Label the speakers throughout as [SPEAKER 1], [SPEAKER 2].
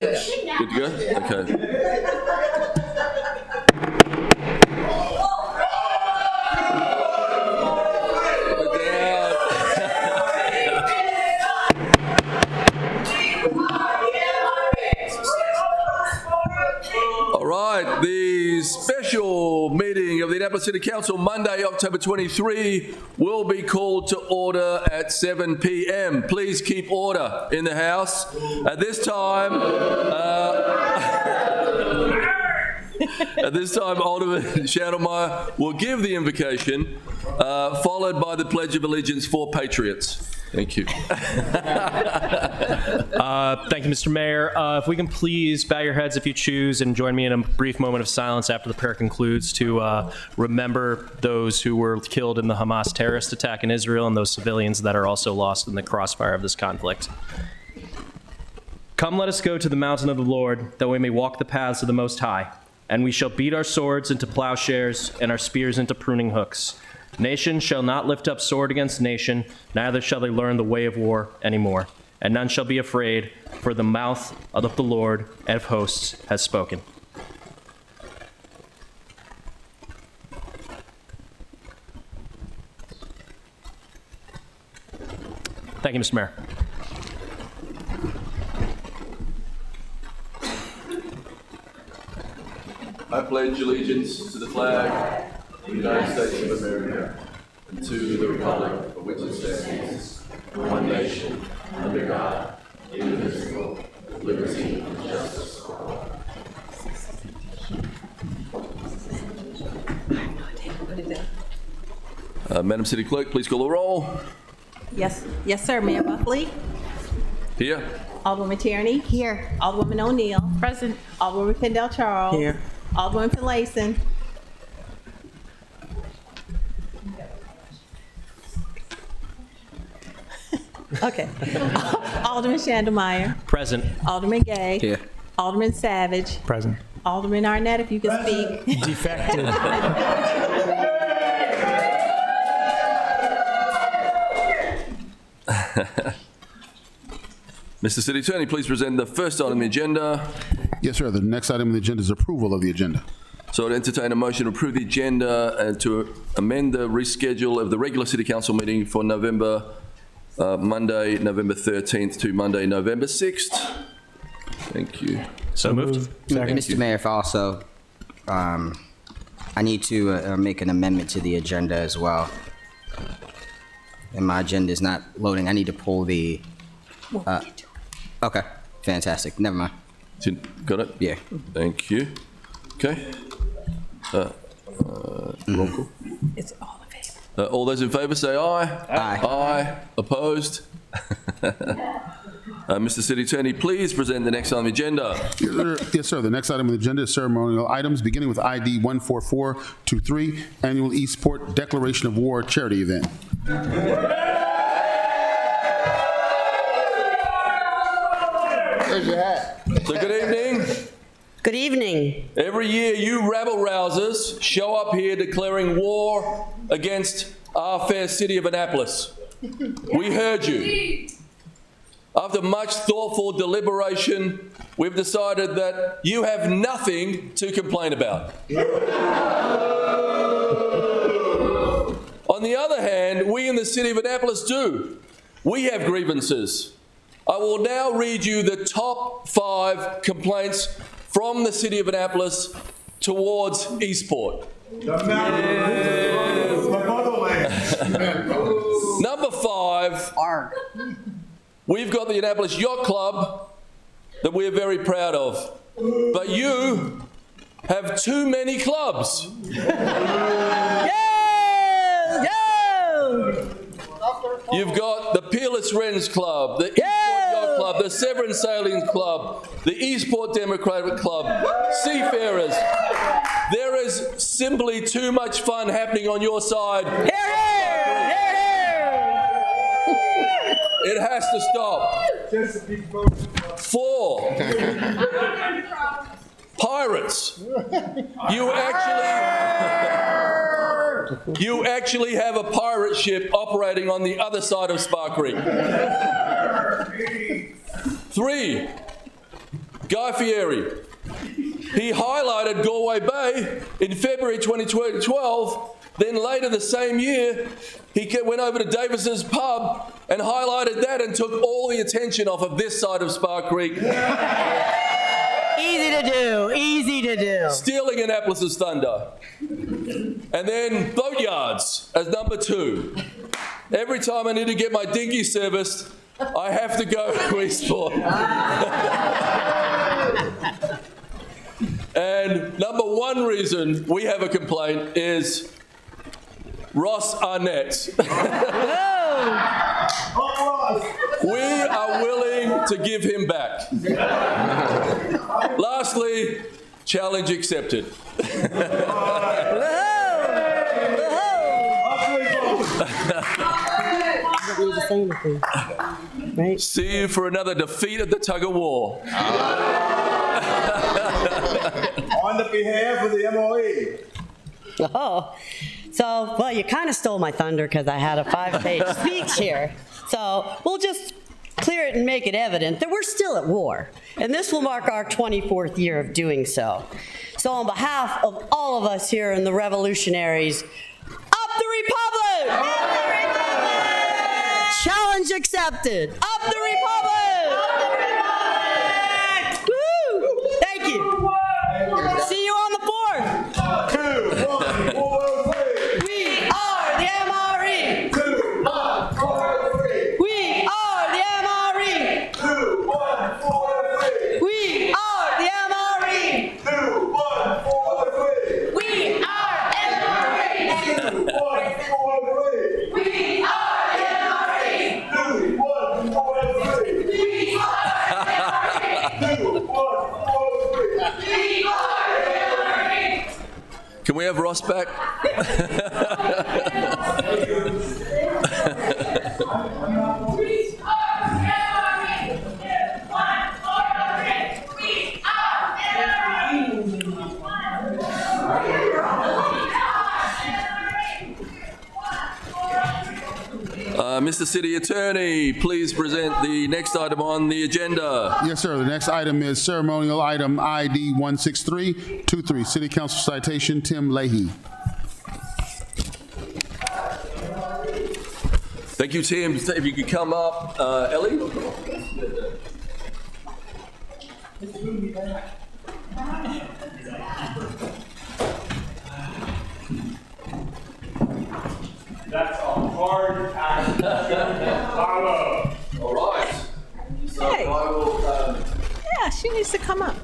[SPEAKER 1] Good to go? Okay. All right, the special meeting of the Annapolis City Council, Monday, October 23, will be called to order at 7 p.m. Please keep order in the House. At this time, Alderman Schneidermeyer will give the invocation, followed by the Pledge of Allegiance for Patriots. Thank you.
[SPEAKER 2] Thank you, Mr. Mayor. If we can please bow your heads if you choose and join me in a brief moment of silence after the prayer concludes to remember those who were killed in the Hamas terrorist attack in Israel and those civilians that are also lost in the crossfire of this conflict. Come, let us go to the mountain of the Lord, that we may walk the paths of the Most High, and we shall beat our swords into plowshares and our spears into pruning hooks. Nation shall not lift up sword against nation, neither shall they learn the way of war anymore. And none shall be afraid, for the mouth of the Lord of hosts has spoken. Thank you, Mr. Mayor.
[SPEAKER 1] I pledge allegiance to the flag of the United States of America and to the republic for which it stands, one nation, under God, indivisible, with liberty and justice for all. Madam City Clerk, please call the roll.
[SPEAKER 3] Yes, sir. Mayor Buckley.
[SPEAKER 1] Here.
[SPEAKER 3] Alderwoman Tierney. Here. Alderwoman O'Neill. Present. Alderwoman Pendel Charles.
[SPEAKER 4] Here.
[SPEAKER 3] Alderwoman Finlayson. Okay. Alderman Schneidermeyer.
[SPEAKER 2] Present.
[SPEAKER 3] Alderman Gay.
[SPEAKER 4] Here.
[SPEAKER 3] Alderman Savage.
[SPEAKER 4] Present.
[SPEAKER 3] Alderman Arnett, if you can speak.
[SPEAKER 4] Defected.
[SPEAKER 1] Mr. City Attorney, please present the first item on the agenda.
[SPEAKER 5] Yes, sir. The next item on the agenda is approval of the agenda.
[SPEAKER 1] So I'd entertain a motion to approve the agenda and to amend the reschedule of the regular City Council meeting for Monday, November 13th to Monday, November 6th. Thank you.
[SPEAKER 2] So moved.
[SPEAKER 4] Mr. Mayor, if also, I need to make an amendment to the agenda as well. And my agenda is not loading. I need to pull the... okay, fantastic. Never mind.
[SPEAKER 1] Got it?
[SPEAKER 4] Yeah.
[SPEAKER 1] Thank you. Okay. Roll call.
[SPEAKER 3] It's all in favor.
[SPEAKER 1] All those in favour say aye.
[SPEAKER 4] Aye.
[SPEAKER 1] Aye. Opposed? Mr. City Attorney, please present the next item on the agenda.
[SPEAKER 5] Yes, sir. The next item on the agenda is ceremonial items, beginning with ID 14423, Annual Eastport Declaration of War Charity Event. There's your hat.
[SPEAKER 1] So good evening.
[SPEAKER 6] Good evening.
[SPEAKER 1] Every year you rabble-rousers show up here declaring war against our fair city of Annapolis. We heard you. After much thoughtful deliberation, we've decided that you have nothing to complain about. On the other hand, we in the city of Annapolis do. We have grievances. I will now read you the top 5 complaints from the city of Annapolis towards Eastport. Number 5, we've got the Annapolis Yacht Club that we're very proud of. But you have too many clubs. You've got the Peerless Wrens Club, the Eastport Yacht Club, the Severn Sailing Club, the Eastport Democratic Club, Seafarers. There is simply too much fun happening on your side. It has to stop. 4, pirates. You actually have a pirate ship operating on the other side of Spa Creek. 3, Guy Fieri. He highlighted Galway Bay in February 2012. Then later the same year, he went over to Davis's pub and highlighted that and took all the attention off of this side of Spa Creek.
[SPEAKER 6] Easy to do, easy to do.
[SPEAKER 1] Stealing Annapolis's thunder. And then boatyards as number 2. Every time I need to get my dinghy serviced, I have to go to Eastport. And number 1 reason we have a complaint is Ross Arnett. We are willing to give him back. Lastly, challenge accepted.
[SPEAKER 6] Right?
[SPEAKER 1] See you for another defeat at the tug of war.
[SPEAKER 7] On the behalf of the MOE.
[SPEAKER 6] Oh, so, well, you kind of stole my thunder because I had a 5-page speech here. So we'll just clear it and make it evident that we're still at war. And this will mark our 24th year of doing so. So on behalf of all of us here in the Revolutionaries, up the Republic! Up the Republic! Challenge accepted! Up the Republic! Up the Republic! Woo! Thank you. See you on the 4th.
[SPEAKER 7] 2, 1, 4, 3.
[SPEAKER 6] We are the MRE.
[SPEAKER 7] 2, 1, 4, 3.
[SPEAKER 6] We are the MRE.
[SPEAKER 7] 2, 1, 4, 3.
[SPEAKER 6] We are the MRE.
[SPEAKER 7] 2, 1, 4, 3.
[SPEAKER 6] We are MRE.
[SPEAKER 7] 2, 1, 4, 3.
[SPEAKER 6] We are MRE.
[SPEAKER 7] 2, 1, 4, 3.
[SPEAKER 6] We are MRE.
[SPEAKER 7] 2, 1, 4, 3.
[SPEAKER 6] We are MRE.
[SPEAKER 1] Can we have Ross back? Mr. City Attorney, please present the next item on the agenda.
[SPEAKER 5] Yes, sir. The next item is ceremonial item ID 16323, City Council citation, Tim Leahy.
[SPEAKER 1] Thank you, Tim. If you could come up, Ellie.
[SPEAKER 8] That's a hard act to follow.
[SPEAKER 1] All right. So
[SPEAKER 3] Hey.
[SPEAKER 1] I will.
[SPEAKER 3] Yeah, she needs to come up.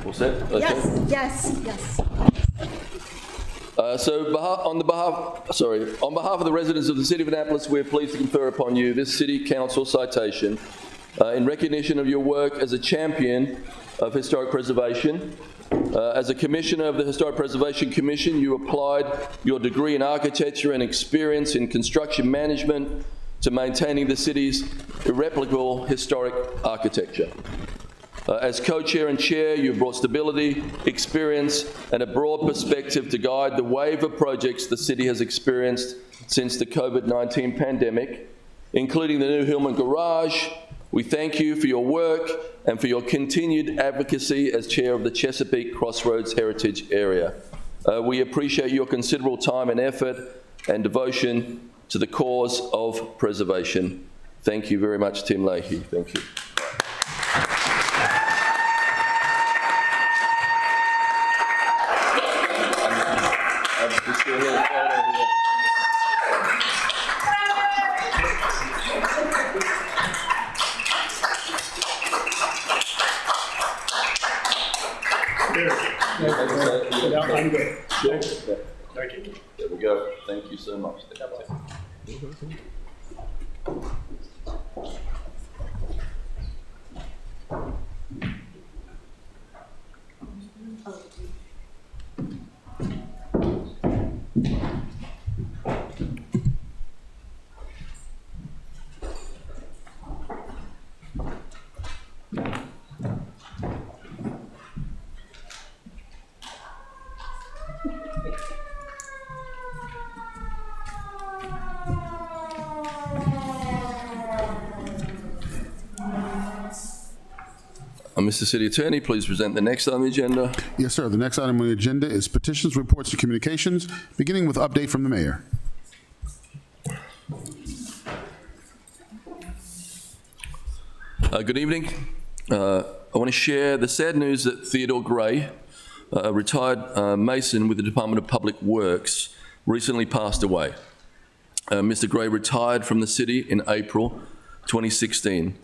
[SPEAKER 1] All set? Okay.
[SPEAKER 3] Yes.
[SPEAKER 1] On behalf of the residents of the City of Annapolis, we're pleased to confer upon you this City Council citation in recognition of your work as a champion of historic preservation. As a commissioner of the Historic Preservation Commission, you applied your degree in architecture and experience in construction management to maintaining the city's irreplicable historic architecture. As co-chair and chair, you brought stability, experience, and a broad perspective to guide the wave of projects the city has experienced since the COVID-19 pandemic, including the new Hillman Garage. We thank you for your work and for your continued advocacy as chair of the Chesapeake Crossroads Heritage Area. We appreciate your considerable time and effort and devotion to the cause of preservation. Thank you very much, Tim Leahy. Thank you.
[SPEAKER 8] I'm good.
[SPEAKER 1] Sure.
[SPEAKER 8] Thank you.
[SPEAKER 1] There we go. Thank you so much. Mr. City Attorney, please present the next on the agenda.
[SPEAKER 5] Yes, sir. The next item on the agenda is petitions, reports, and communications, beginning with update from the mayor.
[SPEAKER 1] Good evening. I want to share the sad news that Theodore Gray, a retired mason with the Department of Public Works, recently passed away. Mr. Gray retired from the city in April 2016.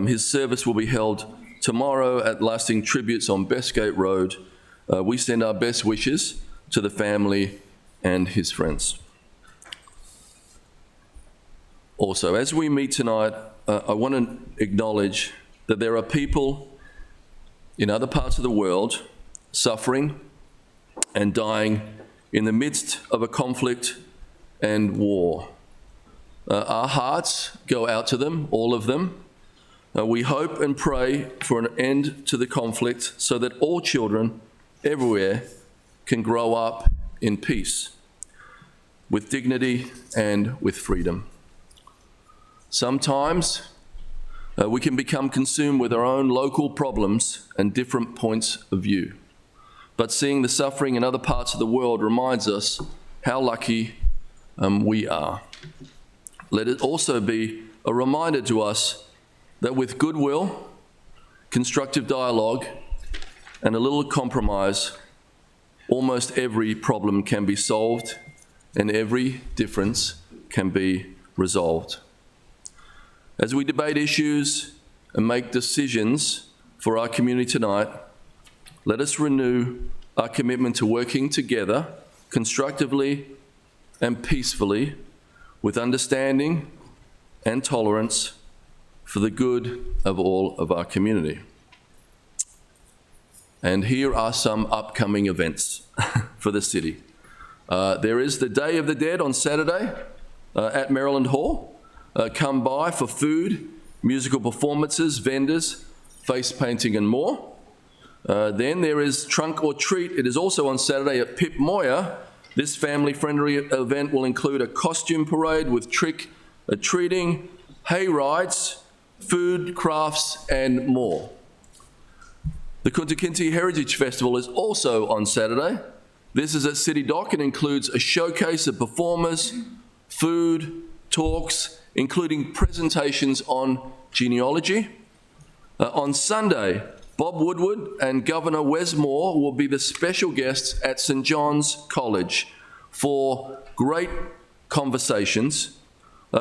[SPEAKER 1] His service will be held tomorrow at Lasting Tributes on Bestgate Road. We send our best wishes to the family and his friends. Also, as we meet tonight, I want to acknowledge that there are people in other parts of the world suffering and dying in the midst of a conflict and war. Our hearts go out to them, all of them. We hope and pray for an end to the conflict so that all children everywhere can grow up in peace, with dignity and with freedom. Sometimes we can become consumed with our own local problems and different points of view. But seeing the suffering in other parts of the world reminds us how lucky we are. Let it also be a reminder to us that with goodwill, constructive dialogue, and a little compromise, almost every problem can be solved and every difference can be resolved. As we debate issues and make decisions for our community tonight, let us renew our commitment to working together constructively and peacefully with understanding and tolerance for the good of all of our community. And here are some upcoming events for the city. There is the Day of the Dead on Saturday at Maryland Hall. Come by for food, musical performances, vendors, face painting and more. Then there is Trunk or Treat. It is also on Saturday at Pip Moyer. This family-friendly event will include a costume parade with trick-or-treating, hay rides, food, crafts, and more. The Kunta Kinte Heritage Festival is also on Saturday. This is at City Dock and includes a showcase of performers, food, talks, including presentations on genealogy. On Sunday, Bob Woodward and Governor Wes Moore will be the special guests at St. John's College for great conversations.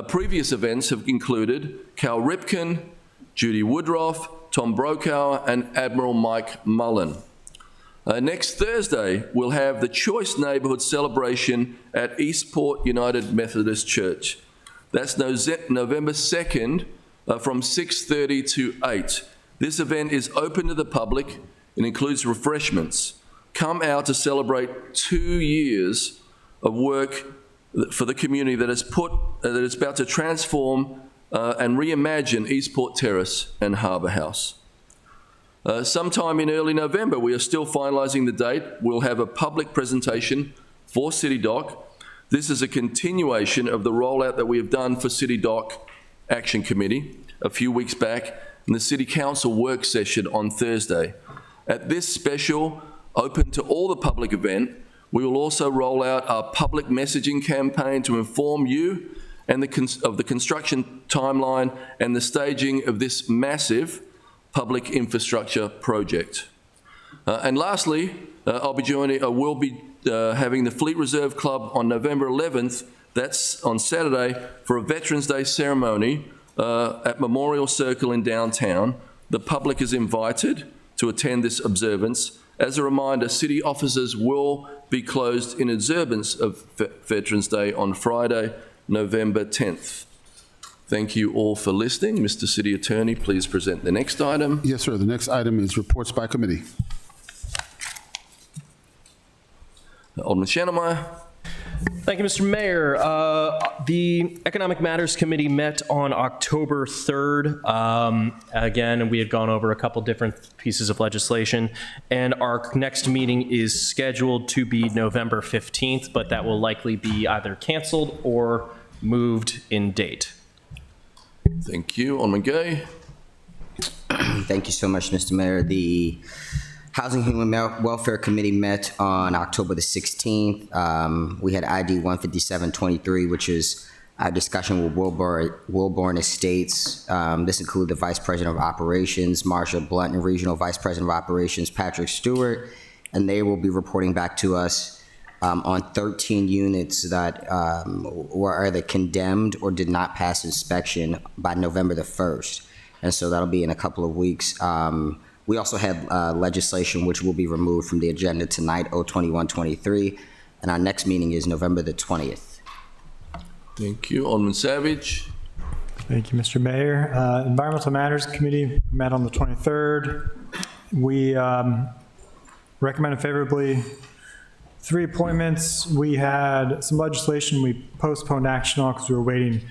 [SPEAKER 1] Previous events have included Cal Ripken, Judy Woodruff, Tom Brokaw, and Admiral Mike Mullen. Next Thursday, we'll have the Choice Neighborhood Celebration at Eastport United Methodist Church. That's November 2nd from 6:30 to 8. This event is open to the public and includes refreshments. Come out to celebrate 2 years of work for the community that is about to transform and reimagine Eastport Terrace and Harbour House. Sometime in early November, we are still finalising the date, we'll have a public presentation for City Dock. This is a continuation of the rollout that we have done for City Dock Action Committee a few weeks back in the City Council work session on Thursday. At this special, open to all the public event, we will also roll out our public messaging campaign to inform you and of the construction timeline and the staging of this massive public infrastructure project. And lastly, we'll be having the Fleet Reserve Club on November 11th, that's on Saturday, for a Veterans Day ceremony at Memorial Circle in downtown. The public is invited to attend this observance. As a reminder, city offices will be closed in observance of Veterans Day on Friday, November 10th. Thank you all for listening. Mr. City Attorney, please present the next item.
[SPEAKER 5] Yes, sir. The next item is reports by committee.
[SPEAKER 1] Alderman Shannemeyer.
[SPEAKER 2] Thank you, Mr. Mayor. The Economic Matters Committee met on October 3rd. Again, we had gone over a couple different pieces of legislation, and our next meeting is scheduled to be November 15th, but that will likely be either canceled or moved in date.
[SPEAKER 1] Thank you. Alderman Gay.
[SPEAKER 4] Thank you so much, Mr. Mayor. The Housing and Human Welfare Committee met on October the 16th. We had ID 15723, which is our discussion with Wilburn Estates. This included the Vice President of Operations, Marsha Blunt, and Regional Vice President of Operations, Patrick Stewart, and they will be reporting back to us on 13 units that were either condemned or did not pass inspection by November the 1st. And so that'll be in a couple of weeks. We also had legislation which will be removed from the agenda tonight, 02123, and our next meeting is November the 20th.
[SPEAKER 1] Thank you. Alderman Savage.
[SPEAKER 9] Thank you, Mr. Mayor. Environmental Matters Committee met on the 23rd. We recommended favorably 3 appointments. We had some legislation we postponed action on because we were waiting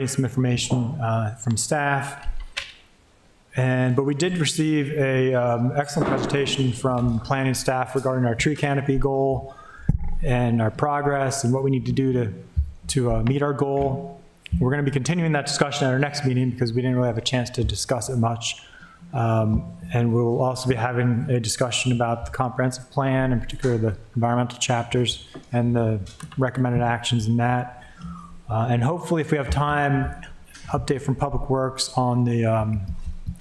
[SPEAKER 9] some information from staff. But we did receive a excellent presentation from planning staff regarding our tree canopy goal and our progress and what we need to do to meet our goal. We're going to be continuing that discussion at our next meeting because we didn't really have a chance to discuss it much. And we'll also be having a discussion about the comprehensive plan, in particular the environmental chapters and the recommended actions in that. And hopefully, if we have time, update from Public Works on the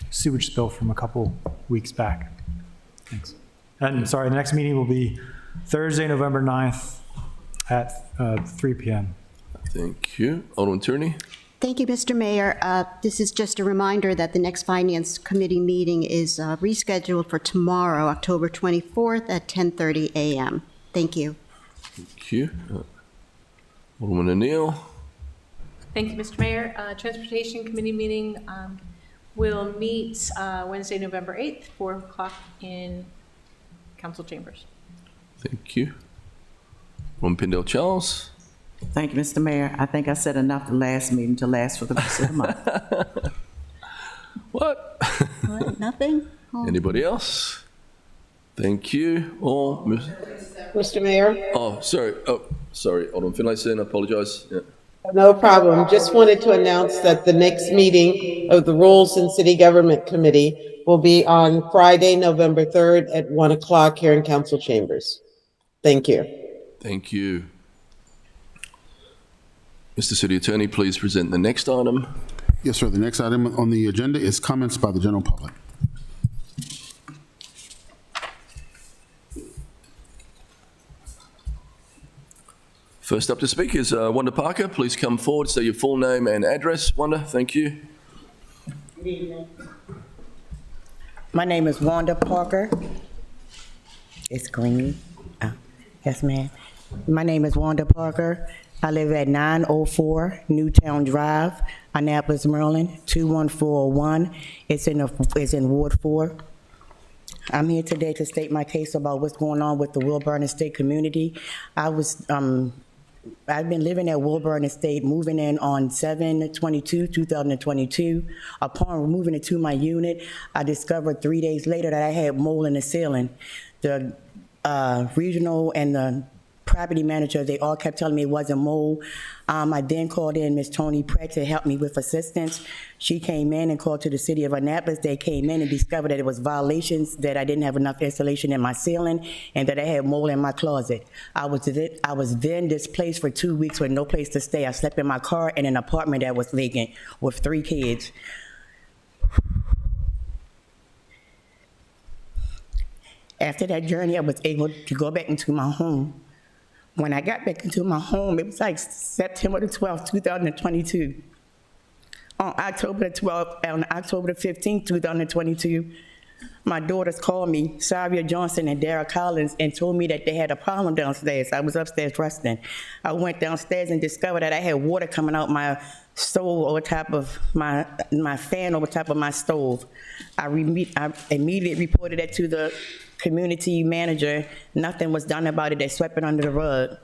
[SPEAKER 9] sewage spill from a couple weeks back. Thanks. And sorry, the next meeting will be Thursday, November 9th at 3 p.m.
[SPEAKER 1] Thank you. Alderman Tierney.
[SPEAKER 10] Thank you, Mr. Mayor. This is just a reminder that the next Finance Committee meeting is rescheduled for tomorrow, October 24th at 10:30 a.m. Thank you.
[SPEAKER 1] Thank you. Alderman O'Neill.
[SPEAKER 3] Thank you, Mr. Mayor. Transportation Committee meeting will meet Wednesday, November 8th, 4 o'clock in Council Chambers.
[SPEAKER 1] Thank you. Alderman Pindell Charles.
[SPEAKER 11] Thank you, Mr. Mayor. I think I said enough the last meeting to last for the rest of the month.
[SPEAKER 1] What?
[SPEAKER 10] What? Nothing? Oh.
[SPEAKER 1] Anybody else? Thank you. Or
[SPEAKER 12] Mr. Mayor?
[SPEAKER 1] oh, sorry. Oh, sorry. Alderman Finlayson. I apologize. Yeah.
[SPEAKER 12] No problem. Just wanted to announce that the next meeting of the Rules and City Government Committee will be on Friday, November 3rd at 1 o'clock here in Council Chambers. Thank you.
[SPEAKER 1] Thank you. Mr. City Attorney, please present the next item.
[SPEAKER 5] Yes, sir. The next item on the agenda is comments by the general public.
[SPEAKER 1] First up to speak is Wanda Parker. Please come forward, say your full name and address. Wanda, thank you.
[SPEAKER 13] Good evening. My name is Wanda Parker. It's green. Oh, yes, ma'am. My name is Wanda Parker. I live at 904 Newtown Drive, Annapolis, Maryland, 21401. It's in Ward 4. I'm here today to state my case about what's going on with the Wilburn Estate community. I've been living at Wilburn Estate, moving in on 7/22/2022. Upon moving into my unit, I discovered 3 days later that I had mold in the ceiling. The regional and the property manager, they all kept telling me it wasn't mold. I then called in Ms. Tony Pratt to help me with assistance. She came in and called to the city of Annapolis. They came in and discovered that it was violations, that I didn't have enough insulation in my ceiling, and that I had mold in my closet. I was then displaced for 2 weeks with no place to stay. I slept in my car in an apartment that was vacant with 3 kids. After that journey, I was able to go back into my home. When I got back into my home, it was like September the 12th, 2022. On October the 15th, 2022, my daughters called me, Savia Johnson and Dara Collins, and told me that they had a problem downstairs. I was upstairs resting. I went downstairs and discovered that I had water coming out my stove over top of my fan over top of my stove. I immediately reported that to the community manager. Nothing was done about it. They swept it under the rug.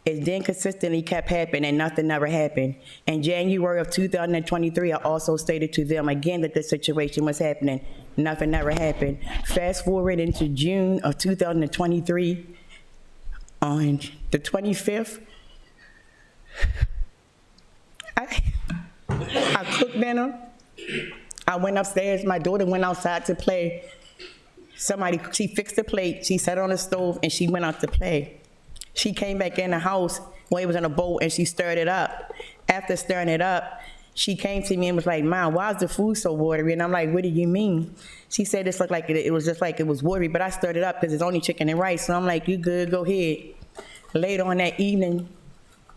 [SPEAKER 13] It then consistently kept happening and nothing ever happened. In January of 2023, I also stated to them again that this situation was happening. Nothing ever happened. Fast forward into June of 2023, on the 25th, I cooked dinner. I went upstairs, my daughter went outside to play. She fixed the plate, she set it on the stove, and she went out to play. She came back in the house when it was in a bowl, and she stirred it up. After stirring it up, she came to me and was like, Mom, why is the food so watery? And I'm like, what do you mean? She said this looked like it was just like it was watery, but I stirred it up because it's only chicken and rice. So I'm like, you good, go ahead. Later on that evening,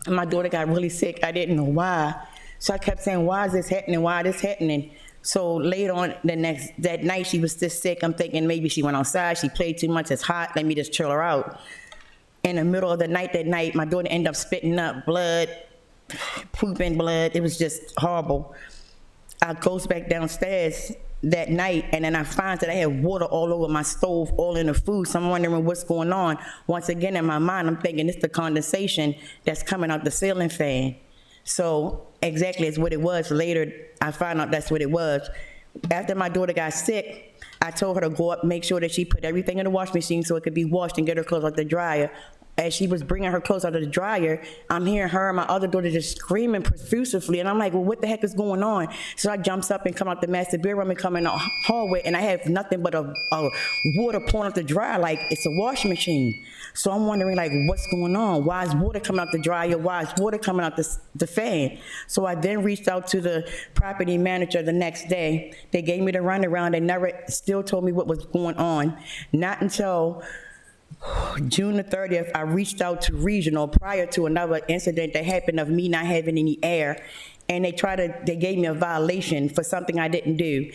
[SPEAKER 13] my daughter got really sick. I didn't know why. So I kept saying, why is this happening? Why is this happening? So later on that night, she was just sick. I'm thinking maybe she went outside, she played too much, it's hot, let me just chill her out. In the middle of the night that night, my daughter ended up spitting up blood, pooping blood. It was just horrible. I goes back downstairs that night, and then I find that I had water all over my stove, all in the food. So I'm wondering what's going on. Once again, in my mind, I'm thinking it's the condensation that's coming out the ceiling fan. So exactly it's what it was. Later, I found out that's what it was. After my daughter got sick, I told her to go up, make sure that she put everything in the wash machine so it could be washed and get her clothes out the dryer. As she was bringing her clothes out of the dryer, I'm hearing her and my other daughter just screaming profusely, and I'm like, well, what the heck is going on? So I jumps up and come out the master bedroom and come in the hallway, and I have nothing but a water pouring out the dryer like it's a washing machine. So I'm wondering, like, what's going on? Why is water coming out the dryer? Why is water coming out the fan? So I then reached out to the property manager the next day. They gave me the runaround. They never still told me what was going on. Not until June the 30th, I reached out to regional prior to another incident that happened of me not having any air, and they gave me a violation for something I didn't do.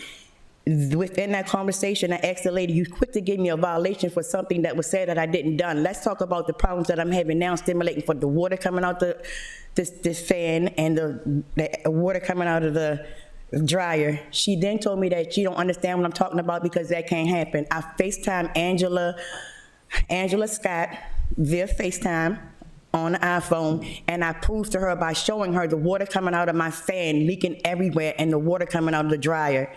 [SPEAKER 13] Within that conversation, I asked the lady, you quick to give me a violation for something that was said that I didn't done. Let's talk about the problems that I'm having now, stimulating for the water coming out this fan and the water coming out of the dryer. She then told me that she don't understand what I'm talking about because that can't happen. I FaceTime Angela Scott via FaceTime on the iPhone, and I proved to her by showing her the water coming out of my fan leaking everywhere and the water coming out of the dryer.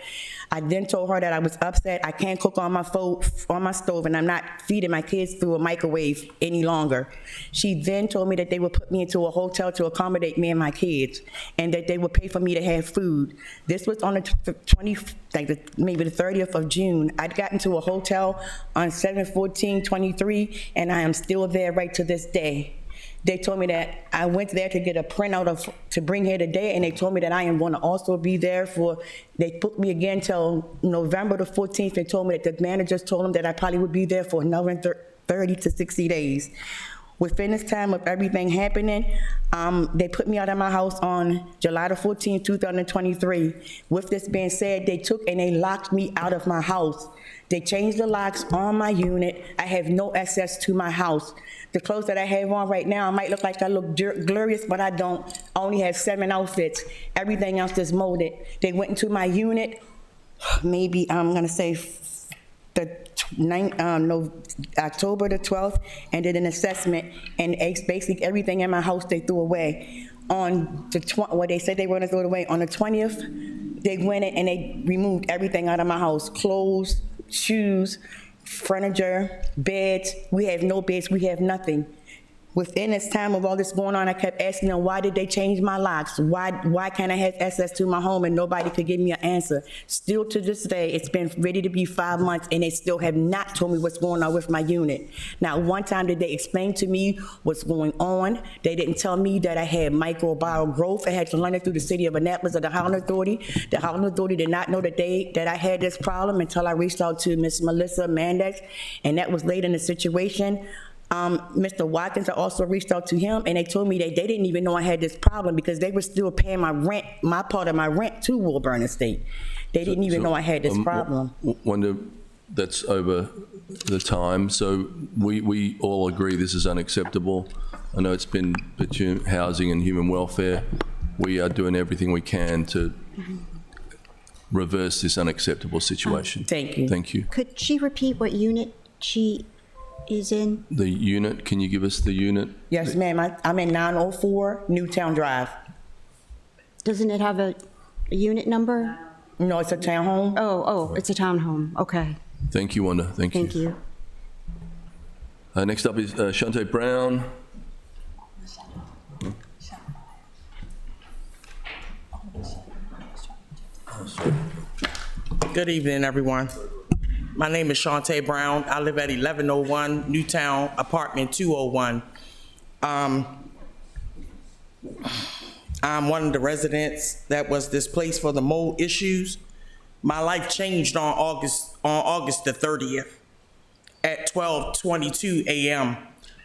[SPEAKER 13] I then told her that I was upset. I can't cook on my stove, and I'm not feeding my kids through a microwave any longer. She then told me that they would put me into a hotel to accommodate me and my kids, and that they would pay for me to have food. This was on maybe the 30th of June. I'd gotten to a hotel on 7/14/23, and I am still there right to this day. They told me that I went there to get a printout to bring here today, and they told me that I am going to also be there they booked me again till November the 14th. They told me that the managers told them that I probably would be there for another 30 to 60 days. Within this time of everything happening, they put me out of my house on July the 14th, 2023. With this being said, they took and they locked me out of my house. They changed the locks on my unit. I have no access to my house. The clothes that I have on right now, I might look like I look glorious, but I don't. I only have 7 outfits. Everything else is molded. They went into my unit, maybe I'm gonna say October the 12th, and did an assessment, and basically everything in my house they threw away. They said they were gonna throw it away. On the 20th, they went in and they removed everything out of my house, clothes, shoes, furniture, beds. We have no beds, we have nothing. Within this time of all this going on, I kept asking them, why did they change my locks? Why can't I have access to my home? And nobody could give me an answer. Still to this day, it's been ready to be 5 months, and they still have not told me what's going on with my unit. Now, one time did they explain to me what's going on. They didn't tell me that I had microbial growth. I had to learn it through the city of Annapolis or the Housing Authority. The Housing Authority did not know that I had this problem until I reached out to Ms. Melissa Mandex, and that was late in the situation. Mr. Watkins, I also reached out to him, and they told me that they didn't even know I had this problem because they were still paying my part of my rent to Woburn Estate. They didn't even know I had this problem.
[SPEAKER 1] Wonder, that's over the time. So we all agree this is unacceptable. I know it's been between Housing and Human Welfare. We are doing everything we can to reverse this unacceptable situation.
[SPEAKER 13] Thank you.
[SPEAKER 1] Thank you.
[SPEAKER 10] Could she repeat what unit she is in?
[SPEAKER 1] The unit, can you give us the unit?
[SPEAKER 13] Yes, ma'am. I'm in 904 Newtown Drive.
[SPEAKER 10] Doesn't it have a unit number?
[SPEAKER 13] No, it's a townhome.
[SPEAKER 10] Oh, it's a townhome. Okay.
[SPEAKER 1] Thank you, Wanda. Thank you.
[SPEAKER 10] Thank you.
[SPEAKER 1] Next up is Shante Brown. Oh, sorry.
[SPEAKER 14] Good evening, everyone. My name is Shantae Brown. I live at 1101 Newtown, apartment 201. I'm one of the residents that was displaced for the mold issues. My life changed on August the 30th at 12:22 a.m.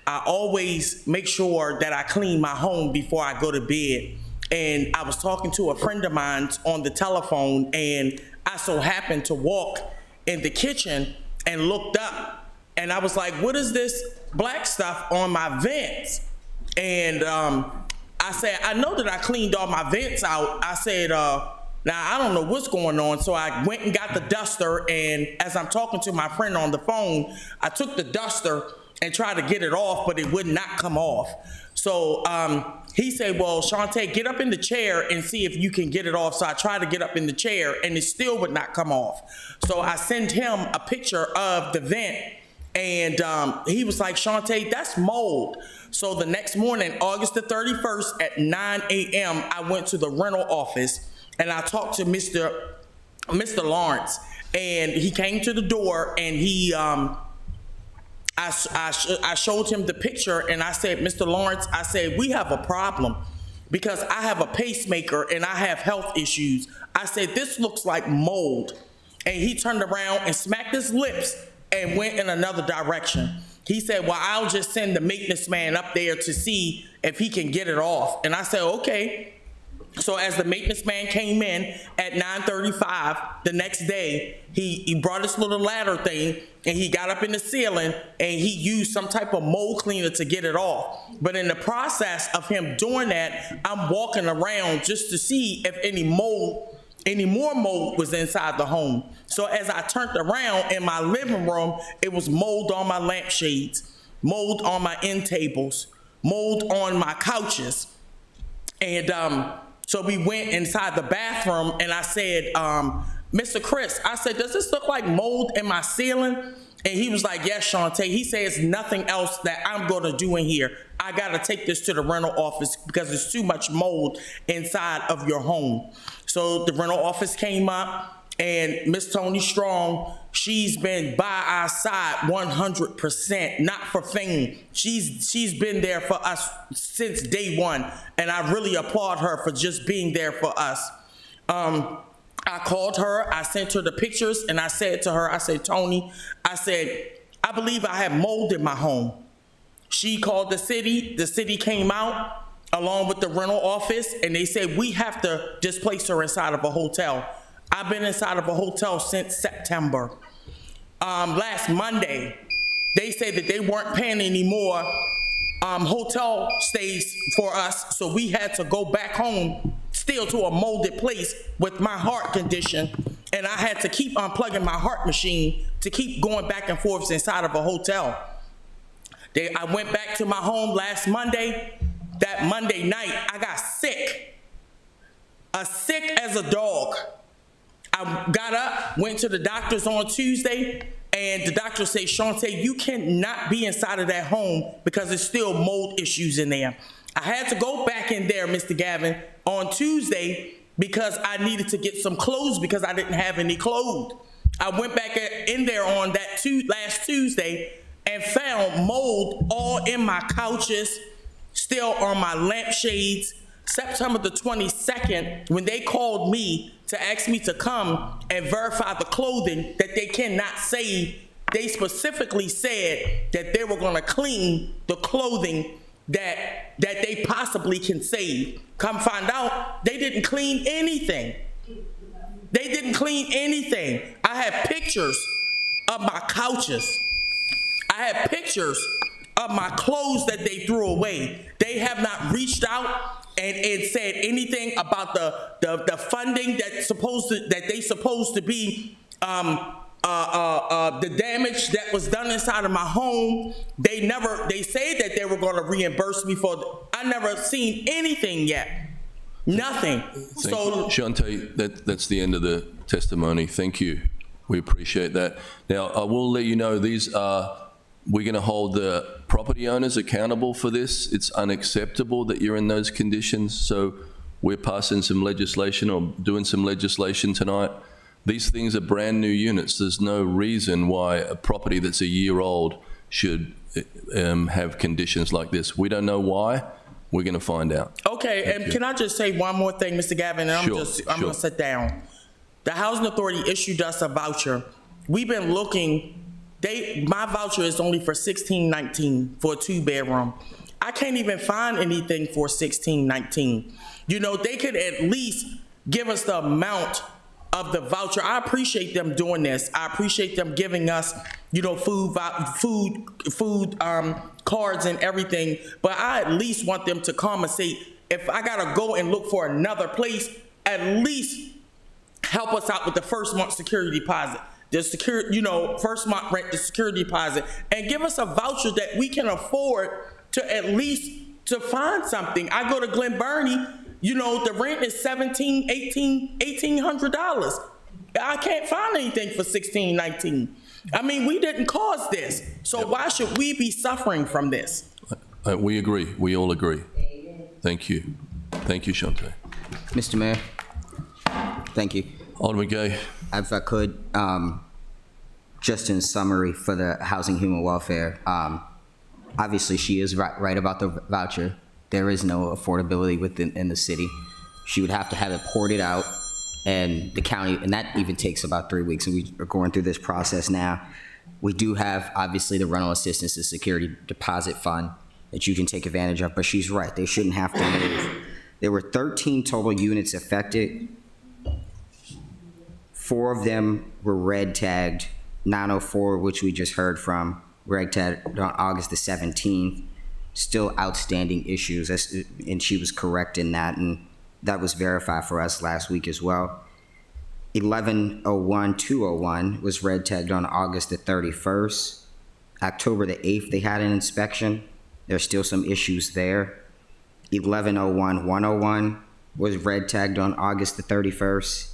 [SPEAKER 14] I always make sure that I clean my home before I go to bed. And I was talking to a friend of mine on the telephone, and I so happened to walk in the kitchen and looked up, and I was like, what is this black stuff on my vents? And I said, I know that I cleaned all my vents out. I said, now I don't know what's going on. So I went and got the duster, and as I'm talking to my friend on the phone, I took the duster and tried to get it off, but it would not come off. So he said, well, Shantae, get up in the chair and see if you can get it off. So I tried to get up in the chair, and it still would not come off. So I sent him a picture of the vent, and he was like, Shantae, that's mold. So the next morning, August the 31st at 9 a.m., I went to the rental office, and I talked to Mr. Lawrence, and he came to the door, and he I showed him the picture, and I said, Mr. Lawrence, I said, we have a problem because I have a pacemaker and I have health issues. I said, this looks like mold. And he turned around and smacked his lips and went in another direction. He said, well, I'll just send the maintenance man up there to see if he can get it off. And I said, okay. So as the maintenance man came in at 9:35 the next day, he brought this little ladder thing, and he got up in the ceiling, and he used some type of mold cleaner to get it off. But in the process of him doing that, I'm walking around just to see if any more mold was inside the home. So as I turned around in my living room, it was mold on my lampshades, mold on my end tables, mold on my couches. And so we went inside the bathroom, and I said, Mr. Chris, I said, does this look like mold in my ceiling? And he was like, yes, Shantae. He says nothing else that I'm going to do in here. I got to take this to the rental office because there's too much mold inside of your home. So the rental office came up, and Miss Tony Strong, she's been by our side 100%, not for fame. She's been there for us since day one, and I really applaud her for just being there for us. I called her, I sent her the pictures, and I said to her, I said, Tony, I said, I believe I have mold in my home. She called the city came out along with the rental office, and they said, we have to displace her inside of a hotel. I've been inside of a hotel since September. Last Monday, they said that they weren't paying any more hotel stays for us, so we had to go back home, still to a molded place with my heart condition, and I had to keep unplugging my heart machine to keep going back and forth inside of a hotel. I went back to my home last Monday. That Monday night, I got sick. Sick as a dog. I got up, went to the doctor's on Tuesday, and the doctor said, Shantae, you cannot be inside of that home because there's still mold issues in there. I had to go back in there, Mr. Gavin, on Tuesday because I needed to get some clothes because I didn't have any clothes. I went back in there on that last Tuesday and found mold all in my couches, still on my lampshades. September the 22nd, when they called me to ask me to come and verify the clothing that they cannot save, they specifically said that they were going to clean the clothing that they possibly can save. Come find out, they didn't clean anything. They didn't clean anything. I had pictures of my couches. I had pictures of my clothes that they threw away. They have not reached out and said anything about the funding they supposed to be the damage that was done inside of my home. They said that they were going to reimburse me for. I never seen anything yet. Nothing. So
[SPEAKER 1] Shantae, that's the end of the testimony. Thank you. We appreciate that. Now, I will let you know we're going to hold the property owners accountable for this. It's unacceptable that you're in those conditions. So we're passing some legislation or doing some legislation tonight These things are brand new units. There's no reason why a property that's a year old should have conditions like this. We don't know why. We're going to find out.
[SPEAKER 14] Okay, and can I just say one more thing, Mr. Gavin, and I'm going to sit down. The Housing Authority issued us a voucher. We've been looking, my voucher is only for 1619 for a 2-bedroom. I can't even find anything for 1619. You know, they could at least give us the amount of the voucher. I appreciate them doing this. I appreciate them giving us, you know, food cards and everything. But I at least want them to come and say, if I gotta go and look for another place, at least help us out with the first month security deposit. The security, you know, first month rent, the security deposit, and give us a voucher that we can afford to at least to find something. I go to Glen Burnie, you know, the rent is $1,800. I can't find anything for $1,619. I mean, we didn't cause this, so why should we be suffering from this?
[SPEAKER 1] We agree. We all agree. Thank you. Thank you, Shante.
[SPEAKER 4] Mr. Mayor, thank you.
[SPEAKER 1] Alderman Gay.
[SPEAKER 4] If I could, just in summary for the Housing Human Welfare, obviously she is right about the voucher. There is no affordability in the city. She would have to have it ported out, and the county, and that even takes about 3 weeks, and we are going through this process now. We do have, obviously, the rental assistance, the security deposit fund that you can take advantage of, but she's right, they shouldn't have to move. There were 13 total units affected. 4 of them were red tagged, 904, which we just heard from, red tagged on August the 17th. Still outstanding issues, and she was correct in that, and that was verified for us last week as well. 1101-201 was red tagged on August the 31st. October the 8th, they had an inspection. There's still some issues there. 1101-101 was red tagged on August the 31st.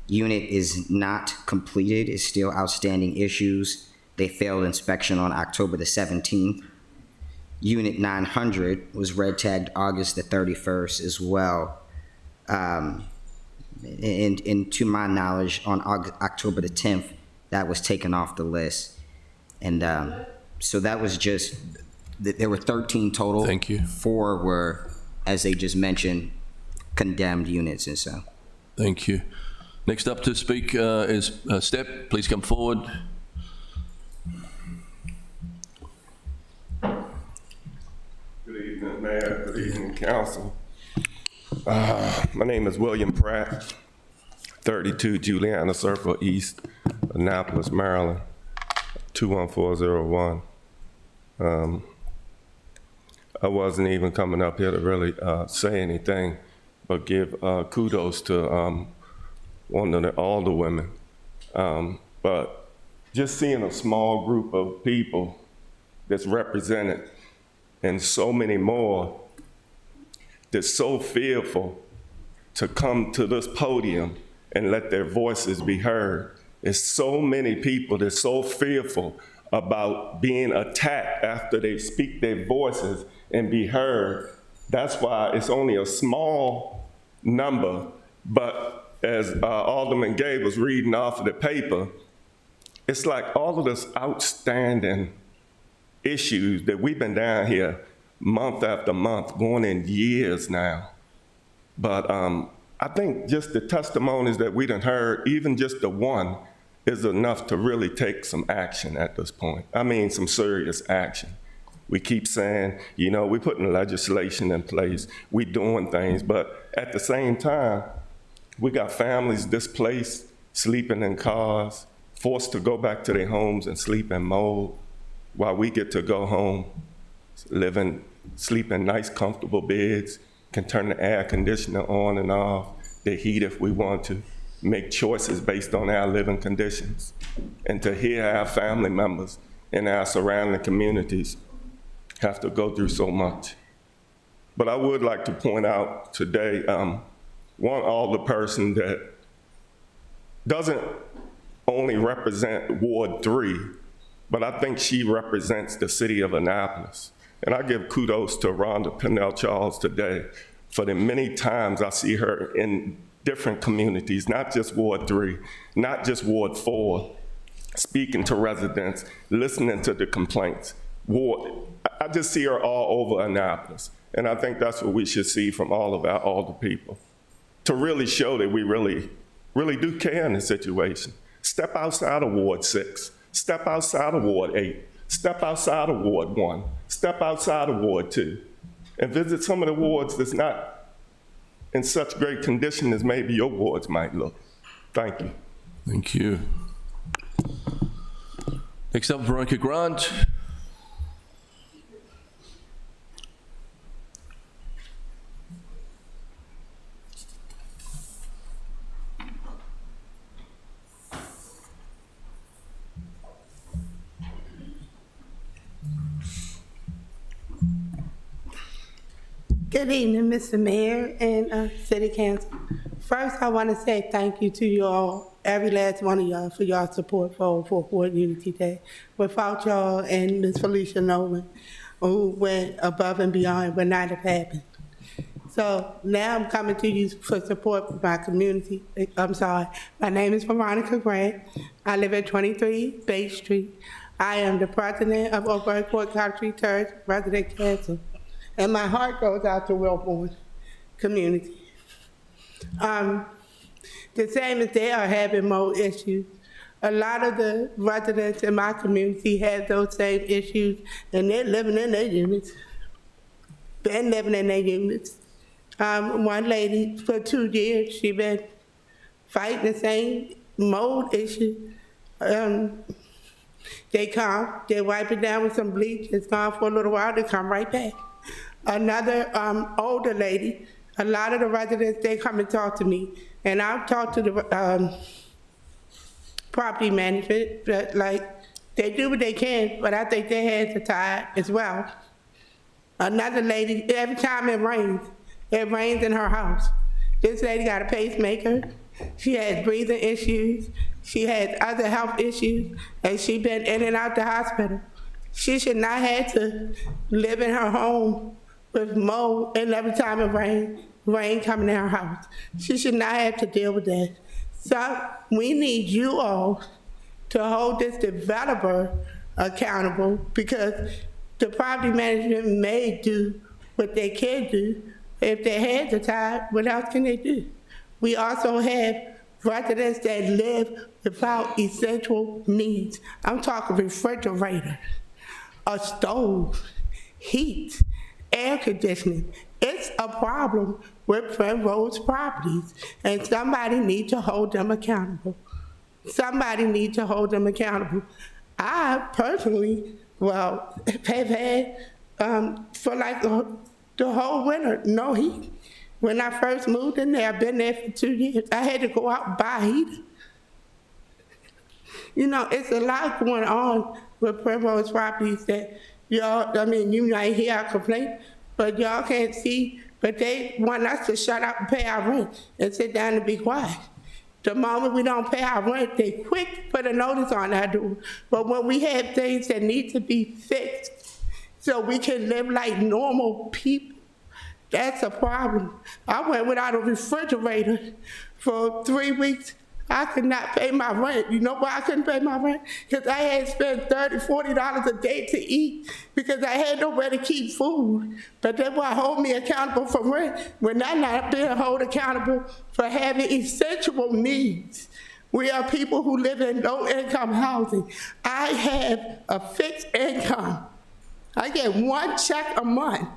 [SPEAKER 4] Unit is not completed, it's still outstanding issues. They failed inspection on October the 17th. Unit 900 was red tagged August the 31st as well. And to my knowledge, on October the 10th, that was taken off the list. And so that was just, there were 13 total.
[SPEAKER 1] Thank you.
[SPEAKER 4] 4 were, as they just mentioned, condemned units, and so.
[SPEAKER 1] Thank you. Next up to speak is Step. Please come forward.
[SPEAKER 15] Good evening, Mayor. Good evening, Council. My name is William Pratt, 32 Juliana Circle East, Annapolis, Maryland, 21401. I wasn't even coming up here to really say anything, but give kudos to one of the older women. But just seeing a small group of people that's represented and so many more that's so fearful to come to this podium and let their voices be heard. There's so many people that's so fearful about being attacked after they speak their voices and be heard. That's why it's only a small number, but as Alderman Gay was reading off of the paper, it's like all of this outstanding issues that we've been down here month after month, going in years now. But I think just the testimonies that we done heard, even just the one, is enough to really take some action at this point. I mean, some serious action. We keep saying, you know, we're putting legislation in place, we doing things, but at the same time, we got families displaced, sleeping in cars, forced to go back to their homes and sleep in mold, while we get to go home, sleep in nice, comfortable beds, can turn the air conditioner on and off, the heat if we want to, make choices based on our living conditions, and to hear our family members in our surrounding communities have to go through so much. But I would like to point out today, one older person that doesn't only represent Ward 3, but I think she represents the city of Annapolis. And I give kudos to Rhonda Pennell Charles today for the many times I see her in different communities, not just Ward 3, not just Ward 4, speaking to residents, listening to the complaints. I just see her all over Annapolis, and I think that's what we should see from all of our older people, to really show that we really do care in the situation. Step outside of Ward 6, step outside of Ward 8, step outside of Ward 1, step outside of Ward 2, and visit some of the wards that's not in such great condition as maybe your wards might look. Thank you.
[SPEAKER 1] Thank you. Next up, Veronica Grant.
[SPEAKER 16] Good evening, Mr. Mayor and City Council. First, I want to say thank you to you all, every last one of y'all, for y'all support for Ward Unity Day. Without y'all and Ms. Felicia Nolan, who went above and beyond, would not have happened. So now I'm coming to you for support for my community. I'm sorry. My name is Veronica Grant. I live at 23 Bay Street. I am the president of Oakwood Country Church Resident Council. And my heart goes out to Wilbourn community. The same as they are having mold issues. A lot of the residents in my community have those same issues, and they're living in their units. Been living in their units. One lady, for 2 years, she been fighting the same mold issue. They come, they wipe it down with some bleach, it's gone for a little while, they come right back. Another older lady, a lot of the residents, they come and talk to me, and I've talked to the property management, but like, they do what they can, but I think their hands are tied as well. Another lady, every time it rains in her house. This lady got a pacemaker, she has breathing issues, she has other health issues, and she's been in and out the hospital. She should not have to live in her home with mold, and every time it rain coming in her house. She should not have to deal with that. So we need you all to hold this developer accountable, because the property management may do what they can do. If their hands are tied, what else can they do? We also have residents that live without essential needs. I'm talking refrigerator, a stove, heat, air conditioning. It's a problem with Primrose Properties, and somebody needs to hold them accountable. Somebody needs to hold them accountable. I personally, have had, for like the whole winter, no heat. When I first moved in there, I've been there for 2 years. I had to go out and buy heat. You know, it's a lot going on with Primrose Properties that y'all, you might hear our complaint, but y'all can't see, but they want us to shut up and pay our rent and sit down and be quiet. The moment we don't pay our rent, they quick put a notice on our door. But when we have things that need to be fixed so we can live like normal people, that's a problem. I went without a refrigerator for 3 weeks. I could not pay my rent. You know why I couldn't pay my rent? Because I had spent $30, $40 a day to eat, because I had nowhere to keep food. But they want to hold me accountable for rent when I'm not being held accountable for having essential needs. We are people who live in low-income housing. I have a fixed income. I get 1 check a month,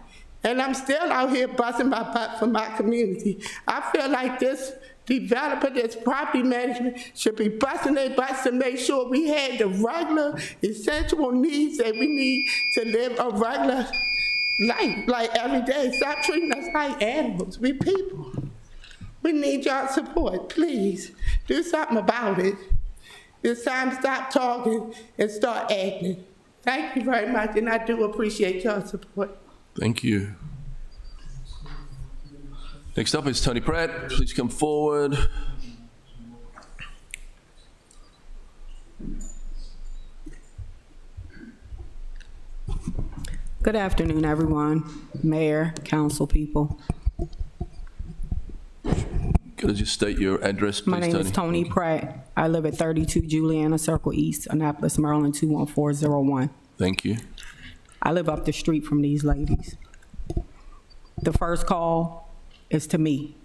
[SPEAKER 16] and I'm still out here busting my butt for my community. I feel like this developer, this property management should be busting their butts to make sure we had the regular essential needs that we need to live a regular life, like every day. Stop treating us like animals. We people. We need y'all support. Please do something about it. It's time to stop talking and start acting. Thank you very much, and I do appreciate y'all support.
[SPEAKER 1] Thank you. Next up is Tony Pratt. Please come forward.
[SPEAKER 17] Good afternoon, everyone. Mayor, council people.
[SPEAKER 1] Go Could I just state your address, please,
[SPEAKER 13] My name is Tony Pratt. I live at 32 Juliana Circle East, Annapolis, Maryland, 21401.
[SPEAKER 1] Thank you.
[SPEAKER 13] I live up the street from these ladies. The first call is to me.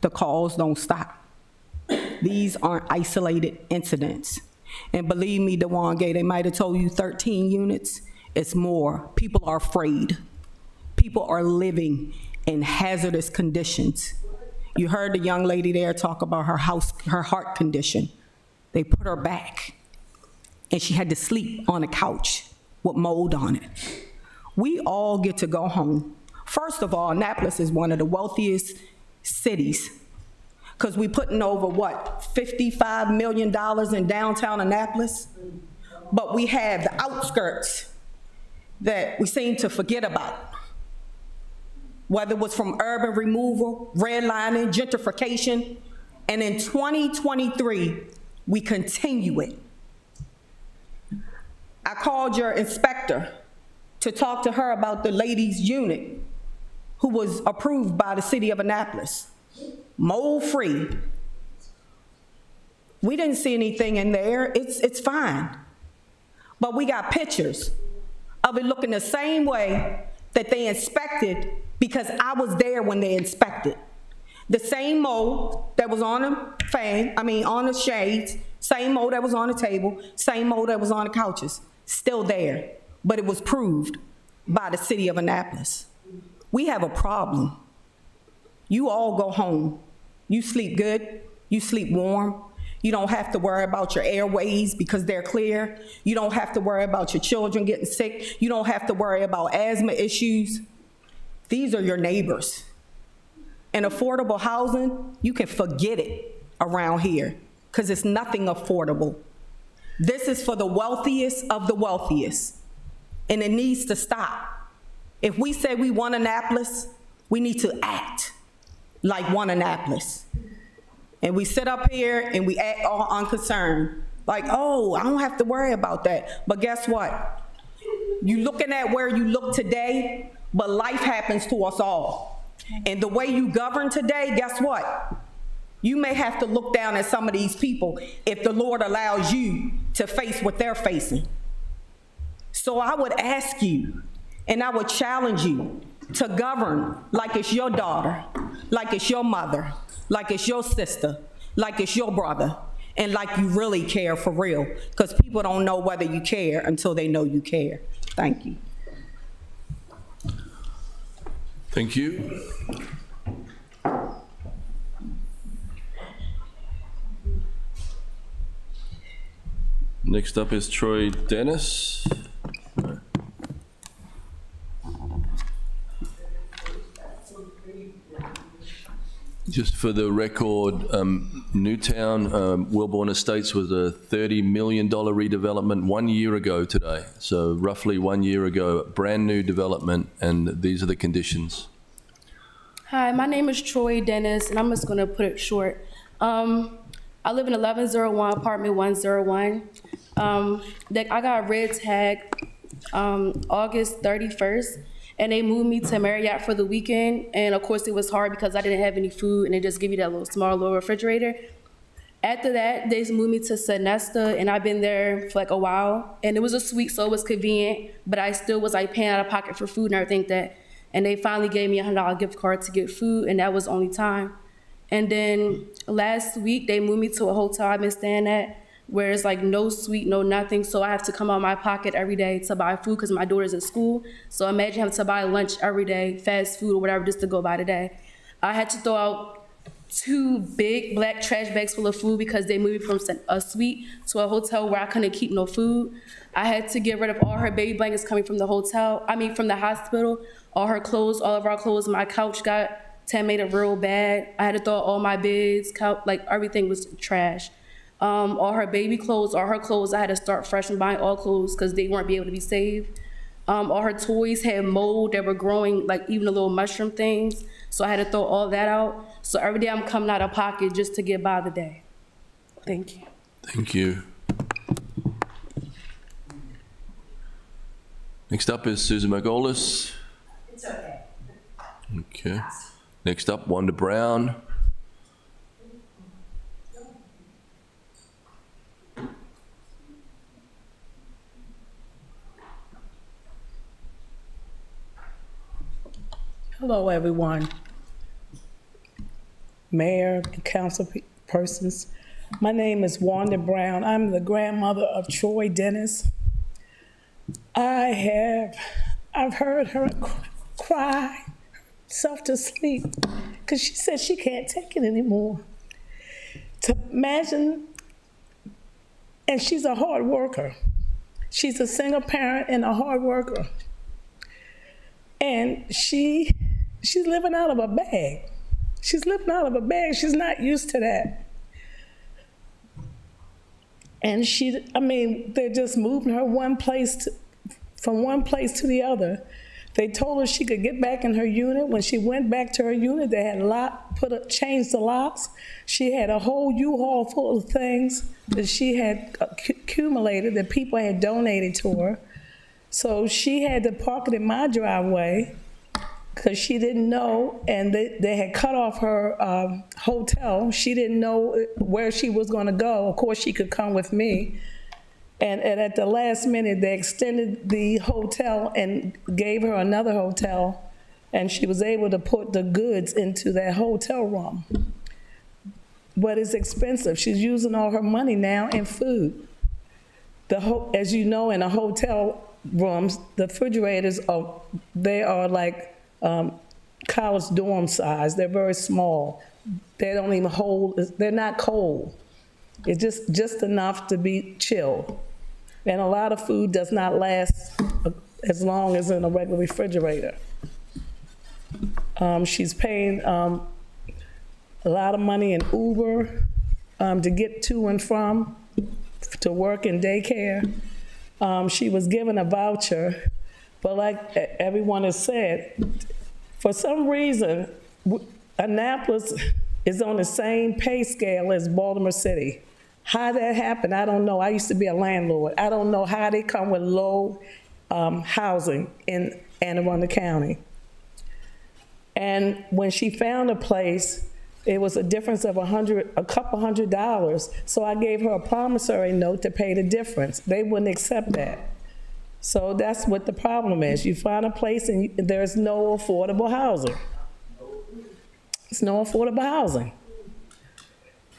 [SPEAKER 13] The calls don't stop. These aren't isolated incidents. And believe me, DeJuan Gay, they might have told you 13 units. It's more. People are afraid. People are living in hazardous conditions. You heard the young lady there talk about her heart condition. They put her back, and she had to sleep on a couch with mold on it. We all get to go home. First of all, Annapolis is one of the wealthiest cities, because we're putting over, what, $55 million in downtown Annapolis? But we have the outskirts that we seem to forget about. Whether it was from urban removal, redlining, gentrification, and in 2023, we continue it. I called your inspector to talk to her about the ladies' unit who was approved by the city of Annapolis, mold-free. We didn't see anything in there, it's fine. But we got pictures of it looking the same way that they inspected, because I was there when they inspected. The same mold that was on on the shades, same mold that was on the table, same mold that was on the couches, still there. But it was proved by the city of Annapolis. We have a problem. You all go home. You sleep good, you sleep warm. You don't have to worry about your airways because they're clear. You don't have to worry about your children getting sick. You don't have to worry about asthma issues. These are your neighbors. And affordable housing, you can forget it around here because it's nothing affordable. This is for the wealthiest of the wealthiest, and it needs to stop. If we say we want Annapolis, we need to act like one Annapolis. And we sit up here and we act all unconcerned, like, oh, I don't have to worry about that. But guess what? You're looking at where you look today, but life happens to us all. And the way you govern today, guess what? You may have to look down at some of these people if the Lord allows you to face what they're facing. So I would ask you, and I would challenge you to govern like it's your daughter, like it's your mother, like it's your sister, like it's your brother, and like you really care for real, because people don't know whether you care until they know you care. Thank you.
[SPEAKER 1] Thank you. Next up is Troy Dennis. Just for the record, Newtown, Wellborn Estates was a $30 million redevelopment 1 year ago today. So roughly 1 year ago, brand new development, and these are the conditions.
[SPEAKER 17] Hi, my name is Troy Dennis, and I'm just gonna put it short. I live in 1101, apartment 101. I got a red tag August 31st. And they moved me to Marriott for the weekend. And of course it was hard because I didn't have any food, and they just give you that little small little refrigerator. After that, they moved me to Sonesta, and I've been there for like a while. And it was a suite, so it was convenient, but I still was like paying out of pocket for food and everything and they finally gave me a $100 gift card to get food, and that was the only time. And then last week, they moved me to a hotel I've been staying at, where it's like no suite, no nothing. So I have to come out of my pocket every day to buy food because my daughter's in school. So imagine having to buy lunch every day, fast food or whatever, just to go by the day. I had to throw out 2 big black trash bags full of food because they moved me from a suite to a hotel where I couldn't keep no food. I had to get rid of all her baby blankets coming from the from the hospital, all her clothes, all of our clothes. My couch got made real bad. I had to throw out all my beds, like everything was trash. All her baby clothes, all her clothes, I had to start fresh and buying all clothes because they weren't able to be saved. All her toys had mold that were growing, like even the little mushroom things. So I had to throw all that out. So every day I'm coming out of pocket just to get by the day. Thank you.
[SPEAKER 1] Thank you. Next up is Susan Margolis.
[SPEAKER 18] It's okay.
[SPEAKER 1] Okay. Next up, Wanda Brown.
[SPEAKER 18] Hello, everyone. Mayor, council persons. My name is Wanda Brown. I'm the grandmother of Troy Dennis. I've heard her cry herself to sleep because she said she can't take it anymore. To imagine, and she's a hard worker. She's a single parent and a hard worker. And she's living out of a bag. She's living out of a bag. She's not used to that. And they're just moving her from one place to the other. They told her she could get back in her unit. When she went back to her unit, they had changed the locks. She had a whole U-Haul full of things that she had accumulated that people had donated to her. So she had to park it in my driveway because she didn't know, and they had cut off her hotel. She didn't know where she was going to go. Of course, she could come with me. And at the last minute, they extended the hotel and gave her another hotel, and she was able to put the goods into that hotel room. But it's expensive. She's using all her money now in food. As you know, in a hotel rooms, the refrigerators are like college dorm size. They're very small. They don't even hold, they're not cold. It's just enough to be chilled. And a lot of food does not last as long as in a regular refrigerator. She's paying a lot of money in Uber to get to and from, to work in daycare. She was given a voucher, but like everyone has said, for some reason, Annapolis is on the same pay scale as Baltimore City. How that happened, I don't know. I used to be a landlord. I don't know how they come with low housing in Anne Arundel County. And when she found a place, it was a difference of a couple $100. So I gave her a promissory note to pay the difference. They wouldn't accept that. So that's what the problem is. You find a place and there's no affordable housing. There's no affordable housing.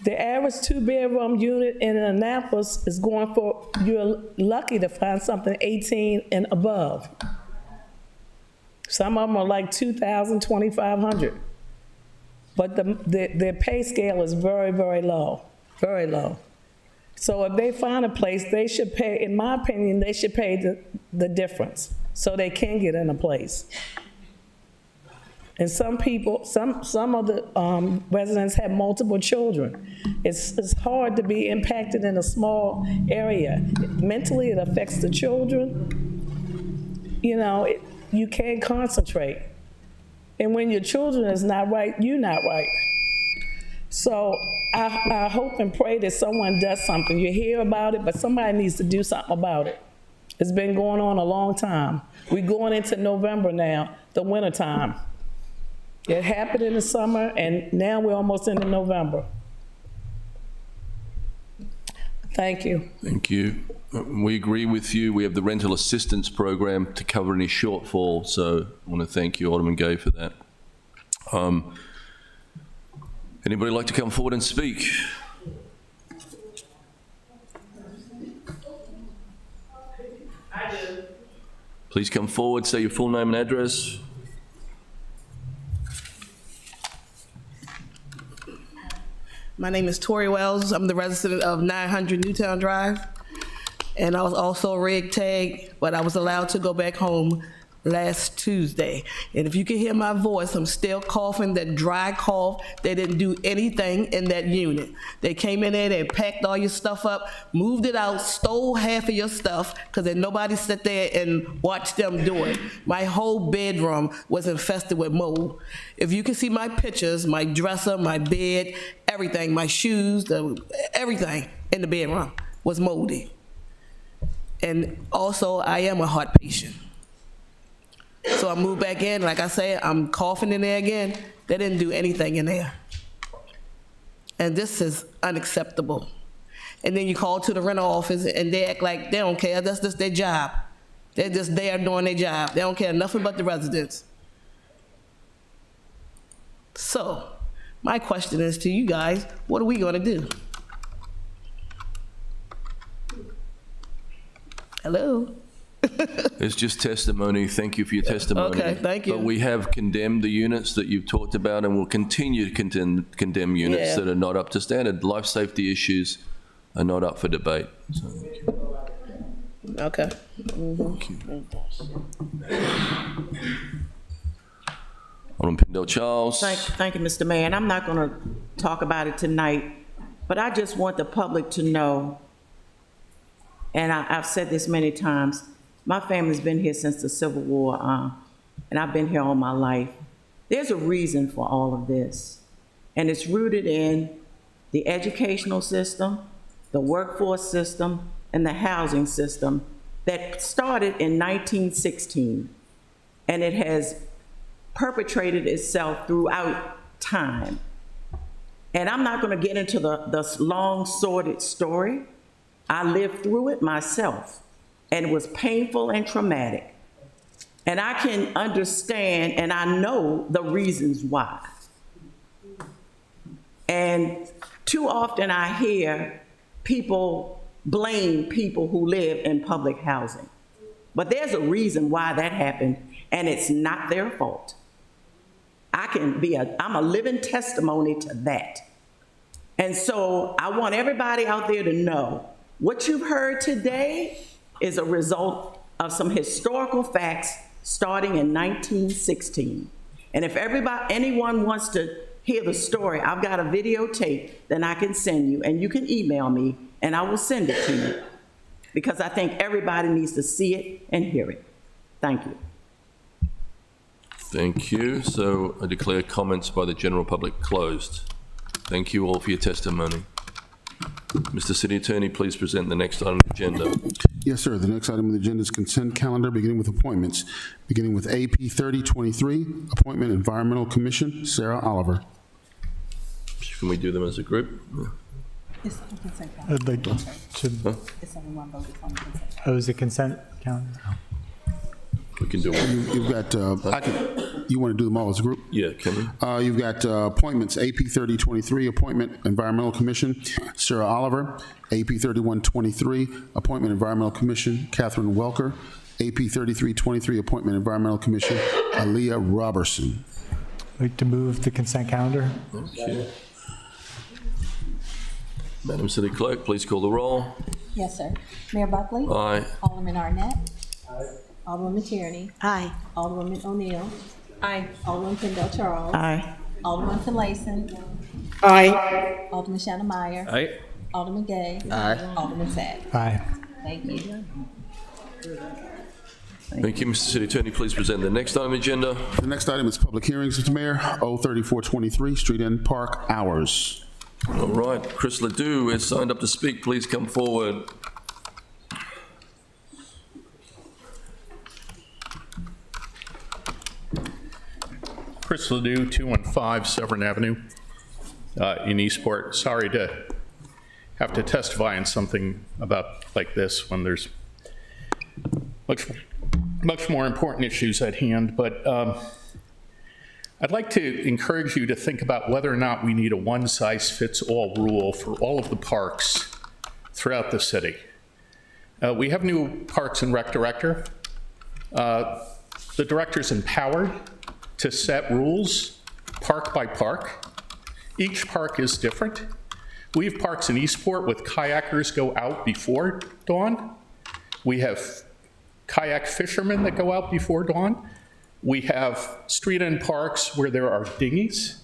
[SPEAKER 18] The average 2-bedroom unit in Annapolis is going for, you're lucky to find something 18 and above. Some of them are like $2,000, $2,500. But their pay scale is very, very low, very low. So if they find a place, they should pay, in my opinion, they should pay the difference so they can get in a place. And some people, some of the residents have multiple children. It's hard to be impacted in a small area. Mentally, it affects the children. You know, you can't concentrate. And when your children is not right, you're not right. So I hope and pray that someone does something. You hear about it, but somebody needs to do something about it. It's been going on a long time. We're going into November now, the winter time. It happened in the summer, and now we're almost into November. Thank you.
[SPEAKER 1] Thank you. We agree with you. We have the rental assistance program to cover any shortfall, so I want to thank you, Alderman Gay, for that. Anybody like to come forward and speak?
[SPEAKER 14] I do.
[SPEAKER 1] Please come forward, say your full name and address.
[SPEAKER 19] My name is Tori Wells. I'm the resident of 900 Newtown Drive. And I was also rig tagged, but I was allowed to go back home last Tuesday. And if you can hear my voice, I'm still coughing, that dry cough. They didn't do anything in that unit. They came in there, they packed all your stuff up, moved it out, stole half of your stuff, because then nobody sat there and watched them do it. My whole bedroom was infested with mold. If you can see my pictures, my dresser, my bed, everything, my shoes, everything in the bedroom was moldy. And also, I am a heart patient. So I moved back in, like I said, I'm coughing in there again. They didn't do anything in there. And this is unacceptable. And then you call to the rental office and they act like they don't care, that's just their job. They're just there doing their job. They don't care nothing but the residents. So, my question is to you guys, what are we gonna do? Hello?
[SPEAKER 1] It's just testimony. Thank you for your testimony.
[SPEAKER 19] Okay, thank you.
[SPEAKER 1] But we have condemned the units that you've talked about, and we'll continue to condemn units
[SPEAKER 19] Yeah.
[SPEAKER 1] that are not up to standard. Life safety issues are not up for debate. So,
[SPEAKER 19] Okay.
[SPEAKER 1] Alderman Pindell Charles.
[SPEAKER 11] Thank you, Mr. Mayor. And I'm not going to talk about it tonight, but I just want the public to know, and I've said this many times, my family's been here since the Civil War, and I've been here all my life. There's a reason for all of this, and it's rooted in the educational system, the workforce system, and the housing system that started in 1916, and it has perpetrated itself throughout time. And I'm not going to get into the long, sordid story. I lived through it myself, and it was painful and traumatic. And I can understand, and I know the reasons why. And too often I hear people blame people who live in public housing. But there's a reason why that happened, and it's not their fault. I'm a living testimony to that. And so I want everybody out there to know what you've heard today is a result of some historical facts starting in 1916. And if anyone wants to hear the story, I've got a videotape that I can send you, and you can email me, and I will send it to you, because I think everybody needs to see it and hear it. Thank you.
[SPEAKER 1] Thank you. So I declare comments by the general public closed. Thank you all for your testimony. Mr. City Attorney, please present the next item on the agenda.
[SPEAKER 5] Yes, sir. The next item on the agenda is consent calendar, beginning with appointments. Beginning with AP 3023, Appointment Environmental Commission, Sarah Oliver.
[SPEAKER 1] Can we do them as a group?
[SPEAKER 9] I'd like to, oh, is it consent calendar?
[SPEAKER 1] We can do it.
[SPEAKER 5] You've got, you want to do them all as a group?
[SPEAKER 1] Yeah, can we?
[SPEAKER 5] You've got appointments, AP 3023, Appointment Environmental Commission, Sarah Oliver. AP 3123, Appointment Environmental Commission, Catherine Welker. AP 3323, Appointment Environmental Commission, Aaliyah Robertson.
[SPEAKER 9] I'd like to move the consent calendar.
[SPEAKER 1] Thank you. Madam City Clerk, please call the roll.
[SPEAKER 3] Yes, sir. Mayor Buckley?
[SPEAKER 1] Aye.
[SPEAKER 3] Alderman Arnett? Aye. Alderwoman Tierney?
[SPEAKER 10] Aye.
[SPEAKER 3] Alderwoman O'Neill? Aye. Alderman Pindell Charles?
[SPEAKER 11] Aye.
[SPEAKER 3] Alderman Finlayson?
[SPEAKER 12] Aye.
[SPEAKER 3] Alderman Shannon Meyer?
[SPEAKER 2] Aye.
[SPEAKER 3] Alderman Gay?
[SPEAKER 4] Aye.
[SPEAKER 3] Alderman Sad?
[SPEAKER 9] Aye.
[SPEAKER 3] Thank you.
[SPEAKER 1] Thank you, Mr. City Attorney. Please present the next item on the agenda.
[SPEAKER 5] The next item is public hearings, Mr. Mayor. 03423, Street End Park hours.
[SPEAKER 1] All right, Chris Ledoux is signed up to speak. Please come forward.
[SPEAKER 20] Chris Ledoux, 215 Severn Avenue in Eastport. Sorry to have to testify on something about like this when there's much more important issues at hand, but I'd like to encourage you to think about whether or not we need a one-size-fits-all rule for all of the parks throughout the city. We have new Parks and Rec director. The director's empowered to set rules park by park. Each park is different. We have parks in Eastport with kayakers go out before dawn. We have kayak fishermen that go out before dawn. We have street end parks where there are dinghies.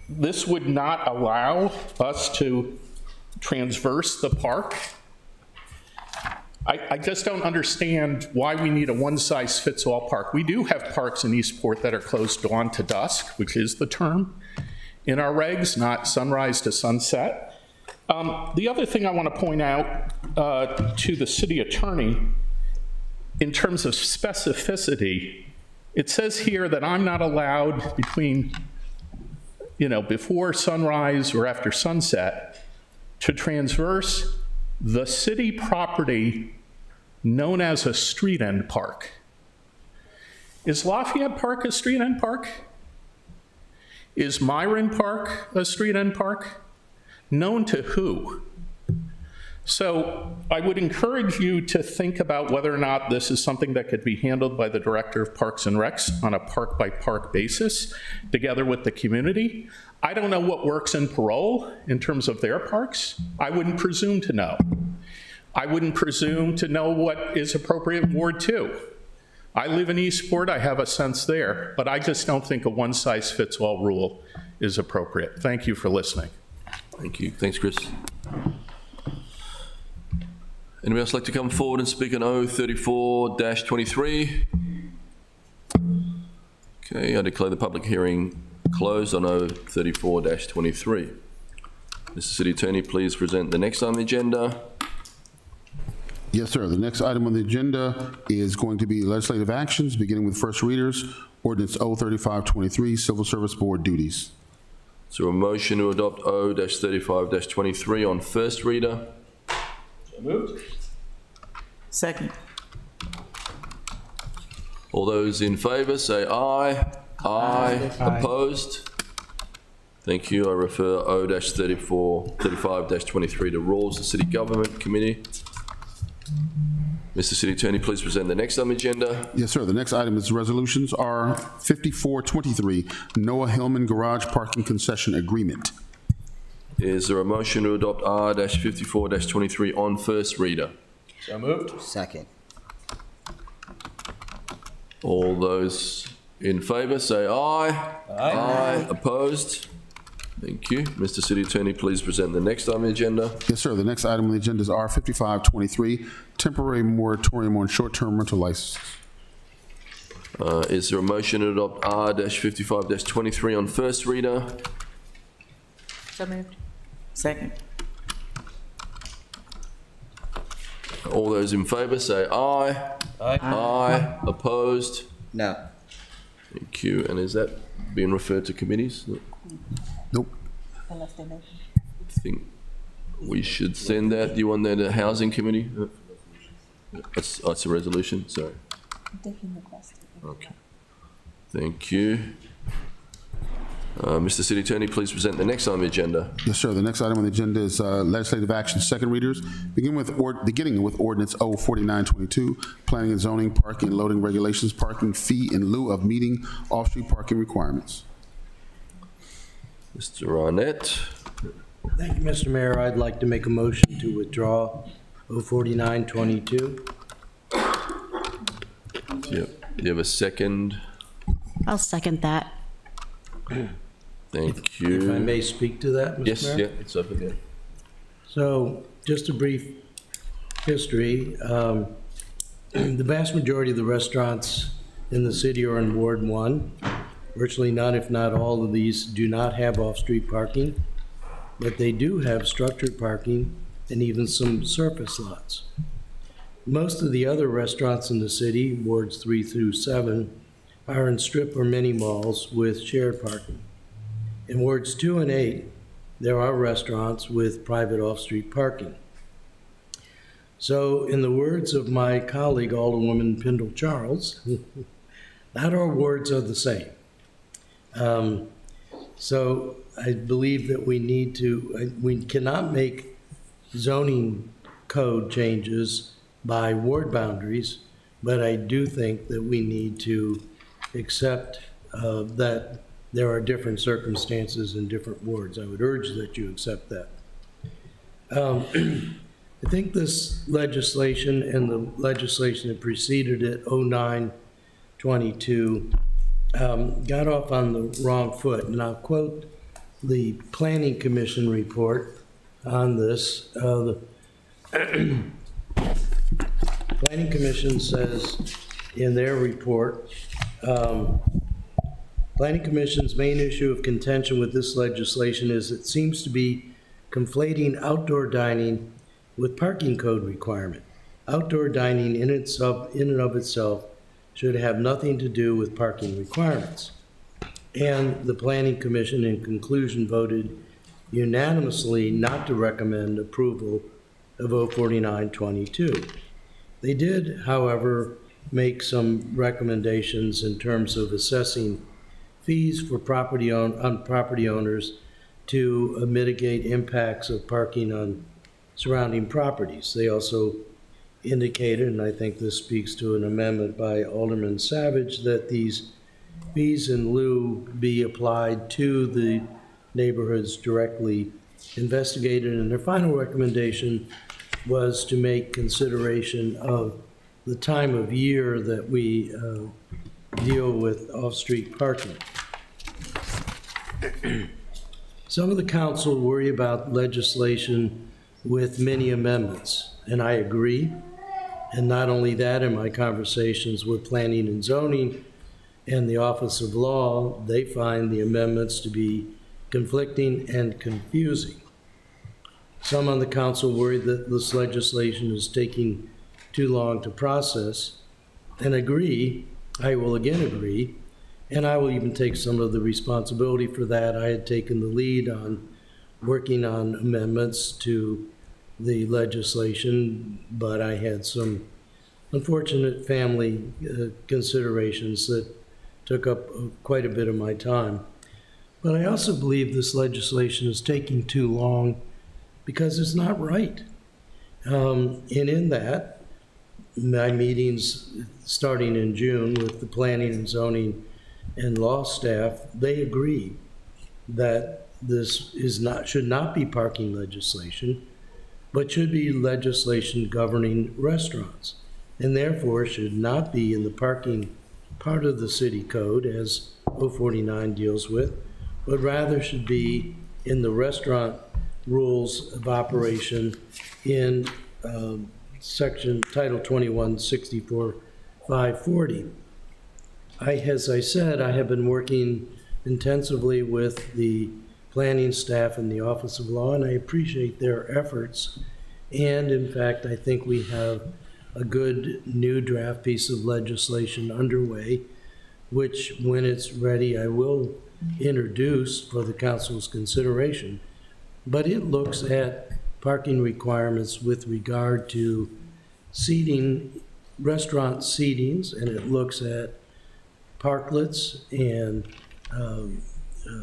[SPEAKER 20] This would not allow us to transverse the park. I just don't understand why we need a one-size-fits-all park. We do have parks in Eastport that are closed dawn to dusk, which is the term in our regs, not sunrise to sunset. The other thing I want to point out to the city attorney, in terms of specificity, it says here that I'm not allowed before sunrise or after sunset to transverse the city property known as a street end park. Is Lafayette Park a street-end park? Is Myron Park a street-end park? Known to who? So I would encourage you to think about whether or not this is something that could be handled by the Director of Parks and Recs on a park-by-park basis, together with the community. I don't know what works in Parole in terms of their parks. I wouldn't presume to know. I wouldn't presume to know what is appropriate in Ward 2. I live in Eastport, I have a sense there, but I just don't think a one-size-fits-all rule is appropriate. Thank you for listening.
[SPEAKER 1] Thank you. Thanks, Chris. Anybody else like to come forward and speak on O34-23? Okay, I declare the public hearing closed on O34-23. Mr. City Attorney, please present the next on the agenda.
[SPEAKER 5] Yes, sir. The next item on the agenda is going to be legislative actions, beginning with first readers. Ordinance O35-23, Civil Service Board duties.
[SPEAKER 1] Is there a motion to adopt O-35-23 on first reader?
[SPEAKER 2] So moved.
[SPEAKER 11] Second.
[SPEAKER 1] All those in favour say aye. Aye. Opposed? Thank you. I refer O-35-23 to Rules and City Government Committee. Mr. City Attorney, please present the next on the agenda.
[SPEAKER 5] Yes, sir. The next item is resolutions are 54-23, Noah Hillman Garage Parking Concession Agreement.
[SPEAKER 1] Is there a motion to adopt R-54-23 on first reader?
[SPEAKER 2] So moved.
[SPEAKER 4] Second.
[SPEAKER 1] All those in favour say aye.
[SPEAKER 2] Aye.
[SPEAKER 1] Opposed? Thank you. Mr. City Attorney, please present the next on the agenda.
[SPEAKER 5] Yes, sir. The next item on the agenda is R-55-23, Temporary Moratorium on Short-Term Rental Licenses.
[SPEAKER 1] Is there a motion to adopt R-55-23 on first reader?
[SPEAKER 3] So moved.
[SPEAKER 11] Second.
[SPEAKER 1] All those in favour say aye. Aye. Opposed?
[SPEAKER 4] No.
[SPEAKER 1] Thank you. And is that being referred to committees?
[SPEAKER 5] Nope.
[SPEAKER 1] I think we should send that. Do you want that to Housing Committee? That's a resolution, sorry. Okay. Thank you. Mr. City Attorney, please present the next on the agenda.
[SPEAKER 5] Yes, sir. The next item on the agenda is legislative action, second readers, beginning with Ordinance O-49-22, Planning and Zoning, Parking and Loading Regulations, Parking Fee in lieu of meeting off-street parking requirements.
[SPEAKER 1] Mr. Arnett.
[SPEAKER 21] Thank you, Mr. Mayor. I'd like to make a motion to withdraw O-49-22.
[SPEAKER 1] Do you have a second?
[SPEAKER 10] I'll second that.
[SPEAKER 1] Thank you.
[SPEAKER 21] If I may speak to that, Mr.
[SPEAKER 1] Yes,
[SPEAKER 21] Mayor?
[SPEAKER 1] yeah, it's over there.
[SPEAKER 21] So, just a brief history. The vast majority of the restaurants in the city are in Ward 1. Virtually none, if not all of these, do not have off-street parking, but they do have structured parking and even some surface lots. Most of the other restaurants in the city, Wards 3 through 7, are in strip or mini malls with shared parking. In Wards 2 and 8, there are restaurants with private off-street parking. So, in the words of my colleague, Alderwoman Pendle Charles, not all wards are the same. So I believe that we cannot make zoning code changes by ward boundaries, but I do think that we need to accept that there are different circumstances in different wards. I would urge that you accept that. I think this legislation and the legislation that preceded it, 09-22, got off on the wrong foot. And I'll quote the Planning Commission report on this. The Planning Commission says in their report, Planning Commission's main issue of contention with this legislation is it seems to be conflating outdoor dining with parking code requirement. Outdoor dining in and of itself should have nothing to do with parking requirements. And the Planning Commission, in conclusion, voted unanimously not to recommend approval of O-49-22. They did, however, make some recommendations in terms of assessing fees for property owners to mitigate impacts of parking on surrounding properties. They also indicated, and I think this speaks to an amendment by Alderman Savage, that these fees in lieu be applied to the neighborhoods directly investigated. And their final recommendation was to make consideration of the time of year that we deal with off-street parking. Some of the council worry about legislation with many amendments, and I agree. And not only that, in my conversations with planning and zoning and the Office of Law, they find the amendments to be conflicting and confusing. Some on the council worry that this legislation is taking too long to process, and agree, I will again agree, and I will even take some of the responsibility for that. I had taken the lead on working on amendments to the legislation, but I had some unfortunate family considerations that took up quite a bit of my time. But I also believe this legislation is taking too long because it's not right. And in that, my meetings starting in June with the planning and zoning and law staff, they agree that this should not be parking legislation, but should be legislation governing restaurants, and therefore should not be in the parking part of the city code, as 049 deals with, but rather should be in the restaurant rules of operation in section Title 21, 64-540. As I said, I have been working intensively with the planning staff and the Office of Law, and I appreciate their efforts. And in fact, I think we have a good new draft piece of legislation underway, which, when it's ready, I will introduce for the council's consideration. But it looks at parking requirements with regard to seating, restaurant seatings, and it looks at parklets and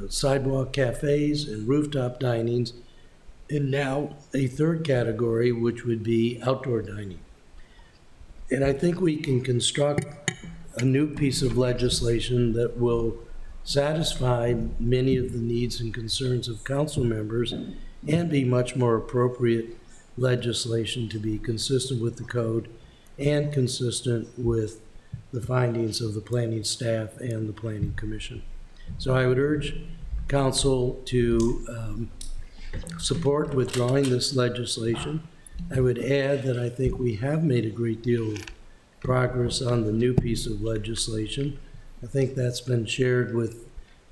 [SPEAKER 21] sidewalk cafes and rooftop dinings, and now a third category, which would be outdoor dining. And I think we can construct a new piece of legislation that will satisfy many of the needs and concerns of council members and be much more appropriate legislation to be consistent with the code and consistent with the findings of the planning staff and the planning commission. So I would urge council to support withdrawing this legislation. I would add that I think we have made a great deal of progress on the new piece of legislation. I think that's been shared with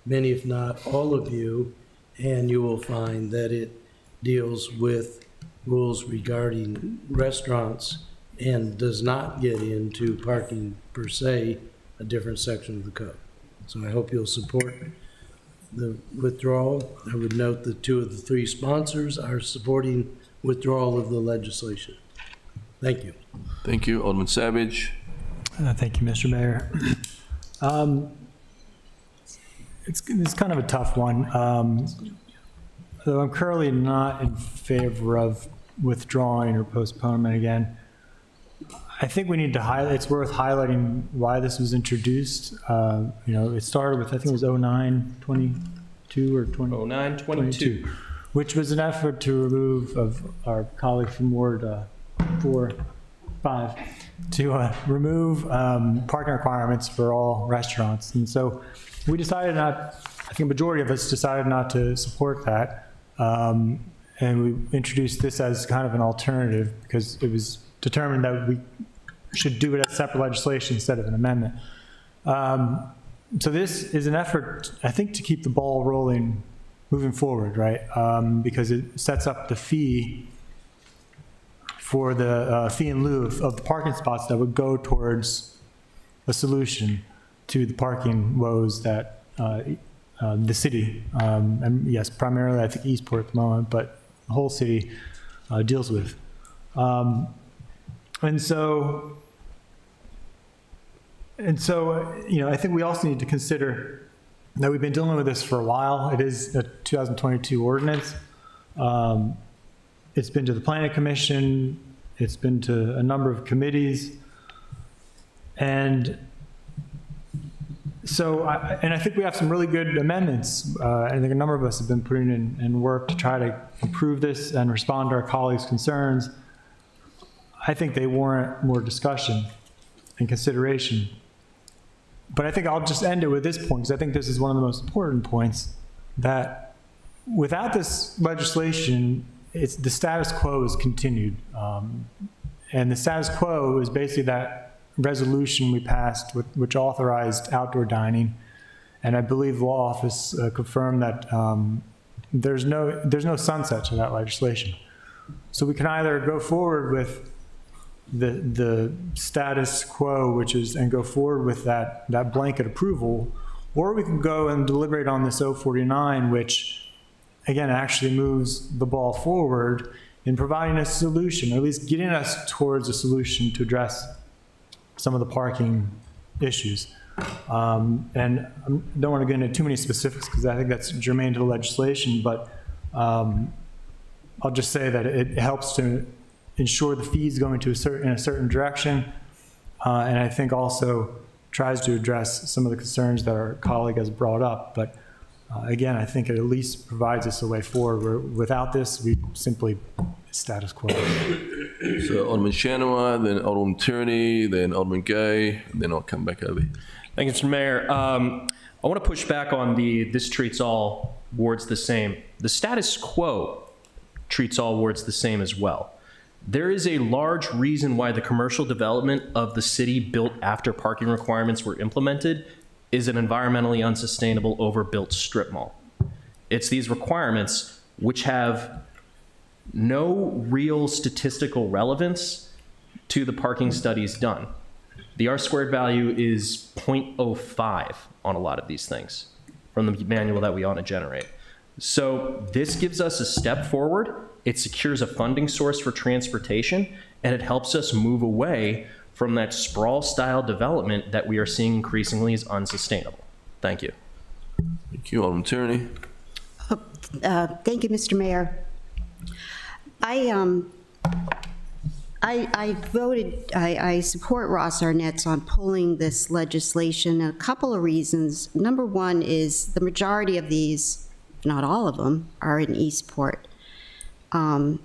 [SPEAKER 21] many, if not all of you, and you will find that it deals with rules regarding restaurants and does not get into parking per se, a different section of the code. So I hope you'll support the withdrawal. I would note that 2 of the 3 sponsors are supporting withdrawal of the legislation. Thank you.
[SPEAKER 1] Thank you, Alderman Savage.
[SPEAKER 9] Thank you, Mr. Mayor. It's kind of a tough one. Though I'm currently not in favor of withdrawing or postponement again. I think we need to highlight, it's worth highlighting why this was introduced. It started with, I think it was 09-22 or 20.
[SPEAKER 2] 09-22.
[SPEAKER 9] Which was an effort to remove of our colleague from Ward 4-5 to remove parking requirements for all restaurants. And so we decided not, I think a majority of us decided not to support that. And we introduced this as kind of an alternative because it was determined that we should do it as separate legislation instead of an amendment. So this is an effort, I think, to keep the ball rolling moving forward, right? Because it sets up the fee for the fee in lieu of the parking spots that would go towards a solution to the parking woes that the city, and yes, primarily I think Eastport at the moment, but the whole city deals with. And so And so, I think we also need to consider that we've been dealing with this for a while. It is a 2022 ordinance. It's been to the Planning Commission. It's been to a number of committees. And so, I think we have some really good amendments. I think a number of us have been putting in work to try to improve this and respond to our colleagues' concerns. I think they warrant more discussion and consideration. But I think I'll just end it with this point, because I think this is one of the most important points, that without this legislation, the status quo is continued. And the status quo is basically that resolution we passed which authorized outdoor dining. And I believe the law office confirmed that there's no sunset to that legislation. So we can either go forward with the status quo, and go forward with that blanket approval, or we can go and deliberate on this 049, which again actually moves the ball forward in providing a solution, or at least getting us towards a solution to address some of the parking issues. And I don't want to get into too many specifics because I think that's germane to the legislation, but I'll just say that it helps to ensure the fees going to in a certain direction, and I think also tries to address some of the concerns that our colleague has brought up. But again, I think it at least provides us a way forward. Where without this, we simply status quo.
[SPEAKER 1] So Alderman Shanaway, then Alderman Tierney, then Alderman Gay, and then I'll come back over here.
[SPEAKER 2] Thank you, Mr. Mayor. I want to push back on this treats all wards the same. The status quo treats all wards the same as well. There is a large reason why the commercial development of the city built after parking requirements were implemented is an environmentally unsustainable overbuilt strip mall. It's these requirements which have no real statistical relevance to the parking studies done. The R-squared value is 0.05 on a lot of these things from the manual that we ought to generate. So this gives us a step forward. It secures a funding source for transportation, and it helps us move away from that sprawl-style development that we are seeing increasingly is unsustainable. Thank you.
[SPEAKER 1] Thank you, Alderman Tierney.
[SPEAKER 10] Thank you, Mr. Mayor. I support Ross Arnett's on pulling this legislation. A couple of reasons. Number one is the majority of these, not all of them, are in Eastport. And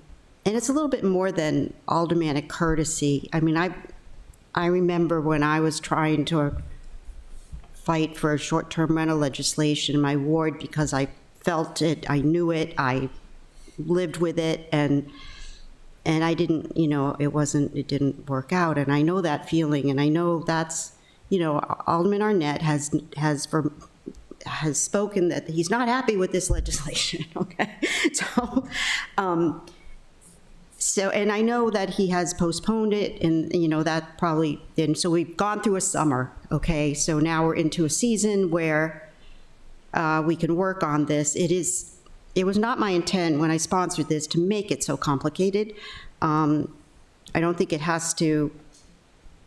[SPEAKER 10] it's a little bit more than aldermanic courtesy. I mean, I remember when I was trying to fight for short-term rental legislation in my ward because I felt it, I knew it, I lived with it, and I didn't, it didn't work out. And I know that feeling, and I know that's, Alderman Arnett has spoken that he's not happy with this legislation, okay? So, and I know that he has postponed it, and that probably, and so we've gone through a summer, okay? So now we're into a season where we can work on this. It was not my intent when I sponsored this to make it so complicated. I don't think it has to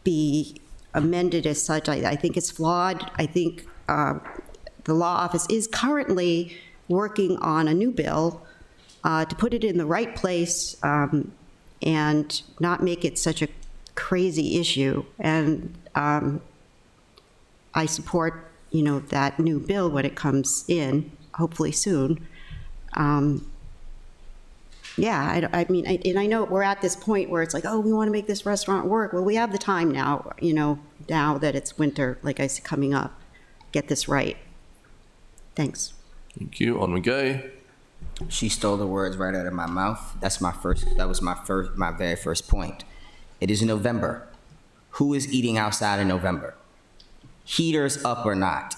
[SPEAKER 10] be amended as such. I think it's flawed. I think the law office is currently working on a new bill to put it in the right place and not make it such a crazy issue. And I support, that new bill when it comes in, hopefully soon. Yeah, I mean, and I know we're at this point where it's like, oh, we want to make this restaurant work. Well, we have the time now, now that it's winter, like I said, coming up, get this right. Thanks.
[SPEAKER 1] Thank you. Alderman Gay.
[SPEAKER 4] She stole the words right out of my mouth. That was my very first point. It is November. Who is eating outside in November? Heaters up or not?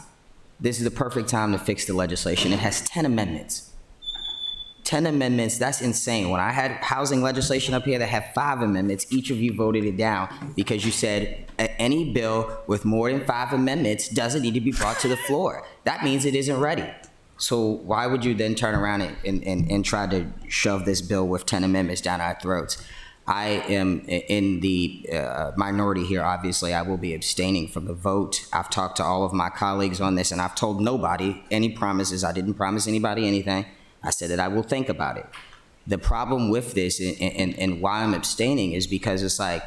[SPEAKER 4] This is the perfect time to fix the legislation. It has 10 amendments. 10 amendments, that's insane. When I had housing legislation up here that had 5 amendments, each of you voted it down because you said any bill with more than 5 amendments doesn't need to be brought to the floor. That means it isn't ready. So why would you then turn around and try to shove this bill with 10 amendments down our throats? I am in the minority here. Obviously, I will be abstaining from the vote. I've talked to all of my colleagues on this, and I've told nobody any promises. I didn't promise anybody anything. I said that I will think about it. The problem with this and why I'm abstaining is because it's like,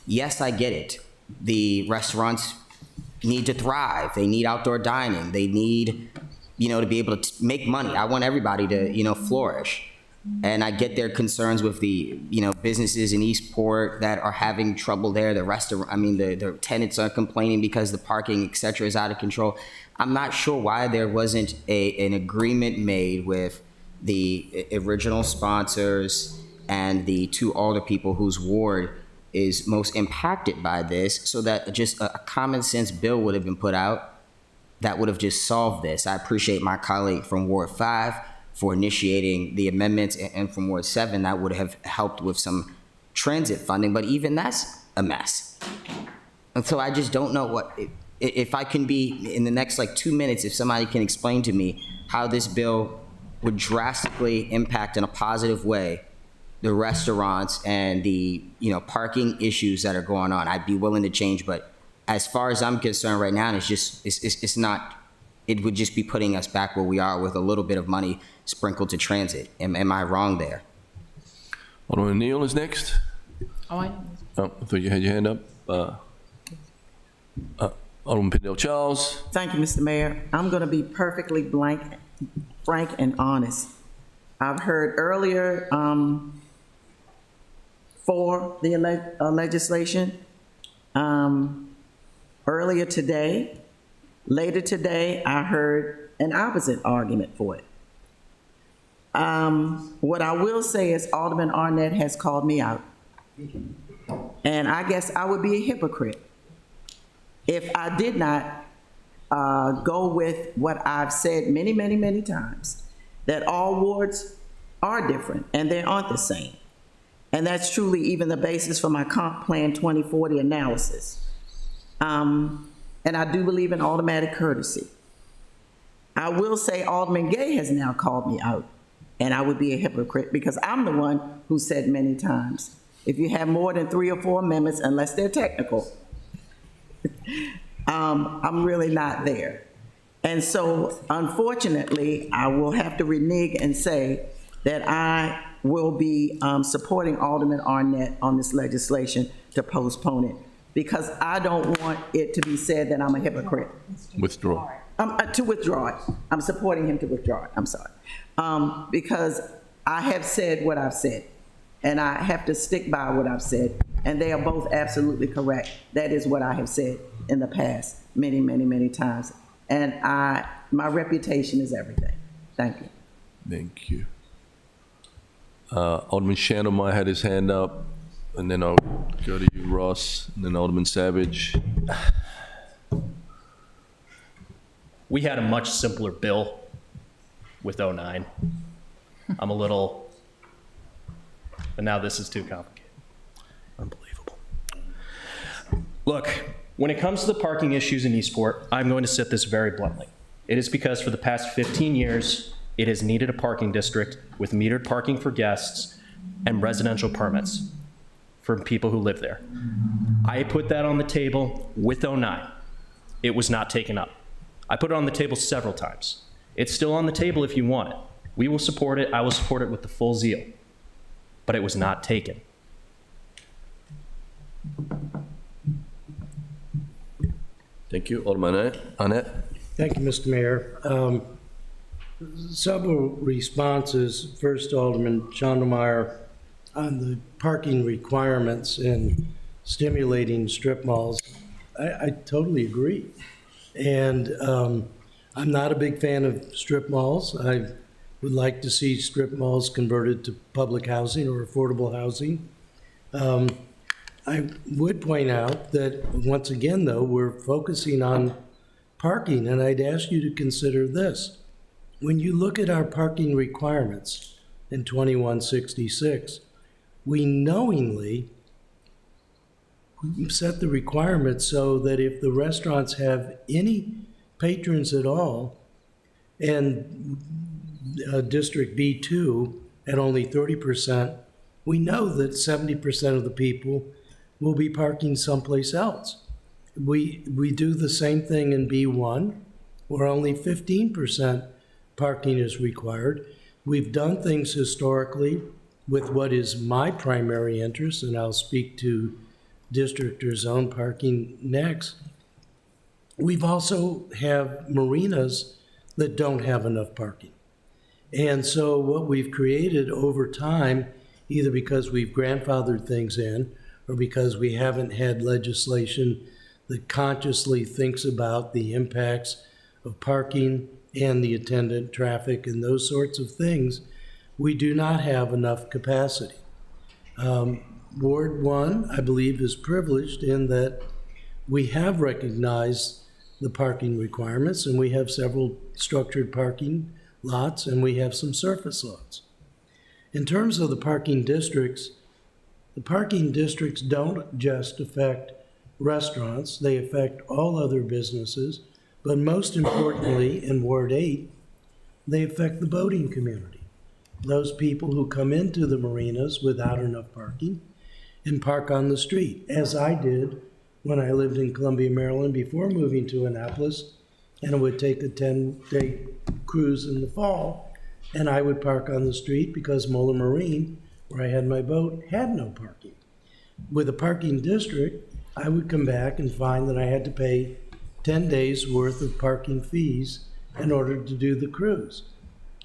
[SPEAKER 4] yes, I get it. The restaurants need to thrive. They need outdoor dining. They need, to be able to make money. I want everybody to, flourish. And I get their concerns with the, businesses in Eastport that are having trouble there. The tenants are complaining because the parking, et cetera, is out of control. I'm not sure why there wasn't an agreement made with the original sponsors and the two alder people whose ward is most impacted by this, so that just a common sense bill would have been put out that would have just solved this. I appreciate my colleague from Ward 5 for initiating the amendments, and from Ward 7 that would have helped with some transit funding, but even that's a mess. And so I just don't know if I can be, in the next 2 minutes, if somebody can explain to me how this bill would drastically impact in a positive way the restaurants and the parking issues that are going on. I'd be willing to change, but as far as I'm concerned right now, it's not. It would just be putting us back where we are with a little bit of money sprinkled to transit. Am I wrong there?
[SPEAKER 1] Alderman Neal is next.
[SPEAKER 11] I
[SPEAKER 1] thought you had your hand up. Alderman Pindell Charles.
[SPEAKER 11] Thank you, Mr. Mayor. I'm going to be perfectly frank and honest. I've heard earlier for the legislation, earlier today. Later today, I heard an opposite argument for it. What I will say is Alderman Arnett has called me out. And I guess I would be a hypocrite if I did not go with what I've said many, many, many times, that all wards are different and they aren't the same. And that's truly even the basis for my Comp Plan 2040 analysis. And I do believe in automatic courtesy. I will say Alderman Gay has now called me out, and I would be a hypocrite because I'm the one who said many times, if you have more than 3 or 4 amendments, unless they're technical, I'm really not there. And so, unfortunately, I will have to renege and say that I will be supporting Alderman Arnett on this legislation to postpone it, because I don't want it to be said that I'm a hypocrite.
[SPEAKER 1] Withdraw.
[SPEAKER 11] To withdraw it. I'm supporting him to withdraw it. I'm sorry. Because I have said what I've said, and I have to stick by what I've said, and they are both absolutely correct. That is what I have said in the past many, many, many times. And my reputation is everything. Thank you.
[SPEAKER 1] Thank you. Alderman Shannon had his hand up, and then I'll go to you, Ross, and then Alderman Savage.
[SPEAKER 2] We had a much simpler bill with 09. I'm a little, but now this is too complicated. Unbelievable. Look, when it comes to the parking issues in Eastport, I'm going to set this very bluntly. It is because for the past 15 years, it has needed a parking district with metered parking for guests and residential permits for people who live there. I put that on the table with 09. It was not taken up. I put it on the table several times. It's still on the table if you want it. We will support it. I will support it with the full zeal. But it was not taken.
[SPEAKER 1] Thank you. Alderman Arnett.
[SPEAKER 21] Thank you, Mr. Mayor. Several responses. First, Alderman Schondelmeyer, on the parking requirements and stimulating strip malls. I totally agree. And I'm not a big fan of strip malls. I would like to see strip malls converted to public housing or affordable housing. I would point out that, once again, though, we're focusing on parking, and I'd ask you to consider this. When you look at our parking requirements in 2166, we knowingly set the requirements so that if the restaurants have any patrons at all, and District B2 at only 30% we know that 70% of the people will be parking someplace else. We do the same thing in B1, where only 15% parking is required. We've done things historically with what is my primary interest, and I'll speak to district or zone parking next. We've also have marinas that don't have enough parking. And so what we've created over time, either because we've grandfathered things in or because we haven't had legislation that consciously thinks about the impacts of parking and the attendant traffic and those sorts of things, we do not have enough capacity. Ward 1, I believe, is privileged in that we have recognized the parking requirements, and we have several structured parking lots, and we have some surface lots. In terms of the parking districts don't just affect restaurants, they affect all other businesses, but most importantly, in Ward 8, they affect the boating community. Those people who come into the marinas without enough parking and park on the street, as I did when I lived in Columbia, Maryland before moving to Annapolis, and it would take a 10-day cruise in the fall, and I would park on the street because Moeller Marine, where I had my boat, had no parking. With a parking district, I would come back and find that I had to pay 10 days worth of parking fees in order to do the cruise.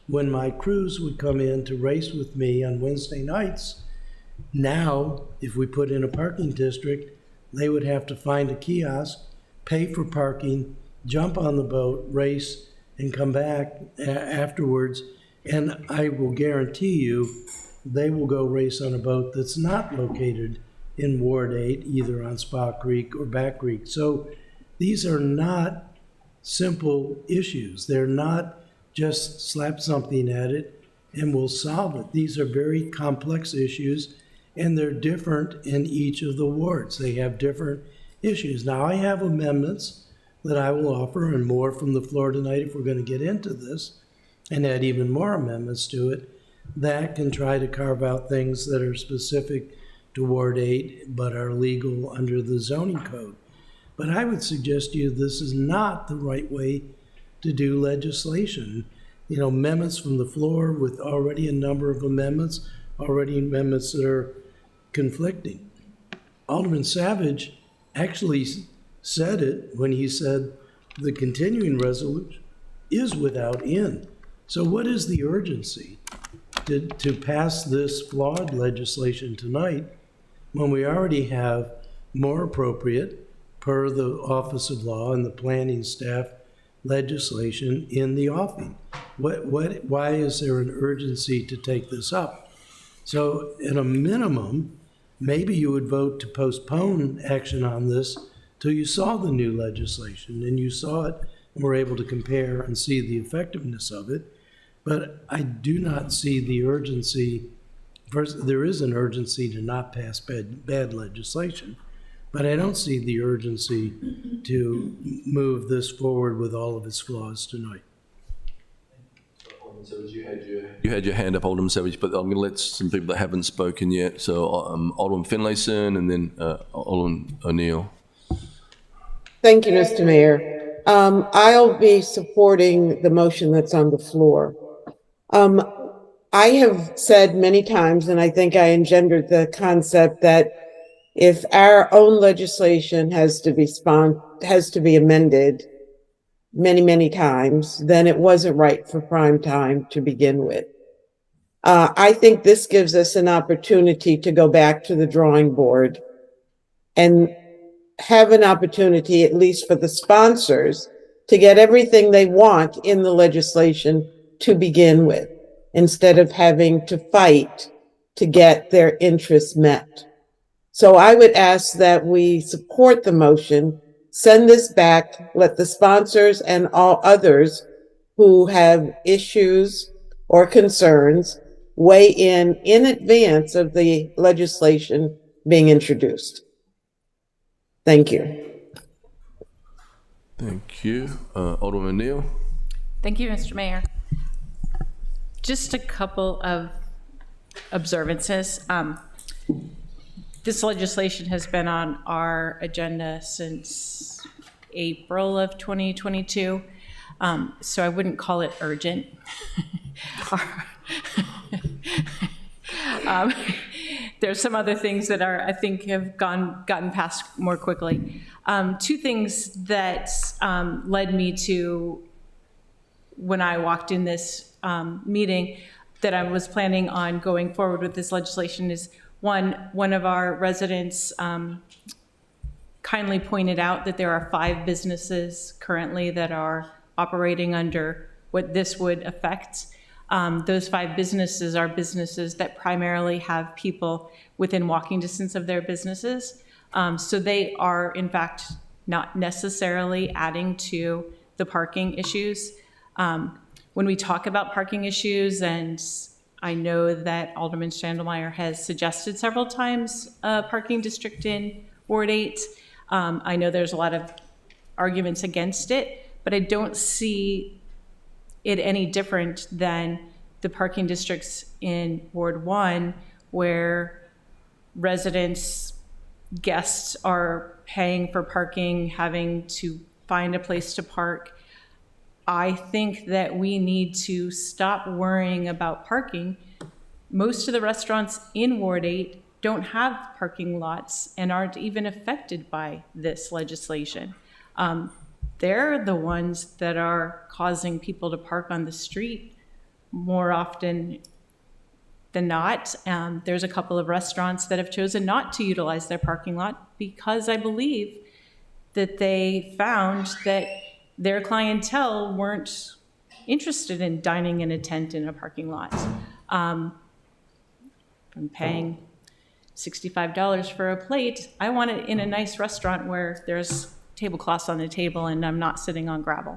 [SPEAKER 21] When my crews would come in to race with me on Wednesday nights, now, if we put in a parking district, they would have to find a kiosk, pay for parking, jump on the boat, race, and come back afterwards. And I will guarantee you, they will go race on a boat that's not located in Ward 8, either on Spa Creek or Back Creek. So these are not simple issues. They're not just slap something at it and we'll solve it. These are very complex issues, and they're different in each of the wards. They have different issues. Now, I have amendments that I will offer, and more from the floor tonight if we're going to get into this, and add even more amendments to it that can try to carve out things that are specific to Ward 8 but are legal under the zoning code. But I would suggest to you this is not the right way to do legislation. You know, amendments from the floor with already a number of amendments, already amendments that are conflicting. Alderman Savage actually said it when he said the continuing resolution is without end. So what is the urgency to pass this flawed legislation tonight when we already have more appropriate, per the Office of Law and the planning staff, legislation in the offing? Why is there an urgency to take this up? So at a minimum, maybe you would vote to postpone action on this till you saw the new legislation and you saw it and were able to compare and see the effectiveness of it. But I do not see the urgency. First, there is an urgency to not pass bad legislation, but I don't see the urgency to move this forward with all of its flaws tonight.
[SPEAKER 1] Alderman Savage, you had your hand up, Alderman Savage, but I'm going to let some people that haven't spoken yet. So Alderman Finlayson and then Alderman O'Neill.
[SPEAKER 12] Thank you, Mr. Mayor. I'll be supporting the motion that's on the floor. I have said many times, and I think I engendered the concept that if our own legislation has to be amended many, many times, then it wasn't right for prime time to begin with. I think this gives us an opportunity to go back to the drawing board and have an opportunity, at least for the sponsors, to get everything they want in the legislation to begin with, instead of having to fight to get their interests met. So I would ask that we support the motion, send this back, let the sponsors and all others who have issues or concerns weigh in advance of the legislation being introduced. Thank you.
[SPEAKER 1] Thank you. Alderman O'Neill.
[SPEAKER 3] Thank you, Mr. Mayor. Just a couple of observances. This legislation has been on our agenda since April of 2022, so I wouldn't call it urgent. There's some other things that are, I think, have gotten passed more quickly. Two things that led me to, when I walked in this meeting, that I was planning on going forward with this legislation is, one of our residents kindly pointed out that there are 5 businesses currently that are operating under what this would affect. Those 5 businesses are businesses that primarily have people within walking distance of their businesses. So they are, in fact, not necessarily adding to the parking issues. When we talk about parking issues, and I know that Alderman Standelmeyer has suggested several times a parking district in Ward 8. I know there's a lot of arguments against it, but I don't see it any different than the parking districts in Ward 1, where residents, guests are paying for parking, having to find a place to park. I think that we need to stop worrying about parking. Most of the restaurants in Ward 8 don't have parking lots and aren't even affected by this legislation. They're the ones that are causing people to park on the street more often than not. There's a couple of restaurants that have chosen not to utilize their parking lot because I believe that they found that their clientele weren't interested in dining in a tent in a parking lot. I'm paying $65 for a plate. I want it in a nice restaurant where there's tablecloths on the table and I'm not sitting on gravel.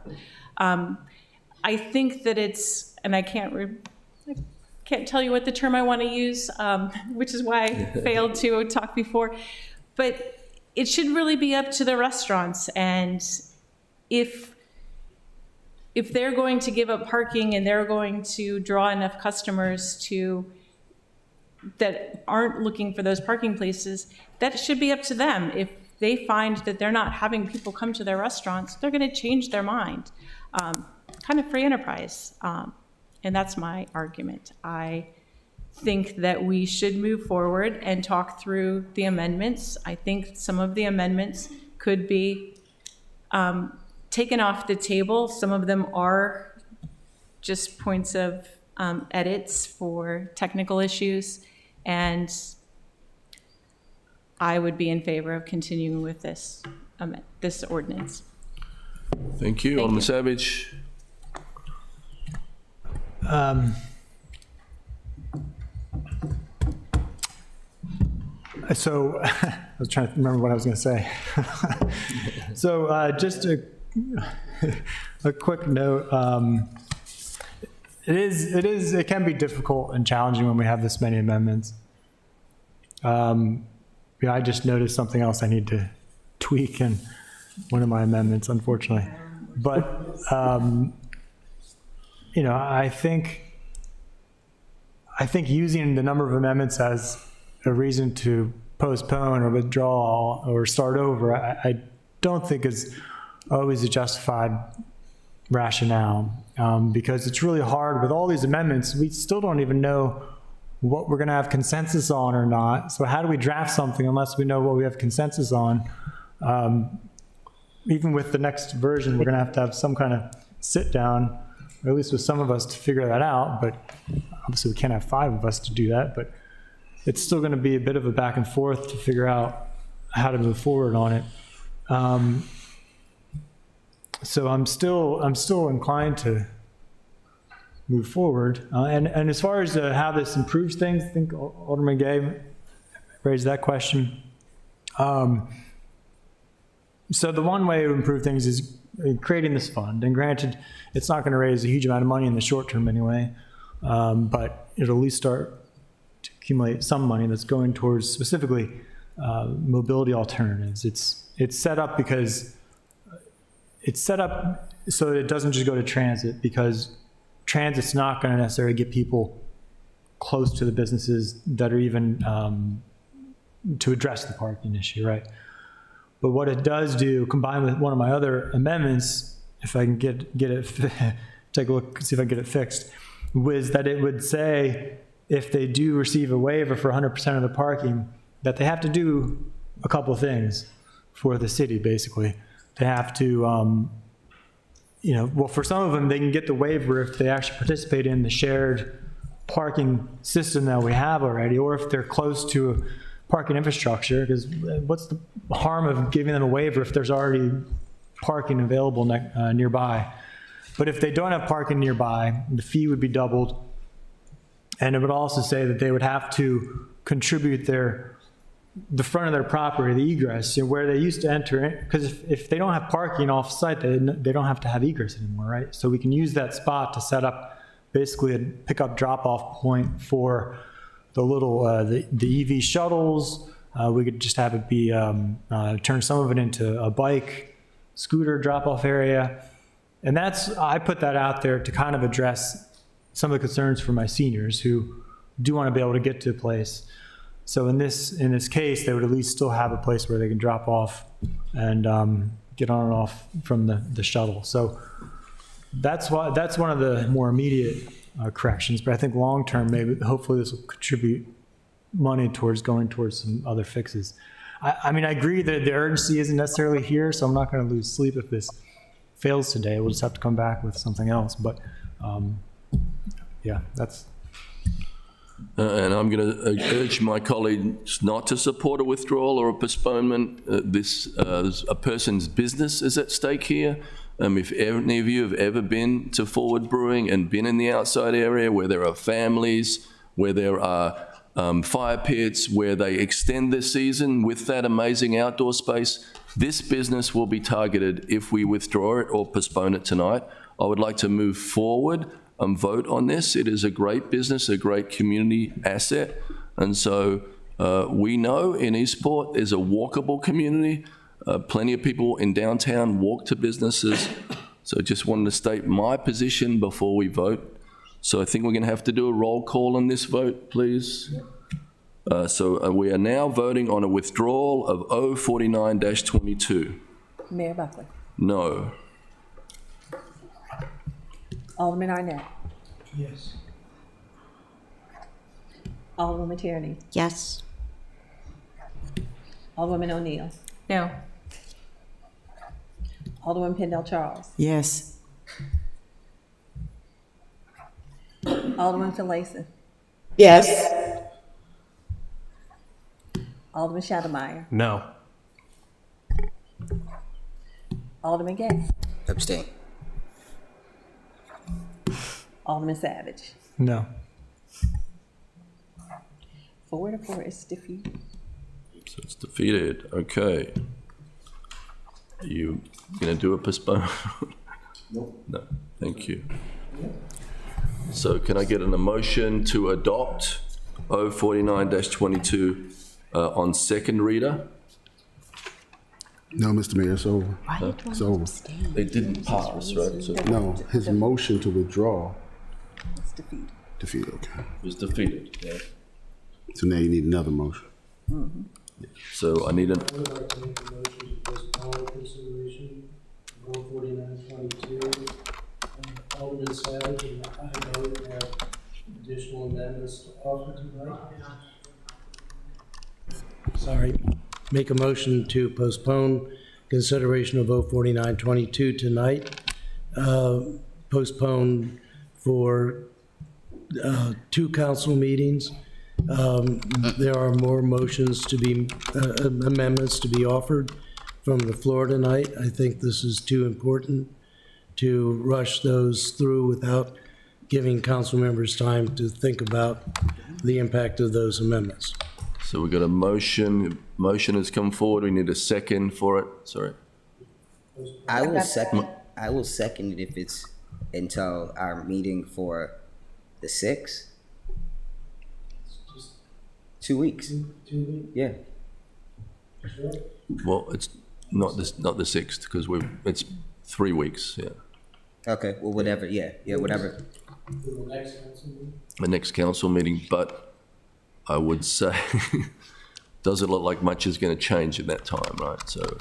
[SPEAKER 3] I think that it's, and I can't tell you what the term I want to use, which is why I failed to talk before, but it should really be up to the restaurants. And if they're going to give up parking and they're going to draw enough customers that aren't looking for those parking places, that should be up to them. If they find that they're not having people come to their restaurants, they're going to change their mind. Kind of free enterprise. And that's my argument. I think that we should move forward and talk through the amendments. I think some of the amendments could be taken off the table. Some of them are just points of edits for technical issues, and I would be in favor of continuing with this ordinance.
[SPEAKER 1] Thank you. Alderman Savage.
[SPEAKER 9] So I was trying to remember what I was going to say. So just a quick note. It can be difficult and challenging when we have this many amendments. I just noticed something else I need to tweak in one of my amendments, unfortunately. But I think using the number of amendments as a reason to postpone or withdraw or start over, I don't think is always a justified rationale, because it's really hard with all these amendments. We still don't even know what we're going to have consensus on or not. So how do we draft something unless we know what we have consensus on? Even with the next version, we're going to have some kind of sit down, or at least with some of us, to figure that out. But obviously we can't have 5 of us to do that, but it's still going to be a bit of a back and forth to figure out how to move forward on it. So I'm still inclined to move forward. And as far as how this improves things, I think Alderman Gay raised that question. So the one way to improve things is creating this fund. And granted, it's not going to raise a huge amount of money in the short term anyway, but it'll at least start to accumulate some money that's going towards specifically mobility alternatives. It's set up so that it doesn't just go to transit, because transit's not going to necessarily get people close to the businesses that are even to address the parking issue, right? But what it does do, combined with one of my other amendments, if I can get it, take a look, see if I can get it fixed, was that it would say if they do receive a waiver for 100% of the parking, that they have to do a couple of things for the city, basically. They have to, well, for some of them, they can get the waiver if they actually participate in the shared parking system that we have already, or if they're close to parking infrastructure, because what's the harm of giving them a waiver if there's already parking available nearby? But if they don't have parking nearby, the fee would be doubled. And it would also say that they would have to contribute the front of their property, the egress, where they used to enter in, because if they don't have parking off-site, they don't have to have egress anymore, right? So we can use that spot to set up basically a pickup drop-off point for the little, the EV shuttles. We could just have it be, turn some of it into a bike, scooter drop-off area. And I put that out there to kind of address some of the concerns for my seniors who do want to be able to get to a place. So in this case, they would at least still have a place where they can drop off and get on and off from the shuttle. So that's one of the more immediate corrections. But I think long term, maybe hopefully this will contribute money towards going towards some other fixes. I mean, I agree that the urgency isn't necessarily here, so I'm not going to lose sleep if this fails today. We'll just have to come back with something else. But yeah, that's.
[SPEAKER 1] And I'm going to urge my colleagues not to support a withdrawal or a postponement. A person's business is at stake here. If any of you have ever been to Forward Brewing and been in the outside area where there are families, where there are fire pits, where they extend their season with that amazing outdoor space, this business will be targeted if we withdraw it or postpone it tonight. I would like to move forward and vote on this. It is a great business, a great community asset. And so we know in Eastport is a walkable community. Plenty of people in downtown walk to businesses. So just wanted to state my position before we vote. So I think we're going to have to do a roll call on this vote, please. So we are now voting on a withdrawal of 049-22.
[SPEAKER 7] Mayor Buckley.
[SPEAKER 1] No.
[SPEAKER 7] Alderman Arnett.
[SPEAKER 21] Yes.
[SPEAKER 7] Alderwoman Tierney.
[SPEAKER 10] Yes.
[SPEAKER 7] Alderwoman O'Neill.
[SPEAKER 3] No.
[SPEAKER 7] Alderwoman Pendell Charles.
[SPEAKER 6] Yes.
[SPEAKER 7] Alderman Finlayson.
[SPEAKER 12] Yes.
[SPEAKER 7] Alderman Shademeyer.
[SPEAKER 2] No.
[SPEAKER 7] Alderman Gay.
[SPEAKER 4] Abstain.
[SPEAKER 7] Alderman Savage.
[SPEAKER 9] No.
[SPEAKER 7] 4-4 is defeated.
[SPEAKER 1] So it's defeated. Okay. Are you going to do a postpone?
[SPEAKER 21] Nope.
[SPEAKER 1] No. Thank you. So can I get an emotion to adopt 049-22 on second reader?
[SPEAKER 5] No, Mr. Mayor, it's over. It's over.
[SPEAKER 1] It didn't pass, right? So
[SPEAKER 5] No, his motion to withdraw.
[SPEAKER 7] It's defeated.
[SPEAKER 5] Defeated, okay.
[SPEAKER 1] it was defeated. Yeah.
[SPEAKER 5] So now you need another motion.
[SPEAKER 1] So I need an.
[SPEAKER 21] I would like to make a motion to postpone consideration of 149-22. Alderman Savage and I know we have additional amendments to offer tonight. Sorry. Make a motion to postpone consideration of 049-22 tonight. Postpone for 2 council meetings. There are more motions to be, amendments to be offered from the floor tonight. I think this is too important to rush those through without giving council members time to think about the impact of those amendments.
[SPEAKER 1] So we've got a motion. Motion has come forward. We need a second for it. Sorry.
[SPEAKER 4] I will second it if it's until our meeting for the 6th. 2 weeks.
[SPEAKER 21] 2 weeks?
[SPEAKER 4] Yeah.
[SPEAKER 21] Sure.
[SPEAKER 1] Well, it's not the 6th because it's 3 weeks. Yeah.
[SPEAKER 4] Okay. Well, whatever. Yeah. Whatever.
[SPEAKER 1] the next council meeting, but I would say, doesn't look like much is going to change in that time, right? So,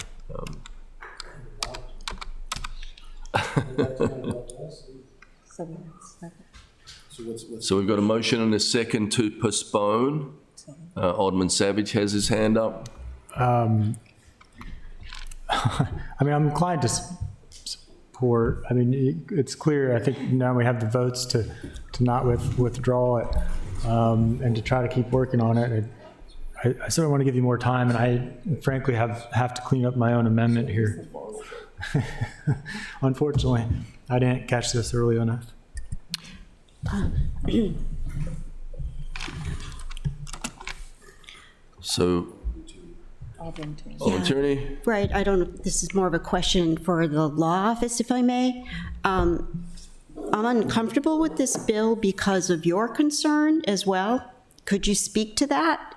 [SPEAKER 1] so we've got a motion and a second to postpone. Alderman Savage has his hand up.
[SPEAKER 9] I mean, I'm inclined to support. I mean, it's clear. I think now we have the votes to not withdraw it and to try to keep working on it. I sort of want to give you more time, and I frankly have to clean up my own amendment here. Unfortunately, I didn't catch this early enough.
[SPEAKER 1] So,
[SPEAKER 10] Yeah,
[SPEAKER 1] Attorney?
[SPEAKER 10] right, I don't know, this is more of a question for the law office, if I may. I'm uncomfortable with this bill because of your concern as well. Could you speak to that?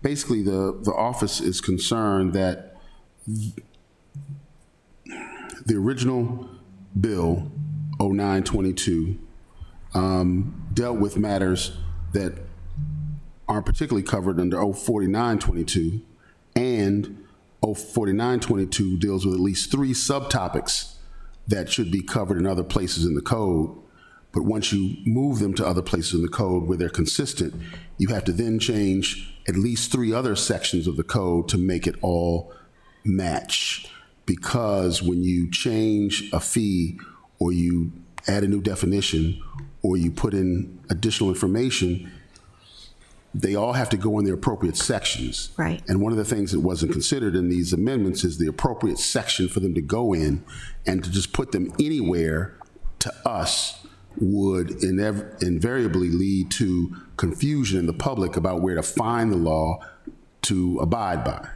[SPEAKER 5] Basically, the office is concerned that the original bill, 0922, dealt with matters that aren't particularly covered under 04922, and 04922 deals with at least 3 subtopics that should be covered in other places in the code. But once you move them to other places in the code where they're consistent, you have to then change at least 3 other sections of the code to make it all match. Because when you change a fee, or you add a new definition, or you put in additional information, they all have to go in their appropriate sections.
[SPEAKER 10] Right.
[SPEAKER 5] And one of the things that wasn't considered in these amendments is the appropriate section for them to go in, and to just put them anywhere to us would invariably lead to confusion in the public about where to find the law to abide by.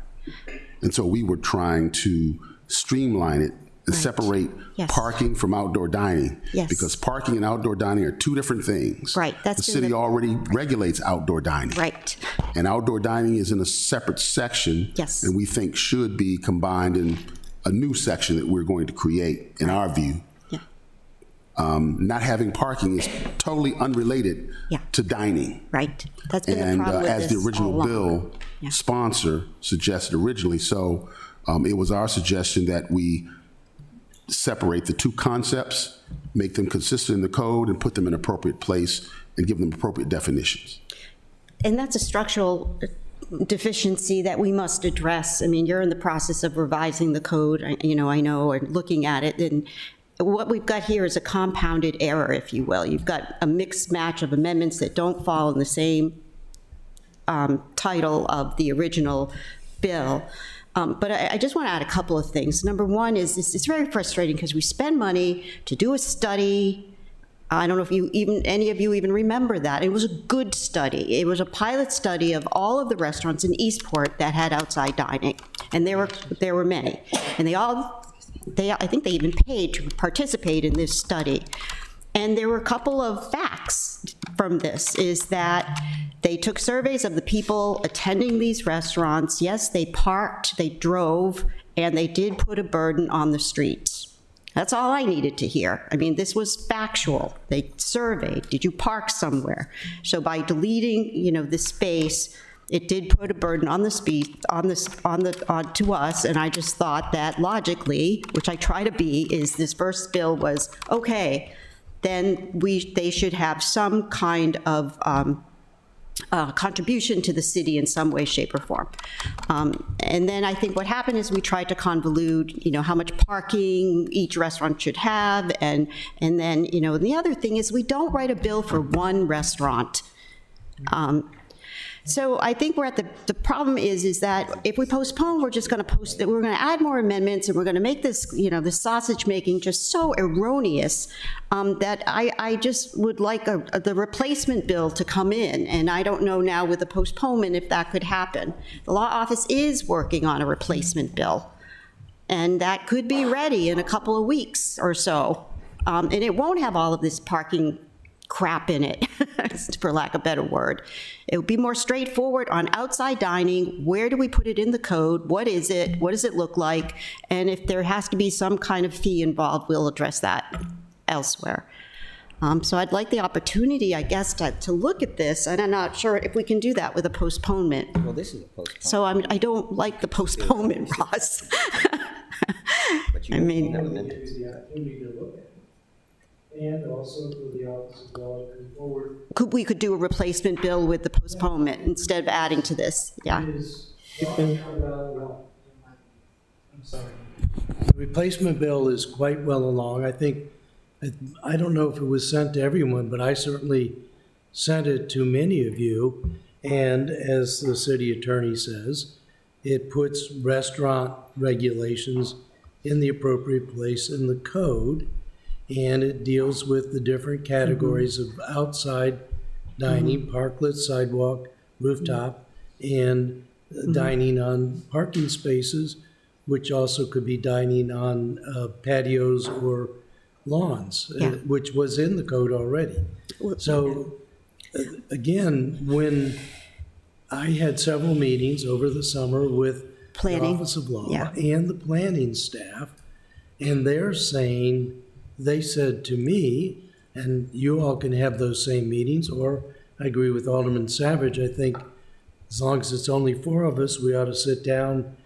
[SPEAKER 5] And so we were trying to streamline it and separate parking from outdoor dining.
[SPEAKER 10] Yes.
[SPEAKER 5] Because parking and outdoor dining are 2 different things.
[SPEAKER 10] Right.
[SPEAKER 5] The city already regulates outdoor dining.
[SPEAKER 10] Right.
[SPEAKER 5] And outdoor dining is in a separate section.
[SPEAKER 10] Yes.
[SPEAKER 5] And we think should be combined in a new section that we're going to create, in our view. Not having parking is totally unrelated to dining.
[SPEAKER 10] Right. That's been
[SPEAKER 5] And
[SPEAKER 10] the problem with
[SPEAKER 5] as
[SPEAKER 10] this
[SPEAKER 5] the original
[SPEAKER 10] all
[SPEAKER 5] bill
[SPEAKER 10] along.
[SPEAKER 5] sponsor suggested originally, so it was our suggestion that we separate the 2 concepts, make them consistent in the code, and put them in appropriate place, and give them appropriate definitions.
[SPEAKER 10] And that's a structural deficiency that we must address. I mean, you're in the process of revising the code, I know, and looking at it, and what we've got here is a compounded error, if you will. You've got a mixed match of amendments that don't fall in the same title of the original bill. But I just want to add a couple of things. Number one is it's very frustrating because we spend money to do a study. I don't know if any of you even remember that. It was a good study. It was a pilot study of all of the restaurants in Eastport that had outside dining, and there were many, and I think they even paid to participate in this study. And there were a couple of facts from this, is that they took surveys of the people attending these restaurants. Yes, they parked, they drove, and they did put a burden on the streets. That's all I needed to hear. I mean, this was factual. They surveyed, did you park somewhere? So by deleting, the space, it did put a burden on the to us, and I just thought that logically, which I try to be, is this first bill was okay. Then they should have some kind of contribution to the city in some way, shape, or form. And then I think what happened is we tried to convolute, how much parking each restaurant should have, and then, the other thing is we don't write a bill for one restaurant. So I think we're at the problem is that if we postpone, we're just going to we're going to add more amendments, and we're going to make this, the sausage making just so erroneous that I just would like the replacement bill to come in. And I don't know now with the postponement if that could happen. The law office is working on a replacement bill, and that could be ready in a couple of weeks or so. And it won't have all of this parking crap in it, for lack of a better word. It would be more straightforward on outside dining. Where do we put it in the code? What is it? What does it look like? And if there has to be some kind of fee involved, we'll address that elsewhere. So I'd like the opportunity, I guess, to look at this, and I'm not sure if we can do that with a postponement.
[SPEAKER 4] Well, this is a postponement.
[SPEAKER 10] So I don't like the postponement, Ross. I mean,
[SPEAKER 21] And also for the Office of Law to come forward.
[SPEAKER 10] we could do a replacement bill with the postponement instead of adding to this, yeah.
[SPEAKER 21] I'm sorry. The replacement bill is quite well along. I don't know if it was sent to everyone, but I certainly sent it to many of you. And as the city attorney says, it puts restaurant regulations in the appropriate place in the code, and it deals with the different categories of outside dining, parklet, sidewalk, rooftop, and dining on parking spaces, which also could be dining on patios or lawns, which was in the code already. So again, when I had several meetings over the summer with the Office of Law and the planning staff, and they're saying, they said to me, and you all can have those same meetings, or I agree with Alderman Savage, I think as long as it's only 4 of us, we ought to sit down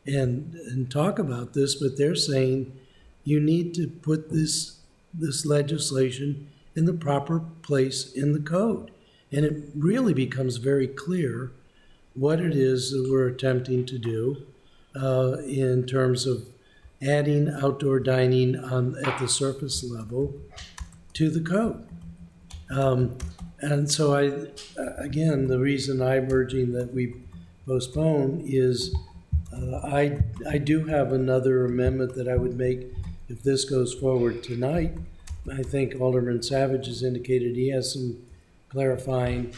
[SPEAKER 21] and talk about this, but they're saying you need to put this legislation in the proper place in the code. And it really becomes very clear what it is that we're attempting to do in terms of adding outdoor dining at the surface level to the code. And so again, the reason I'm urging that we postpone is I do have another amendment that I would make if this goes forward tonight. I think Alderman Savage has indicated he has some clarifying.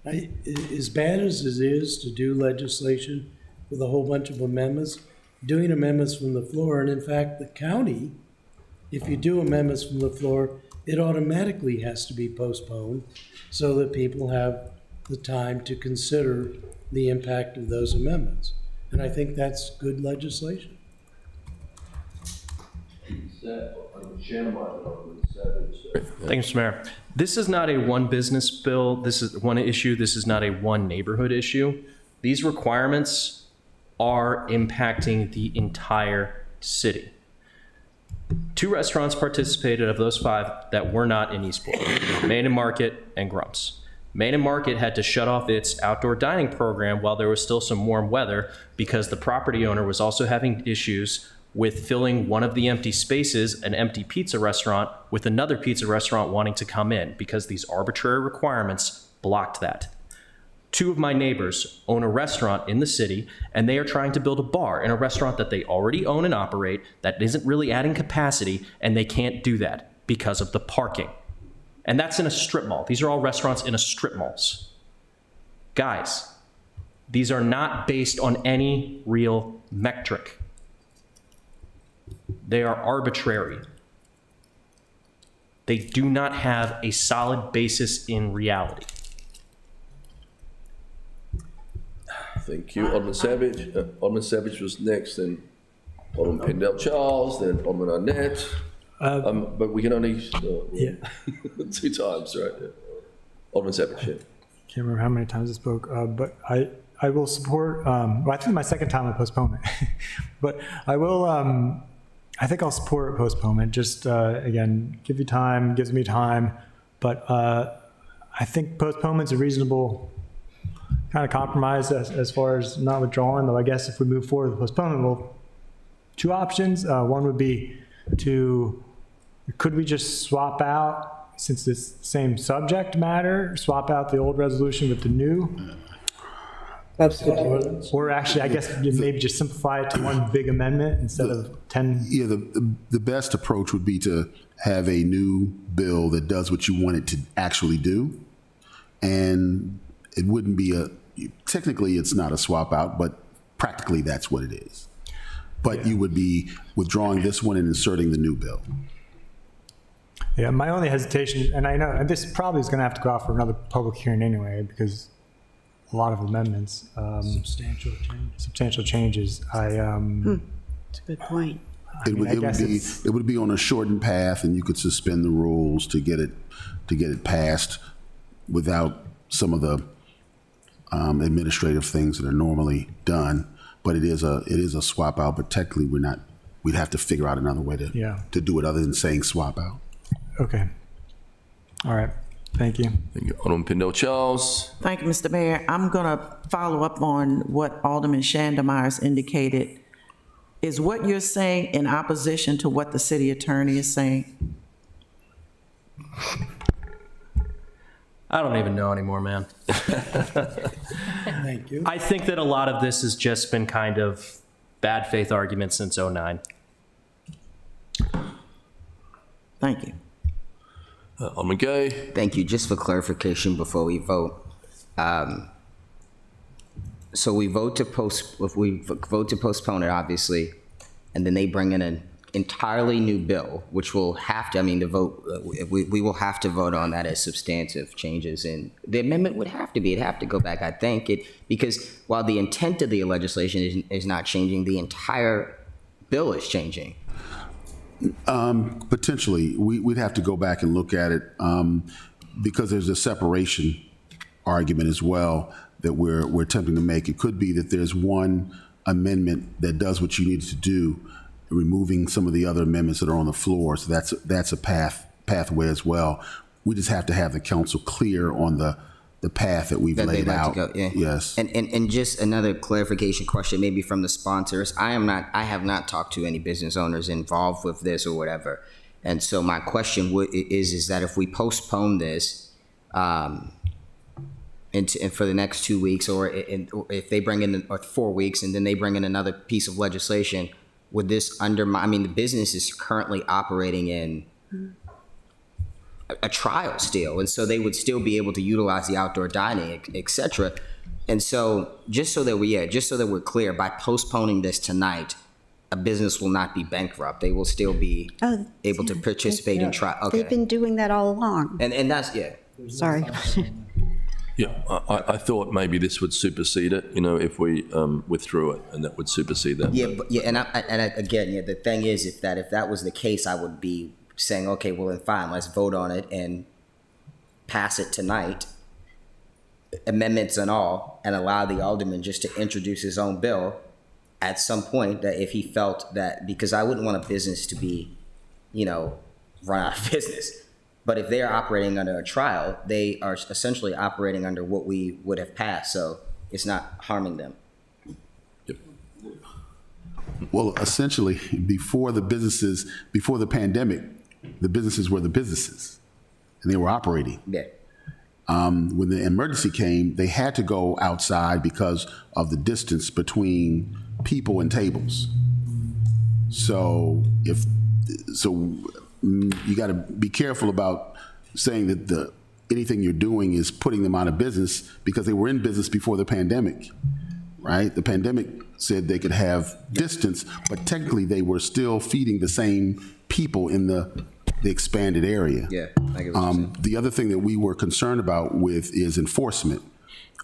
[SPEAKER 21] As bad as it is to do legislation with a whole bunch of amendments, doing amendments from the floor, and in fact, the county, if you do amendments from the floor, it automatically has to be postponed so that people have the time to consider the impact of those amendments. And I think that's good legislation.
[SPEAKER 2] Thanks, Mr. Mayor. This is not a one business bill. This is one issue. This is not a one neighborhood issue. These requirements are impacting the entire city. 2 restaurants participated of those 5 that were not in Eastport, Main and Market and Grumps. Main and Market had to shut off its outdoor dining program while there was still some warm weather because the property owner was also having issues with filling one of the empty spaces, an empty pizza restaurant, with another pizza restaurant wanting to come in because these arbitrary requirements blocked that. 2 of my neighbors own a restaurant in the city, and they are trying to build a bar in a restaurant that they already own and operate that isn't really adding capacity, and they can't do that because of the parking. And that's in a strip mall. These are all restaurants in a strip malls. Guys, these are not based on any real metric. They are arbitrary. They do not have a solid basis in reality.
[SPEAKER 1] Thank you, Alderman Savage. Alderman Savage was next, then Alderman Pendell Charles, then Alderman Arnett. But we can only 2 times, right? Yeah. Alderman Savage. Yeah.
[SPEAKER 9] Can't remember how many times I spoke, but I will support. Well, I think my second time on postponement, but I will. I think I'll support postponement. Just again, give you time, gives me time, but I think postponement's a reasonable kind of compromise as far as not withdrawing. Though I guess if we move forward with postponement, well, 2 options. One would be could we just swap out, since it's the same subject matter, swap out the old resolution with the new? Or actually, I guess maybe just simplify it to one big amendment instead of 10.
[SPEAKER 5] Yeah, the best approach would be to have a new bill that does what you want it to actually do. And it wouldn't be technically it's not a swap out, but practically that's what it is. But you would be withdrawing this one and inserting the new bill.
[SPEAKER 9] Yeah, my only hesitation, and I know, and this probably is going to have to go out for another public hearing anyway, because a lot of amendments. Substantial changes.
[SPEAKER 10] That's a good point.
[SPEAKER 5] It would be on a shortened path, and you could suspend the rules to get it passed without some of the administrative things that are normally done. But it is a swap out. But technically, we'd have to figure out another way to do it other than saying swap out.
[SPEAKER 9] Okay. All right. Thank you.
[SPEAKER 1] Thank you, Alderman Pindell Charles.
[SPEAKER 11] Thank you, Mr. Mayor. I'm going to follow up on what Alderman Shandemeyer's indicated. Is what you're saying in opposition to what the city attorney is saying?
[SPEAKER 2] I don't even know anymore, man.
[SPEAKER 21] Thank you.
[SPEAKER 2] I think that a lot of this has just been kind of bad faith arguments since '09.
[SPEAKER 11] Thank you.
[SPEAKER 1] Alderman Gay.
[SPEAKER 4] Thank you. Just for clarification before we vote. So we vote to postpone it, obviously, and then they bring in an entirely new bill, which will have to, the vote, we will have to vote on that as substantive changes. And the amendment would have to go back, I think, because while the intent of the legislation is not changing, the entire bill is changing.
[SPEAKER 5] Potentially, we'd have to go back and look at it because there's a separation argument as well that we're attempting to make. It could be that there's one amendment that does what you need to do, removing some of the other amendments that are on the floor. So that's a pathway as well. We just have to have the council clear on the path that we've laid out.
[SPEAKER 4] Yeah.
[SPEAKER 5] Yes.
[SPEAKER 4] And just another clarification question, maybe from the sponsors. I have not talked to any business owners involved with this or whatever. And so my question is that if we postpone this and for the next 2 weeks, or if they bring in 4 weeks and then they bring in another piece of legislation, would this undermine? The business is currently operating in a trial still, and so they would still be able to utilize the outdoor dining, et cetera. And so just so that we're clear, by postponing this tonight, a business will not be bankrupt. They will still be able to participate in trial. Okay.
[SPEAKER 10] They've been doing that all along.
[SPEAKER 4] And that's, yeah.
[SPEAKER 10] Sorry.
[SPEAKER 1] Yeah, I thought maybe this would supersede it, if we withdrew it, and that would supersede that.
[SPEAKER 4] Yeah, again, the thing is, if that was the case, I would be saying, okay, well then fine, let's vote on it and pass it tonight, amendments and all, and allow the alderman just to introduce his own bill at some point, that if he felt that, because I wouldn't want a business to be, run out of business. But if they are operating under a trial, they are essentially operating under what we would have passed, so it's not harming them.
[SPEAKER 5] Well, essentially, before the pandemic, the businesses were the businesses, and they were operating.
[SPEAKER 4] Yeah.
[SPEAKER 5] When the emergency came, they had to go outside because of the distance between people and tables. So you got to be careful about saying that anything you're doing is putting them out of business, because they were in business before the pandemic, right? The pandemic said they could have distance, but technically they were still feeding the same people in the expanded area.
[SPEAKER 4] Yeah, I get what you're saying.
[SPEAKER 5] The other thing that we were concerned about with is enforcement,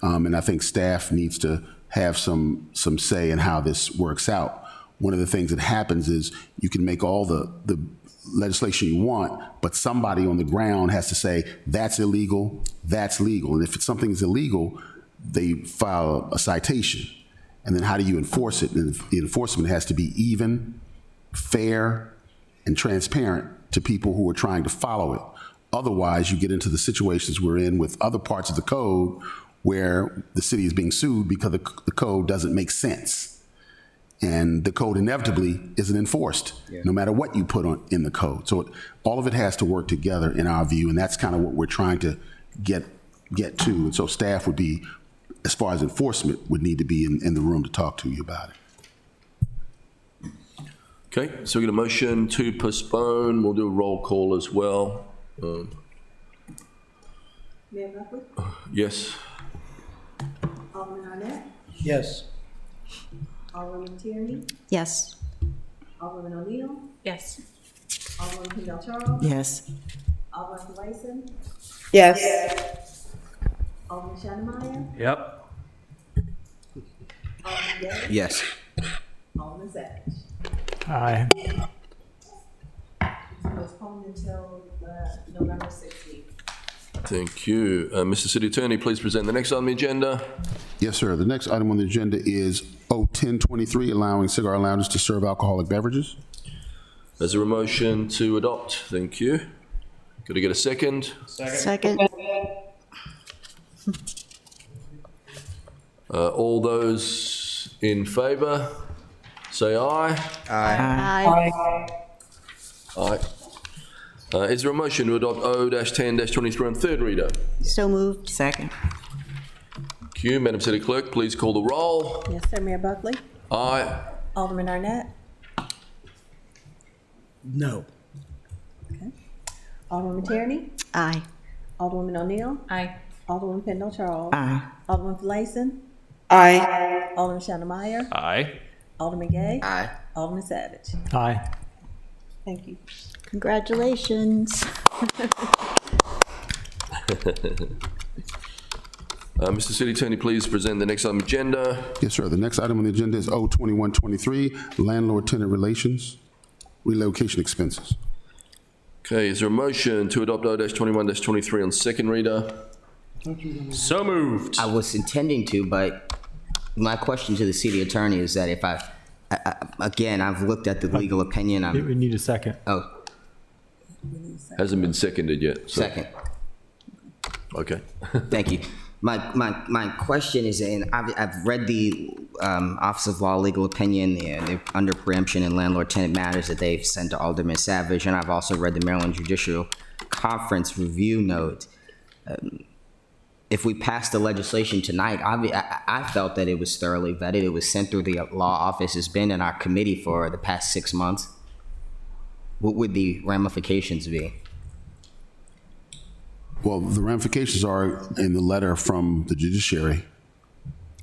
[SPEAKER 5] and I think staff needs to have some say in how this works out. One of the things that happens is you can make all the legislation you want, but somebody on the ground has to say that's illegal, that's legal. And if something is illegal, they file a citation. And then how do you enforce it? And the enforcement has to be even, fair, and transparent to people who are trying to follow it. Otherwise, you get into the situations we're in with other parts of the code where the city is being sued because the code doesn't make sense. And the code inevitably isn't enforced, no matter what you put in the code. So all of it has to work together in our view, and that's kind of what we're trying to get to. And so staff would be, as far as enforcement, would need to be in the room to talk to you about it.
[SPEAKER 1] Okay, so we get a motion to postpone. We'll do a roll call as well.
[SPEAKER 7] Mayor Buckley?
[SPEAKER 1] Yes.
[SPEAKER 7] Alderman Arnett?
[SPEAKER 21] Yes.
[SPEAKER 7] Alderman Tierney?
[SPEAKER 10] Yes.
[SPEAKER 7] Alderman O'Neill?
[SPEAKER 3] Yes.
[SPEAKER 7] Alderman Kendall Charles.
[SPEAKER 11] Yes.
[SPEAKER 7] Alderman Gleason.
[SPEAKER 12] Yes.
[SPEAKER 7] Alderman Shannon Meyer.
[SPEAKER 2] Yep.
[SPEAKER 7] Alderman Gay.
[SPEAKER 4] Yes.
[SPEAKER 7] Alderman Savage.
[SPEAKER 9] Aye.
[SPEAKER 7] Postponed until November 16th.
[SPEAKER 1] Thank you. Mr. City Attorney, please present the next on the agenda.
[SPEAKER 5] Yes, sir. The next item on the agenda is O1023, allowing cigar lounges to serve alcoholic beverages.
[SPEAKER 1] Is there a motion to adopt? Thank you. Could I get a second?
[SPEAKER 10] Second.
[SPEAKER 1] All those in favour, say aye.
[SPEAKER 10] Aye.
[SPEAKER 1] Aye. Is there a motion to adopt O-10-23 on third reader?
[SPEAKER 10] So moved.
[SPEAKER 11] Second.
[SPEAKER 1] Thank you. Madam City Clerk, please call the roll.
[SPEAKER 7] Yes, sir. Mayor Buckley.
[SPEAKER 1] Aye.
[SPEAKER 7] Alderman Arnett.
[SPEAKER 21] No.
[SPEAKER 7] Alderman Tierney.
[SPEAKER 10] Aye.
[SPEAKER 7] Alderwoman O'Neill.
[SPEAKER 3] Aye.
[SPEAKER 7] Alderman Kendall Charles.
[SPEAKER 11] Aye.
[SPEAKER 7] Alderman Gleason.
[SPEAKER 12] Aye.
[SPEAKER 7] Alderman Shannon Meyer.
[SPEAKER 2] Aye.
[SPEAKER 7] Alderman Gay.
[SPEAKER 4] Aye.
[SPEAKER 7] Alderman Savage.
[SPEAKER 9] Aye.
[SPEAKER 7] Thank you.
[SPEAKER 10] Congratulations.
[SPEAKER 1] Mr. City Attorney, please present the next item on the agenda.
[SPEAKER 5] Yes, sir. The next item on the agenda is O2123, landlord-tenant relations, relocation expenses.
[SPEAKER 1] Okay, is there a motion to adopt O-21-23 on second reader?
[SPEAKER 2] So moved.
[SPEAKER 4] I was intending to, but my question to the city attorney is that if again, I've looked at the legal opinion.
[SPEAKER 9] We need a second.
[SPEAKER 4] Oh,
[SPEAKER 1] Hasn't been seconded yet. So.
[SPEAKER 4] second.
[SPEAKER 1] Okay.
[SPEAKER 4] Thank you. My question is, and I've read the Office of Law legal opinion, the under preemption and landlord-tenant matters that they've sent to Alderman Savage, and I've also read the Maryland Judicial Conference review note. If we pass the legislation tonight, I felt that it was thoroughly vetted. It was sent through the law office. It's been in our committee for the past 6 months. What would the ramifications be?
[SPEAKER 5] Well, the ramifications are in the letter from the judiciary.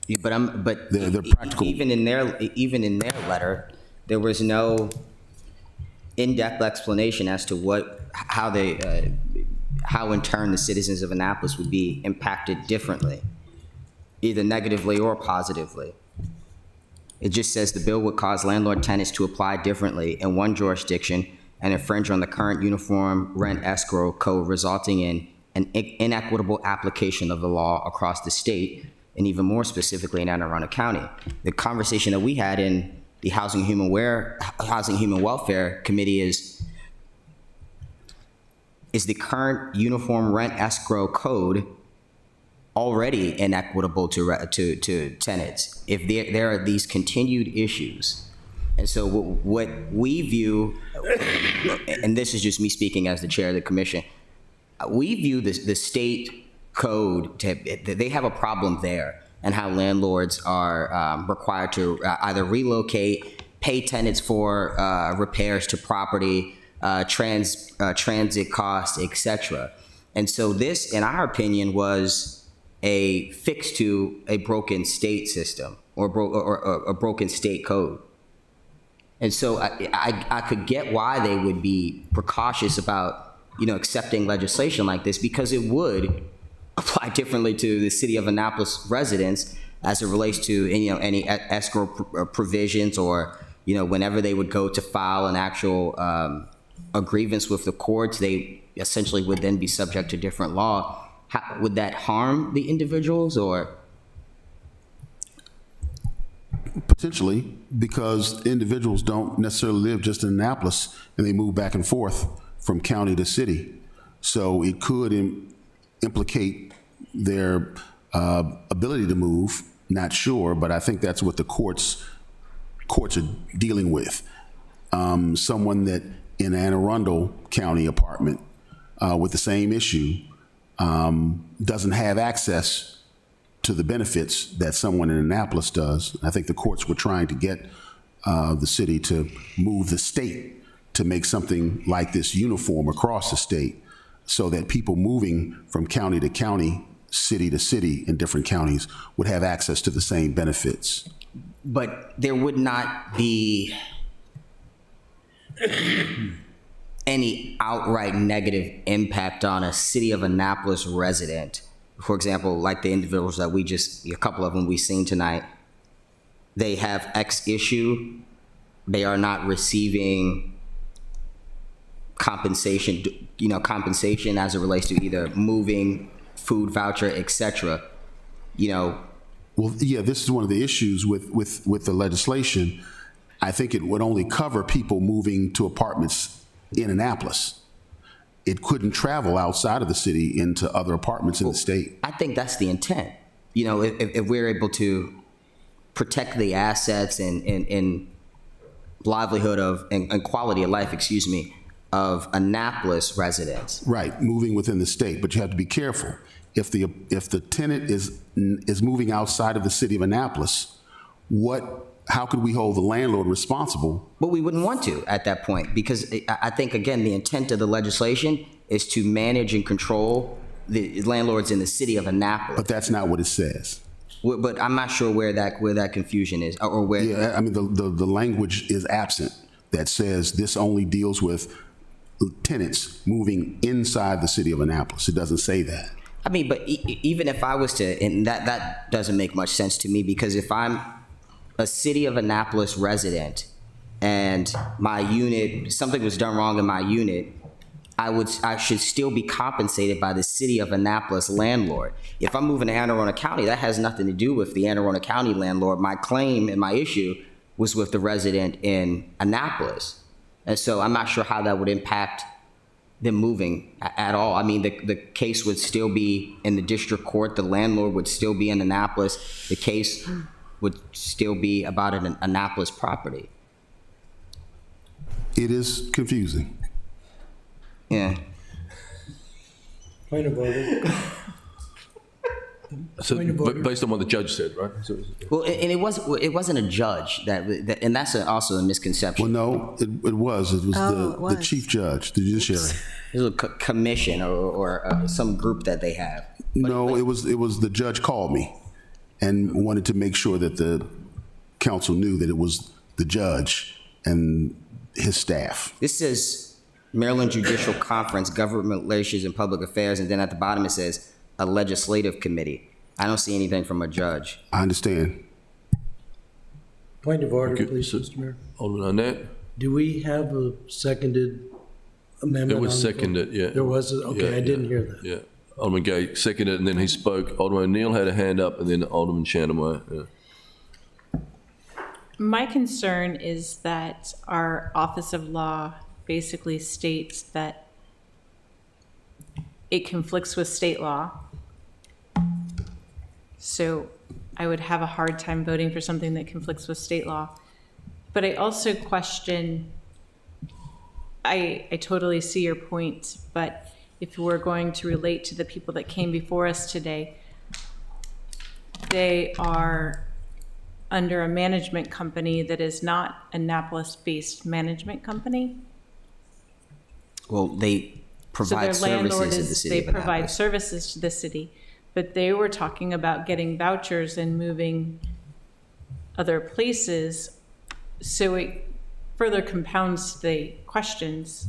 [SPEAKER 4] Yeah, but
[SPEAKER 5] they're practical.
[SPEAKER 4] Even in their letter, there was no in-depth explanation as to how in turn the citizens of Annapolis would be impacted differently, either negatively or positively. It just says the bill would cause landlord tenants to apply differently in one jurisdiction and infringe on the current uniform rent escrow code, resulting in an inequitable application of the law across the state, and even more specifically in Anne Arundel County. The conversation that we had in the Housing Human Welfare Committee is the current uniform rent escrow code already inequitable to tenants if there are these continued issues? And so what we view, and this is just me speaking as the chair of the commission, we view the state code, they have a problem there, and how landlords are required to either relocate, pay tenants for repairs to property, transit costs, etc. And so this, in our opinion, was a fix to a broken state system or a broken state code. And so I could get why they would be precautious about accepting legislation like this, because it would apply differently to the city of Annapolis residents as it relates to any escrow provisions, or whenever they would go to file an actual a grievance with the courts, they essentially would then be subject to different law. Would that harm the individuals, or?
[SPEAKER 5] Potentially, because individuals don't necessarily live just in Annapolis and they move back and forth from county to city. So it could implicate their ability to move, not sure, but I think that's what the courts are dealing with. Someone that in Anne Arundel County apartment with the same issue doesn't have access to the benefits that someone in Annapolis does. I think the courts were trying to get the city to move the state to make something like this uniform across the state, so that people moving from county to county, city to city in different counties would have access to the same benefits.
[SPEAKER 4] But there would not be, any outright negative impact on a city of Annapolis resident. For example, like the individuals that a couple of them we've seen tonight, they have X issue, they are not receiving compensation, compensation as it relates to either moving, food voucher, etc.
[SPEAKER 5] Well, yeah, this is one of the issues with the legislation. I think it would only cover people moving to apartments in Annapolis. It couldn't travel outside of the city into other apartments in the state.
[SPEAKER 4] I think that's the intent. If we're able to protect the assets and livelihood and quality of life, of Annapolis residents.
[SPEAKER 5] Right, moving within the state, but you have to be careful. If the tenant is moving outside of the city of Annapolis, how could we hold the landlord responsible?
[SPEAKER 4] But we wouldn't want to at that point, because I think, again, the intent of the legislation is to manage and control the landlords in the city of Annapolis.
[SPEAKER 5] But that's not what it says.
[SPEAKER 4] But I'm not sure where that confusion is, or where.
[SPEAKER 5] Yeah, I mean, the language is absent that says this only deals with tenants moving inside the city of Annapolis. It doesn't say that.
[SPEAKER 4] I mean, but even if I was to, and that doesn't make much sense to me, because if I'm a city of Annapolis resident and my unit, something was done wrong in my unit, I should still be compensated by the city of Annapolis landlord. If I'm moving to Anne Arundel County, that has nothing to do with the Anne Arundel County landlord. My claim and my issue was with the resident in Annapolis. And so I'm not sure how that would impact them moving at all. I mean, the case would still be in the district court. The landlord would still be in Annapolis. The case would still be about an Annapolis property.
[SPEAKER 5] It is confusing.
[SPEAKER 4] Yeah.
[SPEAKER 21] Point of order.
[SPEAKER 1] So, based on what the judge said, right?
[SPEAKER 4] Well, and it wasn't a judge and that's also a misconception.
[SPEAKER 5] Well, no, it was. It was the chief judge, the judiciary.
[SPEAKER 4] It was a commission or some group that they have.
[SPEAKER 5] It was the judge called me and wanted to make sure that the council knew that it was the judge and his staff.
[SPEAKER 4] This is Maryland Judicial Conference, Government Relations and Public Affairs, and then at the bottom it says a legislative committee. I don't see anything from a judge.
[SPEAKER 5] I understand.
[SPEAKER 21] Point of order, please, Mr. Mayor.
[SPEAKER 1] Alderman Arnett?
[SPEAKER 21] Do we have a seconded amendment?
[SPEAKER 1] It was seconded, yeah.
[SPEAKER 21] There was, okay,
[SPEAKER 1] Yeah,
[SPEAKER 21] I didn't hear that.
[SPEAKER 1] Yeah. Alderman Gay seconded, and then he spoke. Alderman O'Neill had a hand up, and then Alderman Chandler. Yeah.
[SPEAKER 3] My concern is that our Office of Law basically states that it conflicts with state law. So I would have a hard time voting for something that conflicts with state law. But I also question, I totally see your point, but if we're going to relate to the people that came before us today, they are under a management company that is not a Annapolis-based management company.
[SPEAKER 4] Well, they provide services to the city of
[SPEAKER 3] They provide
[SPEAKER 4] Annapolis.
[SPEAKER 3] services to the city, but they were talking about getting vouchers and moving other places. So it further compounds the questions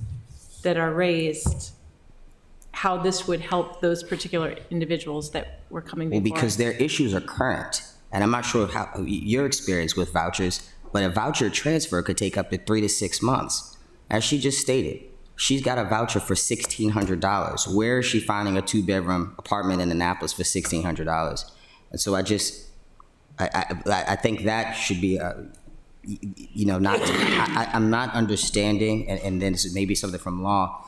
[SPEAKER 3] that are raised, how this would help those particular individuals that were coming before
[SPEAKER 4] Well, because
[SPEAKER 3] us.
[SPEAKER 4] their issues are current. And I'm not sure how your experience with vouchers, but a voucher transfer could take up to 3 to 6 months. As she just stated, she's got a voucher for $1,600. Where is she finding a 2-bedroom apartment in Annapolis for $1,600? And so I think that should be, I'm not understanding, and then this is maybe something from law,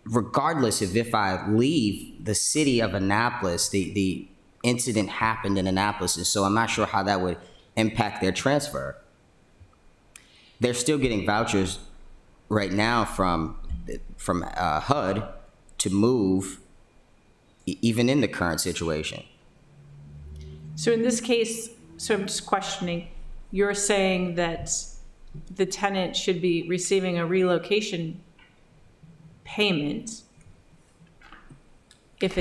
[SPEAKER 4] regardless of if I leave the city of Annapolis, the incident happened in Annapolis, and so I'm not sure how that would impact their transfer. They're still getting vouchers right now from HUD to move, even in the current situation.
[SPEAKER 3] So in this case, so I'm just questioning, you're saying that the tenant should be receiving a relocation payment if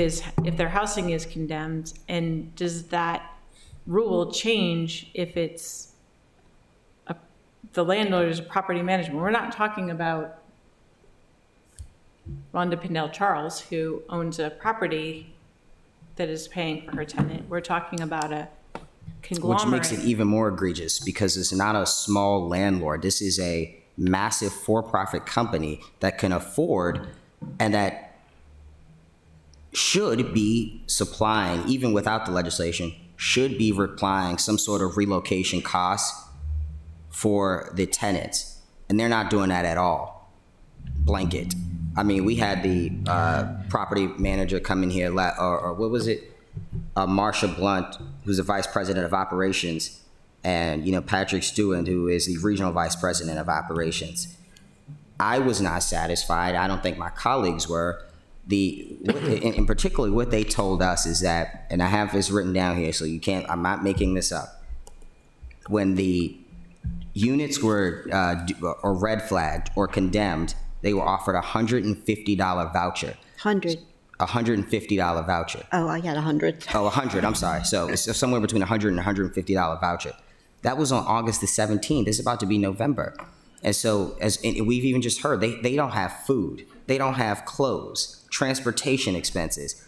[SPEAKER 3] their housing is condemned, and does that rule change if it's the landlord is property management. We're not talking about Rhonda Pindell Charles, who owns a property that is paying for her tenant. We're talking about a conglomerate.
[SPEAKER 4] Which makes it even more egregious because it's not a small landlord. This is a massive for-profit company that can afford and that should be supplying, even without the legislation, should be applying some sort of relocation costs for the tenants. And they're not doing that at all. Blanket. I mean, we had the property manager come in here, or what was it? Marsha Blunt, who's the vice president of operations, and Patrick Stewart, who is the regional vice president of operations. I was not satisfied. I don't think my colleagues were. In particular, what they told us is that, and I have this written down here, so you can't. I'm not making this up. When the units were or red flagged or condemned, they were offered a $150 voucher. $150 voucher.
[SPEAKER 10] Oh, I got 100.
[SPEAKER 4] Oh, 100, I'm sorry. So it's somewhere between $100 and $150 voucher. That was on August the 17th. It's about to be November. And so, and we've even just heard, they don't have food. They don't have clothes, transportation expenses.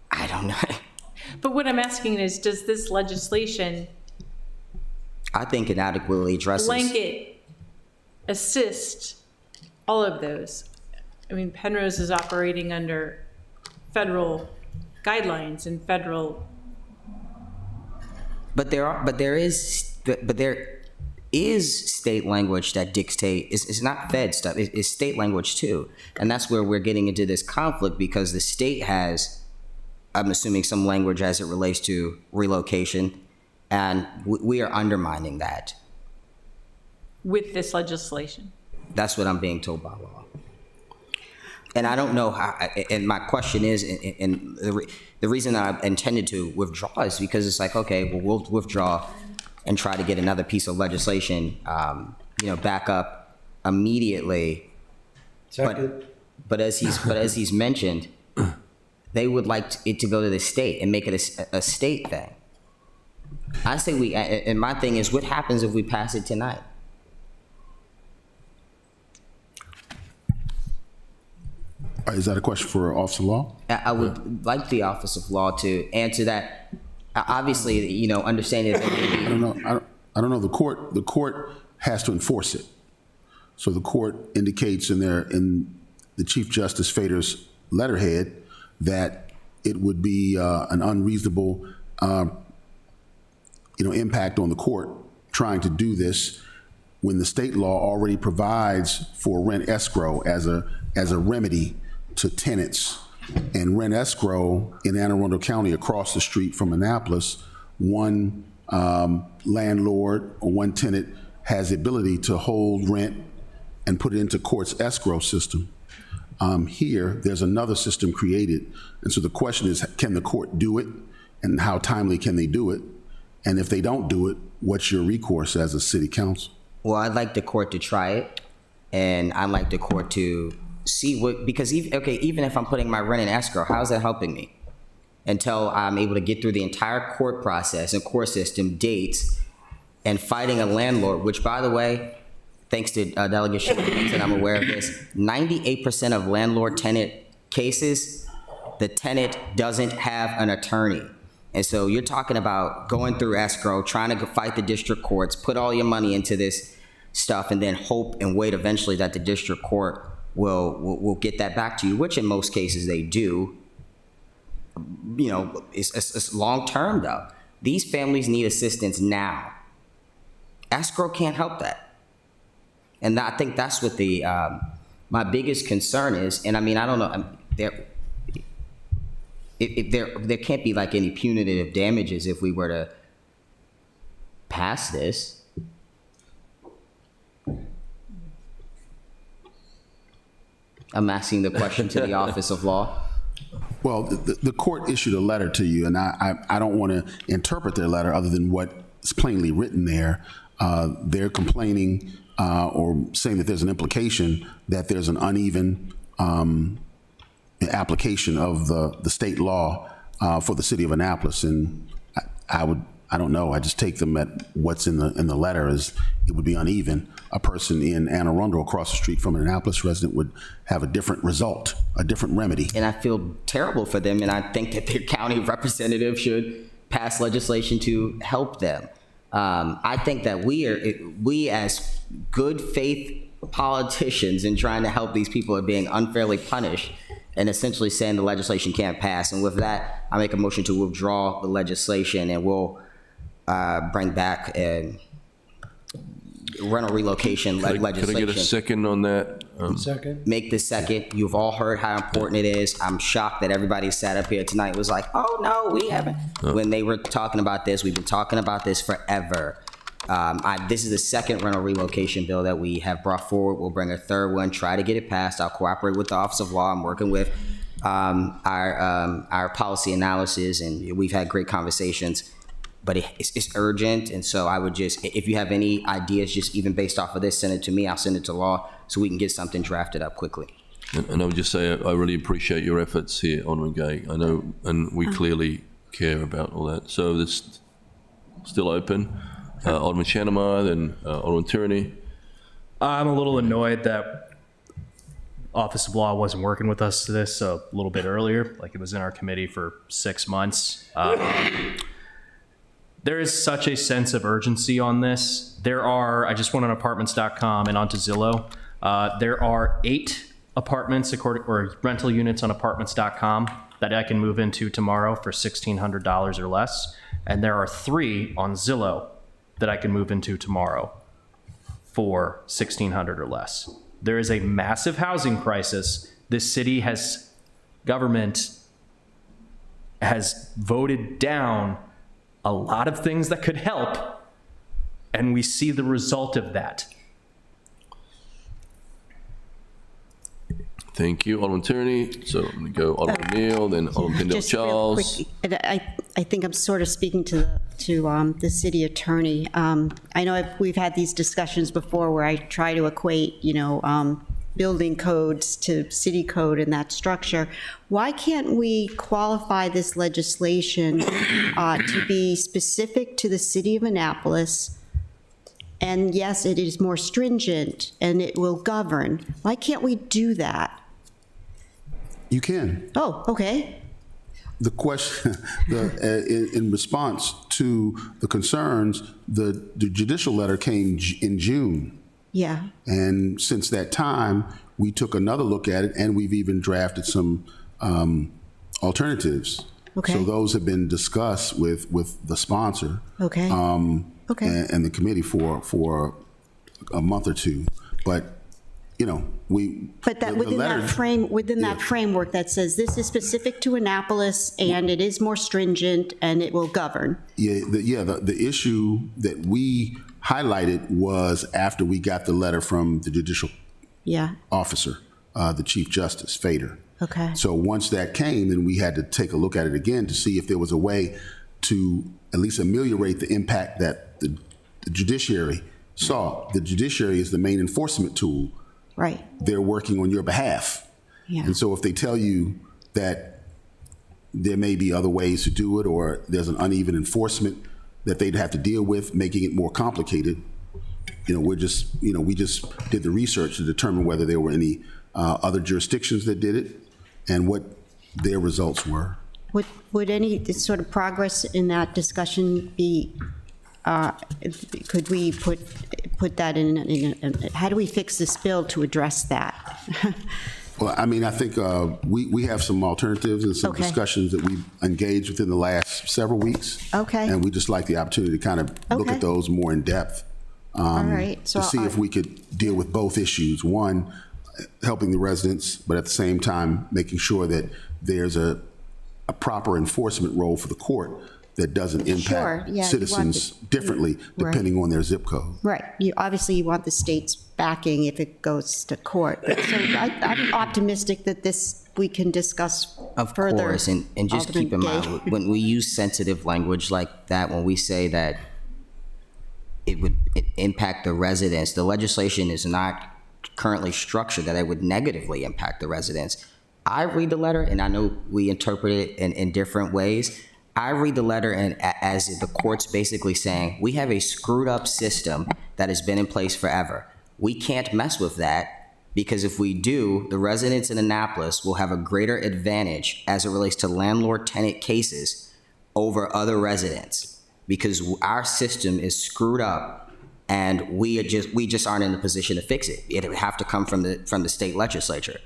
[SPEAKER 4] I don't know.
[SPEAKER 3] But what I'm asking is, does this legislation
[SPEAKER 4] I think it adequately addresses.
[SPEAKER 3] blanket assist all of those? I mean, Penrose is operating under federal guidelines and federal.
[SPEAKER 4] But there is state language that dictate. It's not Fed stuff. It's state language too, and that's where we're getting into this conflict because the state has, I'm assuming, some language as it relates to relocation, and we are undermining that
[SPEAKER 3] with this legislation.
[SPEAKER 4] That's what I'm being told by law. And I don't know how, and my question is, and the reason that I intended to withdraw is because it's like, okay, well, we'll withdraw and try to get another piece of legislation, back up immediately. But as he's mentioned, they would like it to go to the state and make it a state thing. I say and my thing is, what happens if we pass it tonight?
[SPEAKER 5] Is that a question for Office of Law?
[SPEAKER 4] I would like the Office of Law to answer that. Obviously, understanding that
[SPEAKER 5] I don't know. The court has to enforce it. So the court indicates in the Chief Justice Fader's letterhead that it would be an unreasonable, impact on the court trying to do this when the state law already provides for rent escrow as a remedy to tenants. And rent escrow in Anne Arundel County, across the street from Annapolis, one landlord or one tenant has the ability to hold rent and put it into court's escrow system. Here, there's another system created. And so the question is, can the court do it? And how timely can they do it? And if they don't do it, what's your recourse as a city council?
[SPEAKER 4] Well, I'd like the court to try it. And I'd like the court to see because even if I'm putting my rent in escrow, how's that helping me? Until I'm able to get through the entire court process and court system, dates, and fighting a landlord, which, by the way, thanks to Delegate Shipman, and I'm aware of this, 98% of landlord-tenant cases, the tenant doesn't have an attorney. And so you're talking about going through escrow, trying to fight the district courts, put all your money into this stuff, and then hope and wait eventually that the district court will get that back to you, which in most cases they do. It's long-term though. These families need assistance now. Escrow can't help that. And I think that's what my biggest concern is. And I mean, I don't know, there can't be like any punitive damages if we were to pass this. I'm asking the question to the Office of Law.
[SPEAKER 5] Well, the court issued a letter to you, and I don't want to interpret their letter other than what's plainly written there. They're complaining or saying that there's an implication that there's an uneven application of the state law for the city of Annapolis, and I I don't know. I just take them at what's in the letter as it would be uneven. A person in Anne Arundel across the street from an Annapolis resident would have a different result, a different remedy.
[SPEAKER 4] And I feel terrible for them, and I think that their county representative should pass legislation to help them. I think that we as good faith politicians in trying to help these people are being unfairly punished and essentially saying the legislation can't pass. And with that, I make a motion to withdraw the legislation, and we'll bring back a rental relocation legislation.
[SPEAKER 1] Could I get a second on that?
[SPEAKER 21] Second?
[SPEAKER 4] Make this second. You've all heard how important it is. I'm shocked that everybody sat up here tonight and was like, oh no, we haven't. When they were talking about this, we've been talking about this forever. This is the second rental relocation bill that we have brought forward. We'll bring a third one, try to get it passed. I'll cooperate with the Office of Law. I'm working with our policy analysis, and we've had great conversations. But it's urgent, and so I would just, if you have any ideas, just even based off of this, send it to me. I'll send it to law so we can get something drafted up quickly.
[SPEAKER 1] And I would just say I really appreciate your efforts here, Alderman Gay. I know, and we clearly care about all that. So it's still open. Alderman Shannemeyer, then Alderman Tierney.
[SPEAKER 2] I'm a little annoyed that Office of Law wasn't working with us to this a little bit earlier. Like, it was in our committee for 6 months. There is such a sense of urgency on this. I just went on apartments.com and onto Zillow. There are 8 apartments or rental units on apartments.com that I can move into tomorrow for $1,600 or less. And there are 3 on Zillow that I can move into tomorrow for $1,600 or less. There is a massive housing crisis. This government has voted down a lot of things that could help, and we see the result of that.
[SPEAKER 1] Thank you, Alderman Tierney. So I'm going to go Alderman Neal, then Alderman Pendle
[SPEAKER 10] Just real
[SPEAKER 1] Charles.
[SPEAKER 10] quick, and I think I'm sort of speaking to the city attorney. I know we've had these discussions before where I try to equate, building codes to city code and that structure. Why can't we qualify this legislation to be specific to the city of Annapolis? And yes, it is more stringent and it will govern. Why can't we do that?
[SPEAKER 5] You can.
[SPEAKER 10] Oh, okay.
[SPEAKER 5] The question, in response to the concerns, the judicial letter came in June.
[SPEAKER 10] Yeah.
[SPEAKER 5] And since that time, we took another look at it, and we've even drafted some alternatives.
[SPEAKER 10] Okay.
[SPEAKER 5] So those have been discussed with the sponsor.
[SPEAKER 10] Okay. Okay.
[SPEAKER 5] And the committee for a month or two. But
[SPEAKER 10] But that within that framework that says this is specific to Annapolis and it is more stringent and it will govern.
[SPEAKER 5] The issue that we highlighted was after we got the letter from the judicial officer, the Chief Justice Fader.
[SPEAKER 10] Okay.
[SPEAKER 5] So once that came, then we had to take a look at it again to see if there was a way to at least ameliorate the impact that the judiciary saw. The judiciary is the main enforcement tool.
[SPEAKER 10] Right.
[SPEAKER 5] They're working on your behalf.
[SPEAKER 10] Yeah.
[SPEAKER 5] And so if they tell you that there may be other ways to do it, or there's an uneven enforcement that they'd have to deal with, making it more complicated, we just did the research to determine whether there were any other jurisdictions that did it and what their results were.
[SPEAKER 10] Would any sort of progress in that discussion be, could we put that in, how do we fix this bill to address that?
[SPEAKER 5] Well, I mean, I think we have some alternatives and some discussions that we've engaged within the last several weeks.
[SPEAKER 10] Okay.
[SPEAKER 5] And we just like the opportunity to kind of look at those more in depth.
[SPEAKER 10] All right.
[SPEAKER 5] To see if we could deal with both issues. One, helping the residents, but at the same time, making sure that there's a proper enforcement role for the court that doesn't impact citizens differently depending on their zip code.
[SPEAKER 10] Right. Obviously, you want the state's backing if it goes to court. So I'm optimistic that we can discuss further.
[SPEAKER 4] Of course, and just keep in mind, when we use sensitive language like that, when we say that it would impact the residents, the legislation is not currently structured that it would negatively impact the residents. I read the letter, and I know we interpret it in different ways. I read the letter and as the court's basically saying, we have a screwed up system that has been in place forever. We can't mess with that because if we do, the residents in Annapolis will have a greater advantage as it relates to landlord-tenant cases over other residents because our system is screwed up and we just aren't in a position to fix it. It would have to come from the state legislature.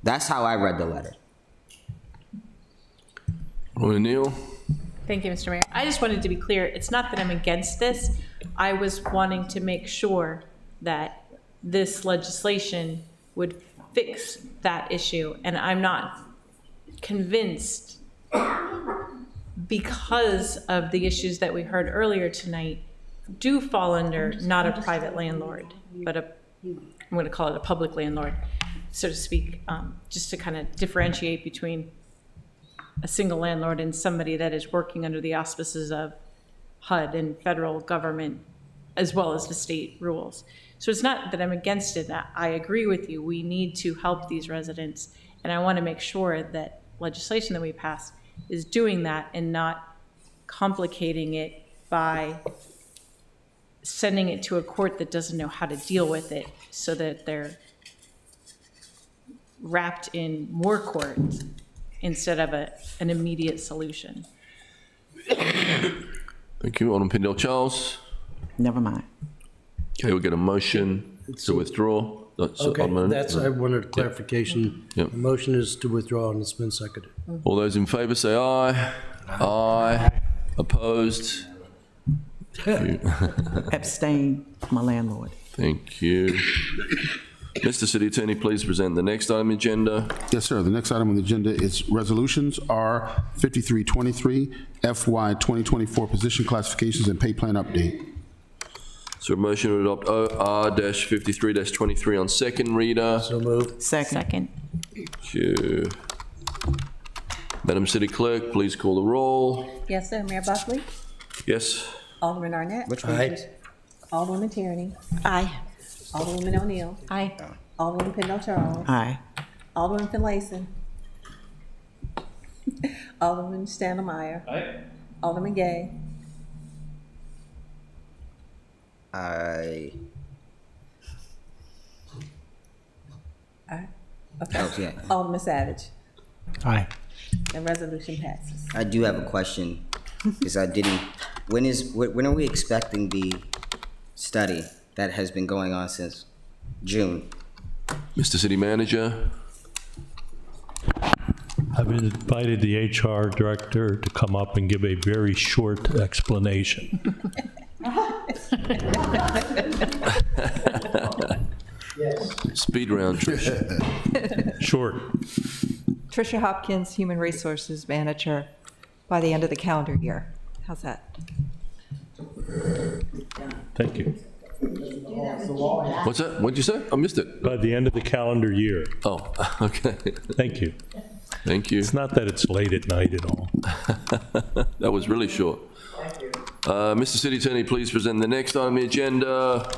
[SPEAKER 4] That's how I read the letter.
[SPEAKER 1] O'Neill?
[SPEAKER 3] Thank you, Mr. Mayor. I just wanted to be clear, it's not that I'm against this. I was wanting to make sure that this legislation would fix that issue, and I'm not convinced because of the issues that we heard earlier tonight do fall under not a private landlord, but I'm going to call it a public landlord, so to speak, just to kind of differentiate between a single landlord and somebody that is working under the auspices of HUD and federal government, as well as the state rules. So it's not that I'm against it. I agree with you. We need to help these residents. And I want to make sure that legislation that we pass is doing that and not complicating it by sending it to a court that doesn't know how to deal with it so that they're wrapped in more court instead of an immediate solution.
[SPEAKER 1] Thank you. Alderman Pindell-Charles?
[SPEAKER 11] Never mind.
[SPEAKER 1] Okay, we'll get a motion to withdraw.
[SPEAKER 21] Okay, I wanted a clarification.
[SPEAKER 1] Yep.
[SPEAKER 21] The motion is to withdraw and it's been seconded.
[SPEAKER 1] All those in favour say aye. Aye. Opposed?
[SPEAKER 11] Abstain, my landlord.
[SPEAKER 1] Thank you. Mr. City Attorney, please present the next item on the agenda.
[SPEAKER 5] Yes, sir. The next item on the agenda is resolutions R 5323, FY 2024 position classifications and pay plan update.
[SPEAKER 1] So a motion to adopt R-53-23 on second reader.
[SPEAKER 21] So moved.
[SPEAKER 3] Second.
[SPEAKER 1] Thank you. Madam City Clerk, please call the roll.
[SPEAKER 7] Yes, sir. Mayor Buckley?
[SPEAKER 1] Yes.
[SPEAKER 7] Alderman Arnett?
[SPEAKER 21] Aye.
[SPEAKER 7] Alderwoman Tierney?
[SPEAKER 10] Aye.
[SPEAKER 7] Alderwoman O'Neill?
[SPEAKER 3] Aye.
[SPEAKER 7] Alderman Pindell-Charles?
[SPEAKER 11] Aye.
[SPEAKER 7] Alderman Finlayson? Alderman Standemeyer?
[SPEAKER 2] Aye.
[SPEAKER 7] Alderman Gay?
[SPEAKER 4] Aye.
[SPEAKER 7] Aye. Okay.
[SPEAKER 4] Oh, yeah.
[SPEAKER 7] Alderman Savage?
[SPEAKER 9] Aye.
[SPEAKER 7] The resolution passes.
[SPEAKER 4] I do have a question, because when are we expecting the study that has been going on since June?
[SPEAKER 1] Mr. City Manager.
[SPEAKER 8] I've invited the HR director to come up and give a very short explanation.
[SPEAKER 1] Speed round, Trish.
[SPEAKER 8] Short.
[SPEAKER 22] Tricia Hopkins, Human Resources Manager, by the end of the calendar year. How's that?
[SPEAKER 8] Thank you.
[SPEAKER 1] What's that? What'd you say? I missed it.
[SPEAKER 8] By the end of the calendar year.
[SPEAKER 1] Oh, okay.
[SPEAKER 8] Thank you.
[SPEAKER 1] Thank you.
[SPEAKER 8] It's not that it's late at night at all.
[SPEAKER 1] That was really short. Mr. City Attorney, please present the next item on the agenda.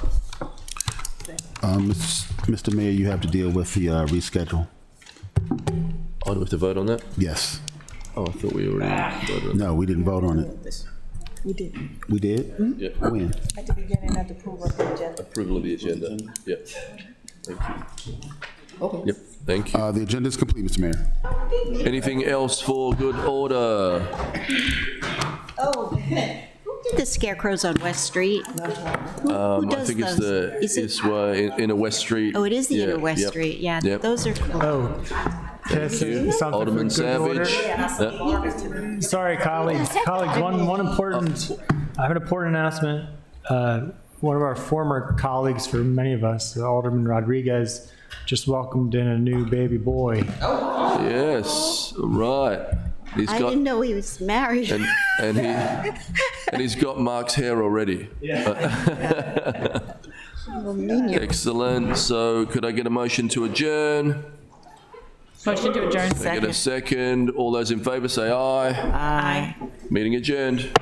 [SPEAKER 5] Mr. Mayor, you have to deal with the reschedule.
[SPEAKER 1] Oh, do we have to vote on that?
[SPEAKER 5] Yes.
[SPEAKER 1] Oh, I thought we already voted on that.
[SPEAKER 5] No, we didn't vote on it.
[SPEAKER 7] We did.
[SPEAKER 5] We did?
[SPEAKER 1] Yeah.
[SPEAKER 5] When?
[SPEAKER 7] At the beginning of the approval of the agenda.
[SPEAKER 1] Approval of the agenda. Yep. Thank you. Okay. Yep. Thank you.
[SPEAKER 5] The agenda is complete, Mr. Mayor.
[SPEAKER 1] Anything else for good order?
[SPEAKER 10] Oh, who did the scarecrows on West Street? Who
[SPEAKER 1] I
[SPEAKER 10] does
[SPEAKER 1] think it's
[SPEAKER 10] those?
[SPEAKER 1] the Inner West Street.
[SPEAKER 10] Oh, it is the
[SPEAKER 1] Yeah,
[SPEAKER 10] Inner West
[SPEAKER 1] yep,
[SPEAKER 10] Street, yeah.
[SPEAKER 1] yep.
[SPEAKER 10] Those are cool.
[SPEAKER 9] Oh,
[SPEAKER 1] Thank you. Alderman Savage. Yep.
[SPEAKER 9] Sorry, colleagues. One important, I have an important announcement. One of our former colleagues for many of us, Alderman Rodriguez, just welcomed in a new baby boy.
[SPEAKER 1] Yes, right. He's
[SPEAKER 10] I didn't know he was married.
[SPEAKER 1] and he's got Mark's hair already. Excellent. So could I get a motion to adjourn?
[SPEAKER 3] Motion to adjourn.
[SPEAKER 1] Can I get a second? All those in favour say aye.
[SPEAKER 11] Aye.
[SPEAKER 1] Meeting adjourned.